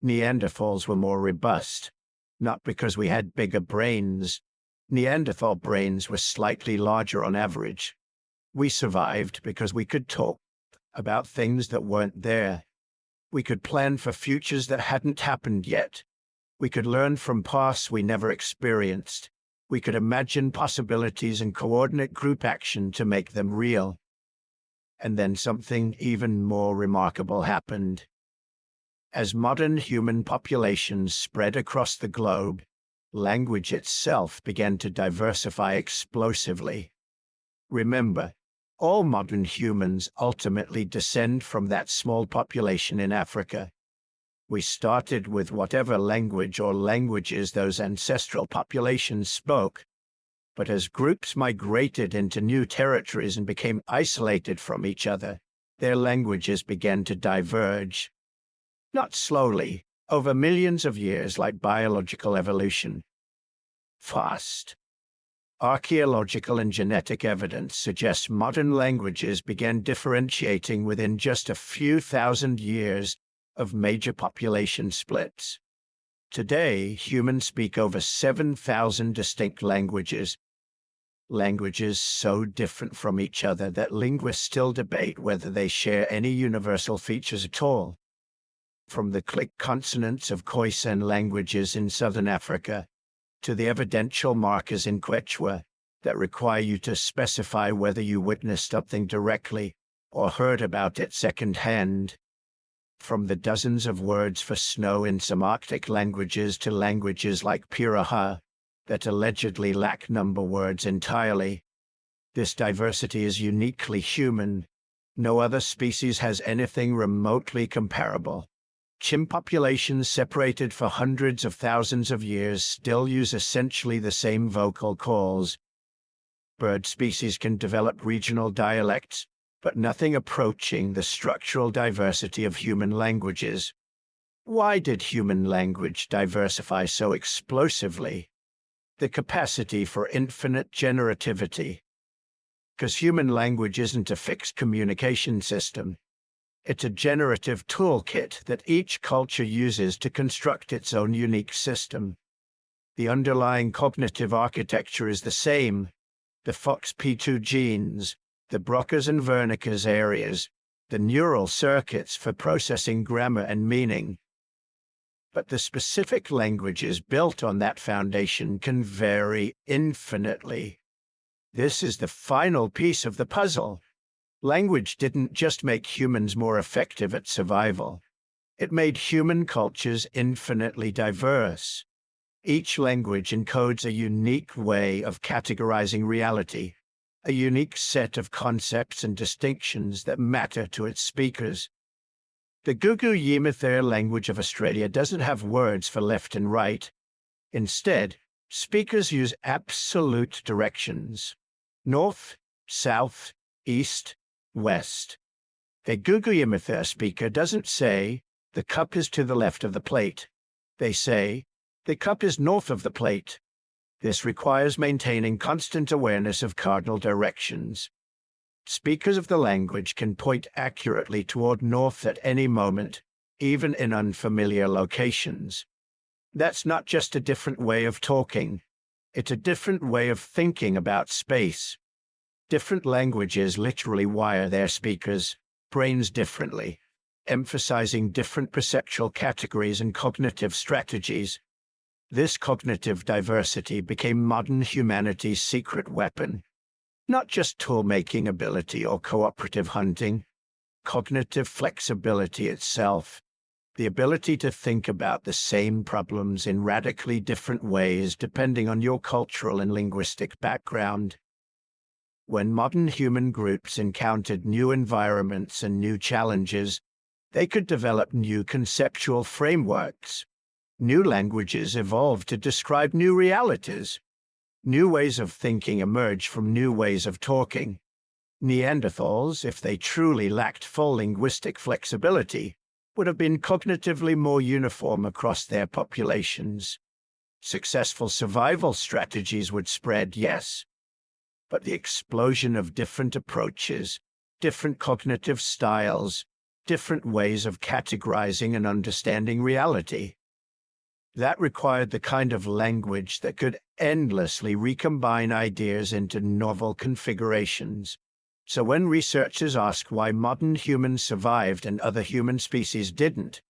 Neanderthals were more robust. Not because we had bigger brains. Neanderthal brains were slightly larger on average. We survived because we could talk about things that weren't there. We could plan for futures that hadn't happened yet. We could learn from pasts we never experienced. We could imagine possibilities and coordinate group action to make them real. And then something even more remarkable happened. As modern human populations spread across the globe, language itself began to diversify explosively. Remember, All modern humans ultimately descend from that small population in Africa. We started with whatever language or languages those ancestral populations spoke, but as groups migrated into new territories and became isolated from each other, their languages began to diverge. Not slowly, over millions of years like biological evolution. Fast. Archaeological and genetic evidence suggests modern languages began differentiating within just a few thousand years of major population splits. Today, humans speak over 7,000 distinct languages so different from each other that linguists still debate whether they share any universal features at all. From the click consonants of Khoisan languages in southern Africa to the evidential markers in Quechua that require you to specify whether you witnessed something directly or heard about it secondhand. From the dozens of words for snow in some Arctic languages to languages like Piraha that allegedly lack number words entirely. This diversity is uniquely human. No other species has anything remotely comparable. Chimp populations separated for hundreds of thousands of years still use essentially the same vocal calls. Bird species can develop regional dialects, but nothing approaching the structural diversity of human languages. Why did human language diversify so explosively? The capacity for infinite generativity. Because human language isn't a fixed communication system. It's a generative toolkit that each culture uses to construct its own unique system. The underlying cognitive architecture is the same. The FOXP2 genes, the Broca's and Wernicke's areas, the neural circuits for processing grammar and meaning. But the specific languages built on that foundation can vary infinitely. This is the final piece of the puzzle. Language didn't just make humans more effective at survival. It made human cultures infinitely diverse. Each language encodes a unique way of categorizing reality, a unique set of concepts and distinctions that matter to its speakers. The Gugu Yimithir language of Australia doesn't have words for left and right. Instead, speakers use absolute directions: north, south, east, west. The Gugu Yimithir speaker doesn't say, "The cup is to the left of the plate." They say, "The cup is north of the plate." This requires maintaining constant awareness of cardinal directions. Speakers of the language can point accurately toward north at any moment, even in unfamiliar locations. That's not just a different way of talking. It's a different way of thinking about space. Different languages literally wire their speakers' brains differently, emphasizing different perceptual categories and cognitive strategies. This cognitive diversity became modern humanity's secret weapon. Not just tool-making ability or cooperative hunting, cognitive flexibility itself, the ability to think about the same problems in radically different ways depending on your cultural and linguistic background. When modern human groups encountered new environments and new challenges, they could develop new conceptual frameworks. New languages evolved to describe new realities. New ways of thinking emerged from new ways of talking. Neanderthals, if they truly lacked full linguistic flexibility, would have been cognitively more uniform across their populations. Successful survival strategies would spread, yes, but the explosion of different approaches, different cognitive styles, different ways of categorizing and understanding reality. That required the kind of language that could endlessly recombine ideas into novel configurations. So when researchers ask why modern humans survived and other human species didn't,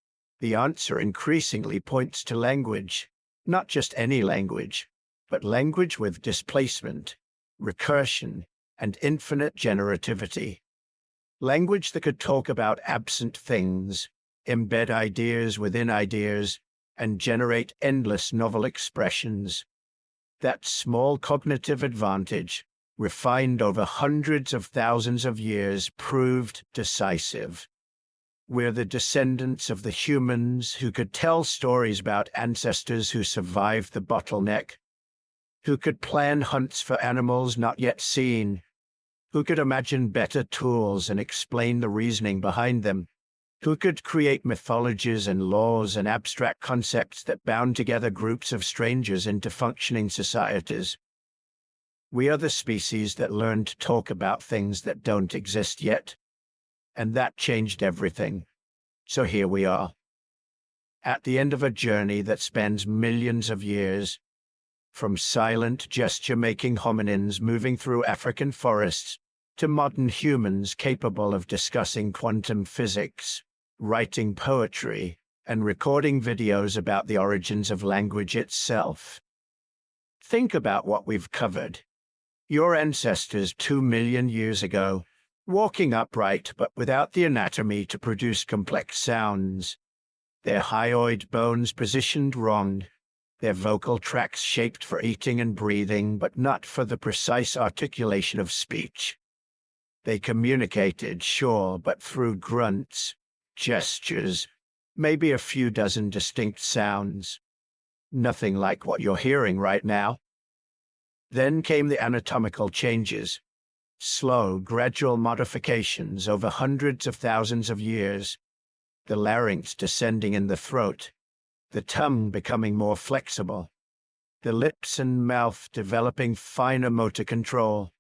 the answer increasingly points to language. Not just any language, but language with displacement, recursion, and infinite generativity. Language that could talk about absent things, embed ideas within ideas, and generate endless novel expressions. That small cognitive advantage, refined over hundreds of thousands of years, proved decisive. We're the descendants of the humans who could tell stories about ancestors who survived the bottleneck, who could plan hunts for animals not yet seen, who could imagine better tools and explain the reasoning behind them, who could create mythologies and laws and abstract concepts that bound together groups of strangers into functioning societies. We are the species that learned to talk about things that don't exist yet, and that changed everything. So here we are, at the end of a journey that spans millions of years, from silent gesture-making hominins moving through African forests to modern humans capable of discussing quantum physics, writing poetry, and recording videos about the origins of language itself. Think about what we've covered. Your ancestors 2 million years ago, walking upright but without the anatomy to produce complex sounds, their hyoid bones positioned wrong, their vocal tracts shaped for eating and breathing but not for the precise articulation of speech. They communicated, sure, but through grunts, gestures, maybe a few dozen distinct sounds. Nothing like what you're hearing right now. Then came the anatomical changes, slow, gradual modifications over hundreds of thousands of years, the larynx descending in the throat, the tongue becoming more flexible, the lips and mouth developing finer motor control.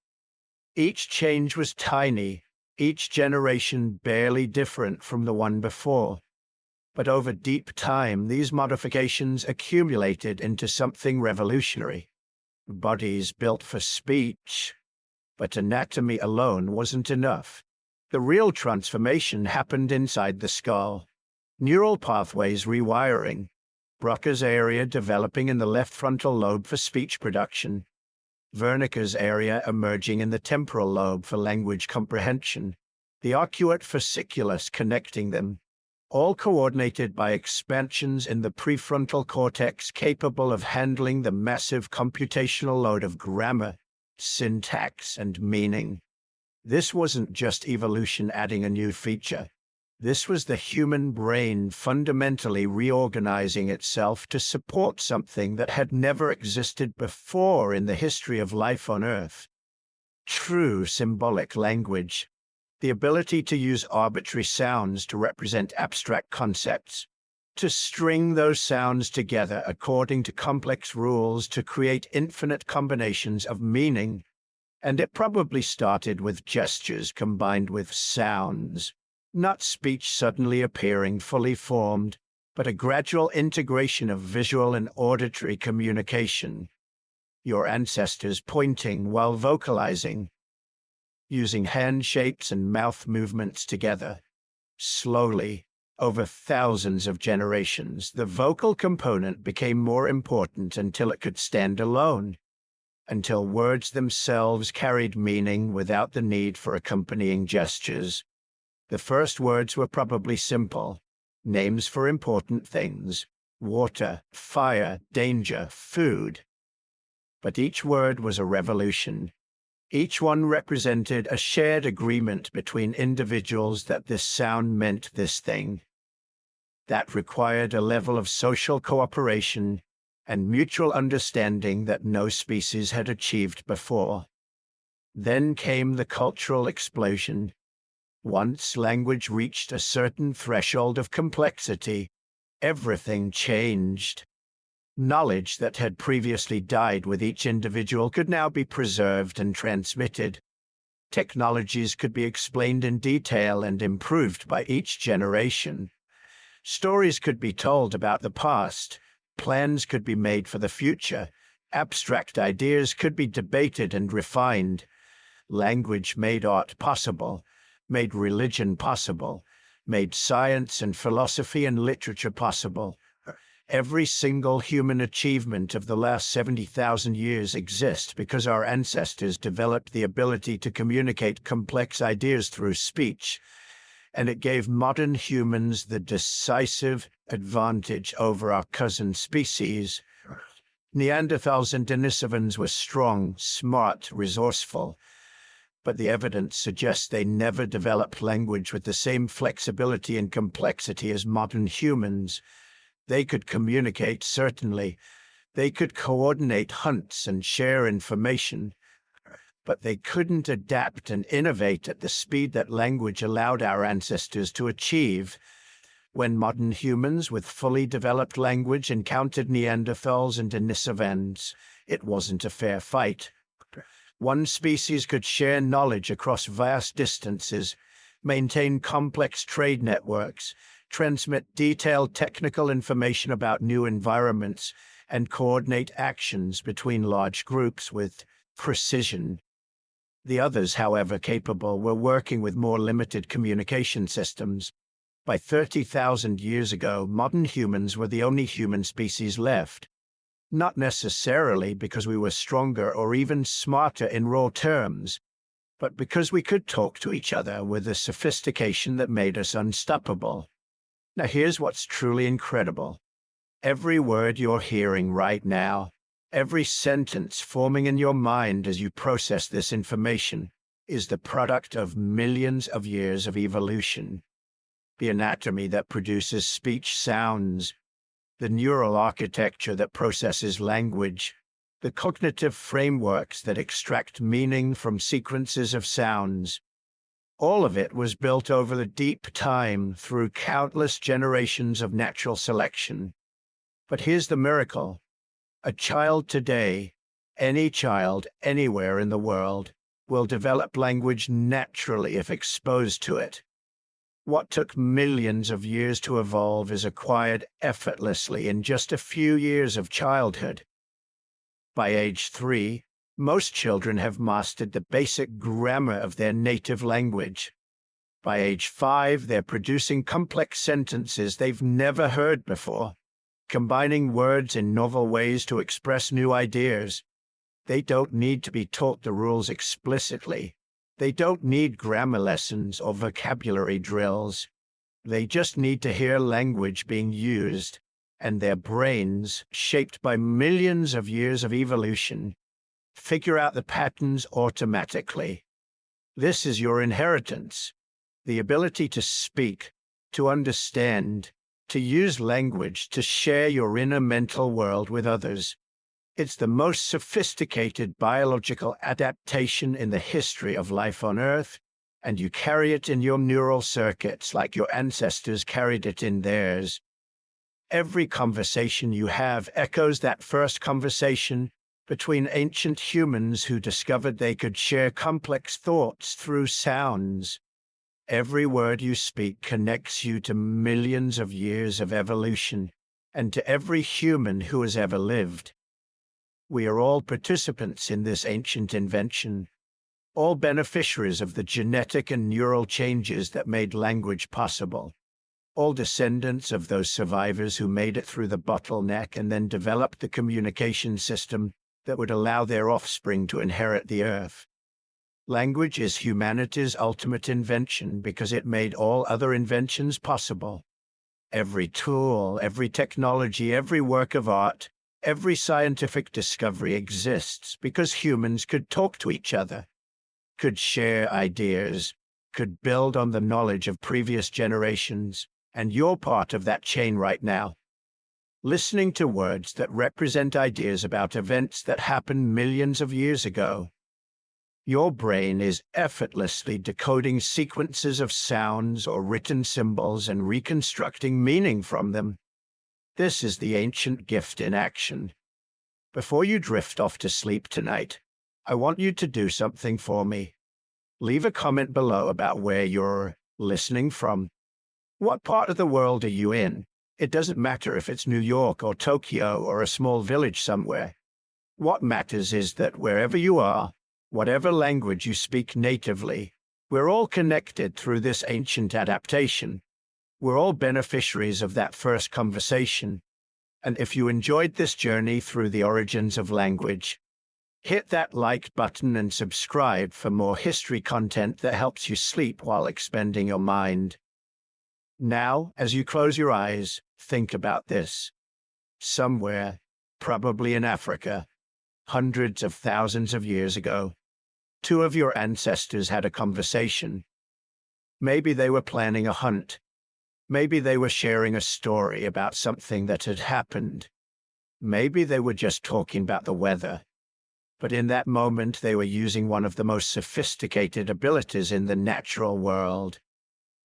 Each change was tiny, each generation barely different from the one before. But over deep time, these modifications accumulated into something revolutionary. Bodies built for speech. But anatomy alone wasn't enough. The real transformation happened inside the skull. Neural pathways rewiring, Broca's area developing in the left frontal lobe for speech production, Wernicke's area emerging in the temporal lobe for language comprehension, the arcuate fasciculus connecting them, all coordinated by expansions in the prefrontal cortex capable of handling the massive computational load of grammar, syntax, and meaning. This wasn't just evolution adding a new feature. This was the human brain fundamentally reorganizing itself to support something that had never existed before in the history of life on Earth. True symbolic language, the ability to use arbitrary sounds to represent abstract concepts, to string those sounds together according to complex rules to create infinite combinations of meaning. And it probably started with gestures combined with sounds. Not speech suddenly appearing fully formed, but a gradual integration of visual and auditory communication. Your ancestors pointing while vocalizing, using hand shapes and mouth movements together. Slowly, over thousands of generations, the vocal component became more important until it could stand alone, until words themselves carried meaning without the need for accompanying gestures. The first words were probably simple, names for important things: water, fire, danger, food. But each word was a revolution. Each one represented a shared agreement between individuals that this sound meant this thing. That required a level of social cooperation and mutual understanding that no species had achieved before. Then came the cultural explosion. Once language reached a certain threshold of complexity, everything changed. Knowledge that had previously died with each individual could now be preserved and transmitted. Technologies could be explained in detail and improved by each generation. Stories could be told about the past. Plans could be made for the future. Abstract ideas could be debated and refined. Language made art possible, made religion possible, made science and philosophy and literature possible. Every single human achievement of the last 70,000 years exists because our ancestors developed the ability to communicate complex ideas through speech, and it gave modern humans the decisive advantage over our cousin species. Neanderthals and Denisovans were strong, smart, resourceful, but the evidence suggests they never developed language with the same flexibility and complexity as modern humans. They could communicate, certainly. They could coordinate hunts and share information, but they couldn't adapt and innovate at the speed that language allowed our ancestors to achieve. When modern humans with fully developed language encountered Neanderthals and Denisovans, it wasn't a fair fight. One species could share knowledge across vast distances, maintain complex trade networks, transmit detailed technical information about new environments, and coordinate actions between large groups with precision. The others, however capable, were working with more limited communication systems. By 30,000 years ago, modern humans were the only human species left. Not necessarily because we were stronger or even smarter in raw terms, but because we could talk to each other with a sophistication that made us unstoppable. Now here's what's truly incredible. Every word you're hearing right now, every sentence forming in your mind as you process this information, is the product of millions of years of evolution. The anatomy that produces speech sounds, the neural architecture that processes language, the cognitive frameworks that extract meaning from sequences of sounds. All of it was built over the deep time through countless generations of natural selection. But here's the miracle. A child today, any child anywhere in the world, will develop language naturally if exposed to it. What took millions of years to evolve is acquired effortlessly in just a few years of childhood. By age 3, most children have mastered the basic grammar of their native language. By age 5, they're producing complex sentences they've never heard before, combining words in novel ways to express new ideas. They don't need to be taught the rules explicitly. They don't need grammar lessons or vocabulary drills. They just need to hear language being used, and their brains, shaped by millions of years of evolution, figure out the patterns automatically. This is your inheritance, the ability to speak, to understand, to use language to share your inner mental world with others. It's the most sophisticated biological adaptation in the history of life on Earth, and you carry it in your neural circuits like your ancestors carried it in theirs. Every conversation you have echoes that first conversation between ancient humans who discovered they could share complex thoughts through sounds. Every word you speak connects you to millions of years of evolution, and to every human who has ever lived. We are all participants in this ancient invention, all beneficiaries of the genetic and neural changes that made language possible, all descendants of those survivors who made it through the bottleneck and then developed the communication system that would allow their offspring to inherit the Earth. Language is humanity's ultimate invention because it made all other inventions possible. Every tool, every technology, every work of art, every scientific discovery exists because humans could talk to each other, could share ideas, could build on the knowledge of previous generations, and you're part of that chain right now. Listening to words that represent ideas about events that happened millions of years ago. Your brain is effortlessly decoding sequences of sounds or written symbols and reconstructing meaning from them. This is the ancient gift in action. Before you drift off to sleep tonight, I want you to do something for me. Leave a comment below about where you're listening from. What part of the world are you in? It doesn't matter if it's New York or Tokyo or a small village somewhere. What matters is that wherever you are, whatever language you speak natively, we're all connected through this ancient adaptation. We're all beneficiaries of that first conversation. And if you enjoyed this journey through the origins of language, hit that like button and subscribe for more history content that helps you sleep while expanding your mind. Now, as you close your eyes, think about this. Somewhere, probably in Africa, hundreds of thousands of years ago. Two of your ancestors had a conversation. Maybe they were planning a hunt. Maybe they were sharing a story about something that had happened. Maybe they were just talking about the weather. But in that moment, they were using one of the most sophisticated abilities in the natural world.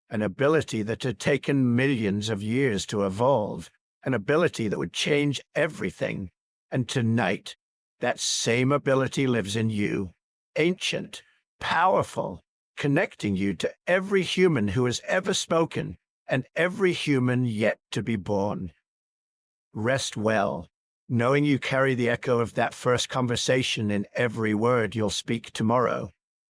An ability that had taken millions of years to evolve. An ability that would change everything. And tonight, that same ability lives in you. Ancient, powerful, connecting you to every human who has ever spoken and every human yet to be born. Rest well, knowing you carry the echo of that first conversation in every word you'll speak tomorrow.